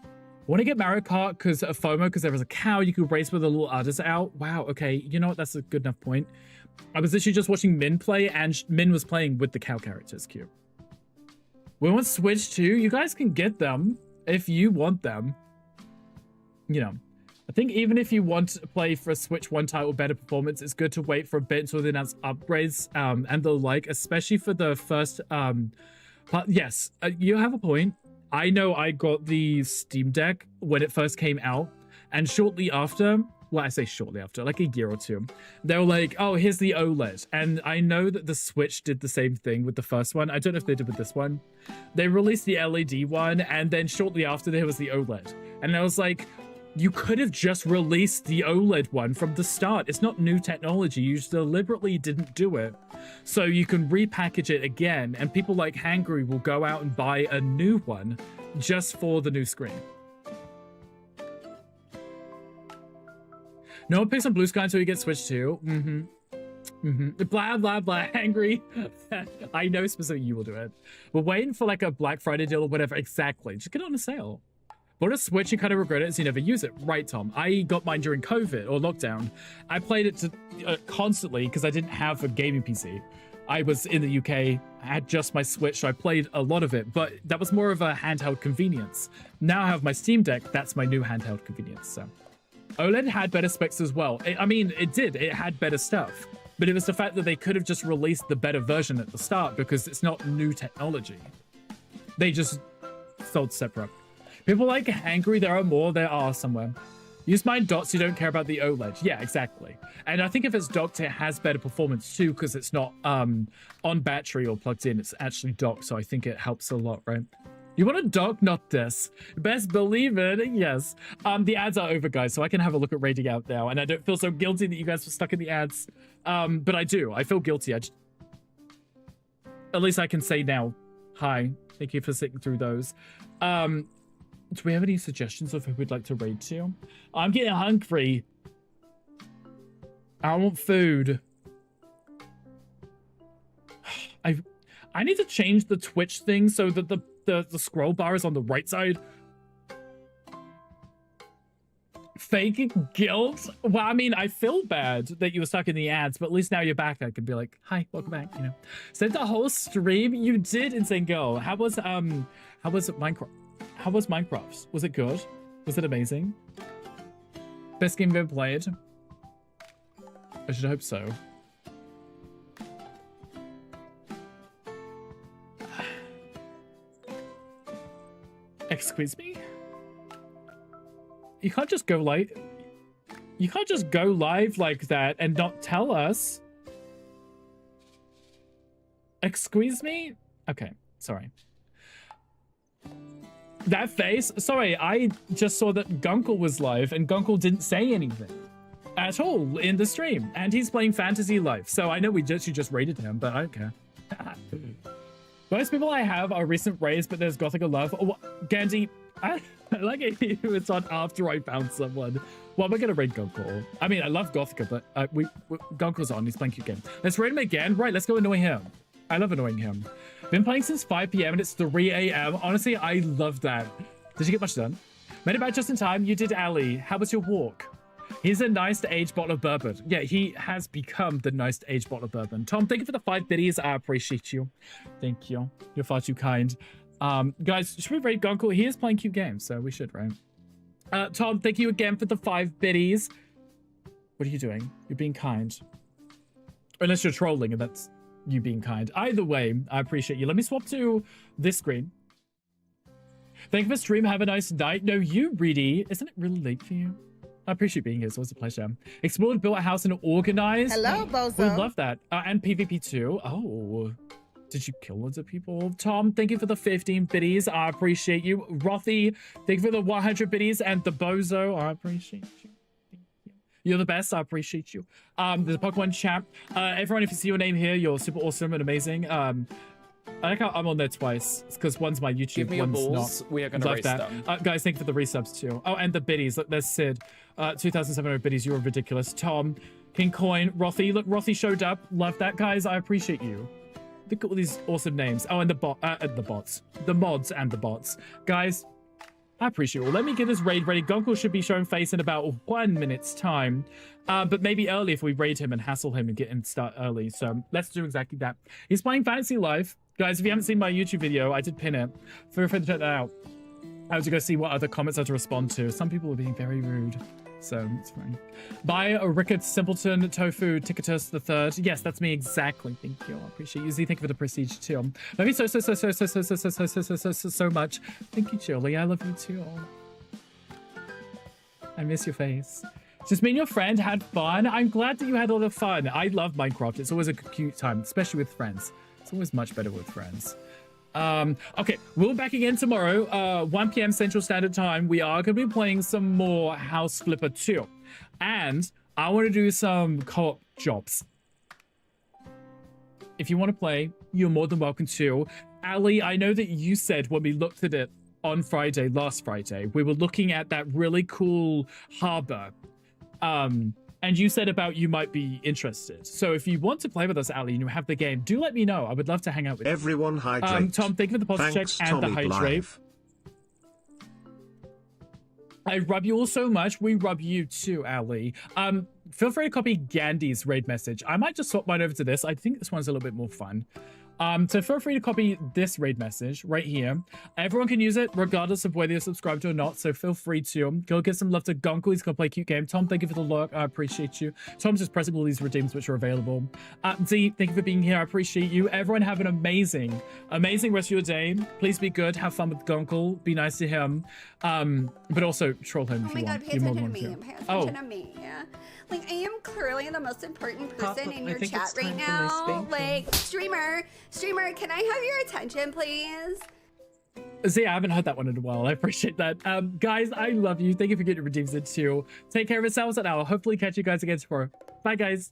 Want to get Mario Kart because of FOMO because there was a cow you could race with a little udders out. Wow, okay. You know what? That's a good enough point. I was literally just watching Min play and Min was playing with the cow characters. Cute. We want Switch 2. You guys can get them if you want them. You know, I think even if you want to play for a Switch 1 title better performance, it's good to wait for a bit until they announce upgrades and the like, especially for the first part. Yes, you have a point. I know I got the Steam Deck when it first came out, and shortly after, well, I say shortly after, like a year or two, they were like, oh, here's the OLED. And I know that the Switch did the same thing with the first one. I don't know if they did with this one. They released the LED one, and then shortly after there was the OLED. And I was like, you could have just released the OLED one from the start. It's not new technology. You just deliberately didn't do it. So you can repackage it again, and people like Hangry will go out and buy a new one just for the new screen. No one picks on Blue Sky until you get Switch 2. Blah, blah, blah. Angry. I know specifically you will do it. We're waiting for like a Black Friday deal or whatever. Exactly. Just get it on a sale. Bought a Switch and kind of regret it as you never use it. Right, Tom. I got mine during COVID or lockdown. I played it constantly because I didn't have a gaming PC. I was in the UK, I had just my Switch, so I played a lot of it, but that was more of a handheld convenience. Now I have my Steam Deck, that's my new handheld convenience, so. OLED had better specs as well. I mean, it did, it had better stuff, but it was the fact that they could have just released the better version at the start because it's not new technology. They just sold separate. People like angry, there are somewhere. Use mine dots, you don't care about the OLED. Yeah, exactly. And I think if it's docked, it has better performance too, because it's not on battery or plugged in, it's actually docked, so I think it helps a lot, right? You want a dock? Not this. Best believe it, yes. The ads are over, guys, so I can have a look at rating out now, and I don't feel so guilty that you guys were stuck in the ads. But I do, I feel guilty. At least I can say now, hi, thank you for sitting through those. Do we have any suggestions of who we'd like to raid to? I'm getting hungry. I want food. I need to change the Twitch thing so that the scroll bar is on the right side. Fake guilt? Well, I mean, I feel bad that you were stuck in the ads, but at least now you're back. I could be like, hi, welcome back, you know. Sent the whole stream? You did, Insane Girl. How was Minecraft? How was Minecraft? Was it good? Was it amazing? Best game you've ever played? I should hope so. Excuse me? You can't just go live. You can't just go live like that and not tell us. Excuse me? Okay, sorry. That face? Sorry, I just saw that Gunkle was live and Gunkle didn't say anything at all in the stream. And he's playing Fantasy Life. So I know you just raided him, but I don't care. Most people I have are recent raids, but there's Gothic of Love. Oh, Gandhi, I like it. It's on after I found someone. Well, we're going to raid Gunkle. I mean, I love Gothica, but Gunkel's on. He's playing cute game. Let's raid him again. Right, let's go annoy him. I love annoying him. Been playing since 5 p.m. and it's 3 a.m. Honestly, I love that. Did you get much done? Made it back just in time. You did, Ali. How was your walk? He's a nice to age bottle of bourbon. Yeah, he has become the nice to age bottle of bourbon. Tom, thank you for the 5 biddies. I appreciate you. Thank you. You're far too kind. Guys, should we raid Gunkle? He is playing cute games, so we should, right? Tom, thank you again for the 5 biddies. What are you doing? You're being kind. Unless you're trolling, and that's you being kind. Either way, I appreciate you. Let me swap to this screen. Thank you for stream. Have a nice night. No, you, Reedy. Isn't it really late for you? I appreciate being here. It's always a pleasure. Explored, built a house, and organized. Hello, Bozo. We love that. And PvP too. Oh, did you kill loads of people? Tom, thank you for the 15 biddies. I appreciate you. Rothy, thank you for the 100 biddies. And the Bozo, I appreciate you. You're the best. I appreciate you. There's a Pokemon chat. Everyone, if you see your name here, you're super awesome and amazing. I like how I'm on there twice. It's because one's my YouTube, Give me your one's balls. not. We are going to race them. Guys, thank you for the resubs too. Oh, and the biddies. Look, there's Sid. 2,700 biddies. You're ridiculous. Tom, King Coin, Rothy. Look, Rothy showed up. Love that, guys. I appreciate you. Look at all these awesome names. Oh, and the bots. The mods and the bots. Guys, I appreciate it. Well, let me get this raid ready. Gunkle should be showing face in about 1 minute's time. But maybe early if we raid him and hassle him and get him start early. So let's do exactly that. He's playing Fantasy Life. Guys, if you haven't seen my YouTube video, I did pin it. Feel free to check that out. I was to go see what other comments I had to respond to. Some people were being very rude. So it's fine. Bye, a Rickard Simpleton, Tofu, Ticketus the Third. Yes, that's me exactly. Thank you. I appreciate you. Z, thank you for the prestige too. Love you so much. Thank you, Julie. I love you too. I miss your face. Just me and your friend had fun. I'm glad that you had a lot of fun. I love Minecraft. It's always a cute time, especially with friends. It's always much better with friends. Okay, we'll be back again tomorrow, 1 p.m. Central Standard Time. We are going to be playing some more House Flipper 2. And I want to do some co-op jobs. If you want to play, you're more than welcome to. Ali, I know that you said when we looked at it on Friday, last Friday, we were looking at that really cool harbor. And you said about you might be interested. So if you want to play with us, Ali, and you have the game, do let me know. I would love to hang out with you. Everyone hydrate. Tom, thank you for the positive check and the hydrate. I rub you all so much. We rub you too, Ali. feel free to copy Gandhi's raid message. I might just swap mine over to this. I think this one's a little bit more fun. So feel free to copy this raid message right here. Everyone can use it regardless of whether you're subscribed to or not. So feel free to go give some love to Gunkel. He's gonna play a cute game. Tom, thank you for the lurk. I appreciate you. Tom's just pressing all these redeems which are available. Z, thank you for being here. I appreciate you. Everyone have an amazing rest of your day. Please be good. Have fun with Gunkel. Be nice to him. But also troll him if you want. Pay attention to me. Pay attention to me. Yeah. Like, I am clearly the most important person in your chat right now. Like, streamer, can I have your attention, please? See, I haven't heard that one in a while. I appreciate that. Guys, I love you. Thank you for getting redeems in too. Take care of yourselves, and I'll hopefully catch you guys again tomorrow. Bye, guys.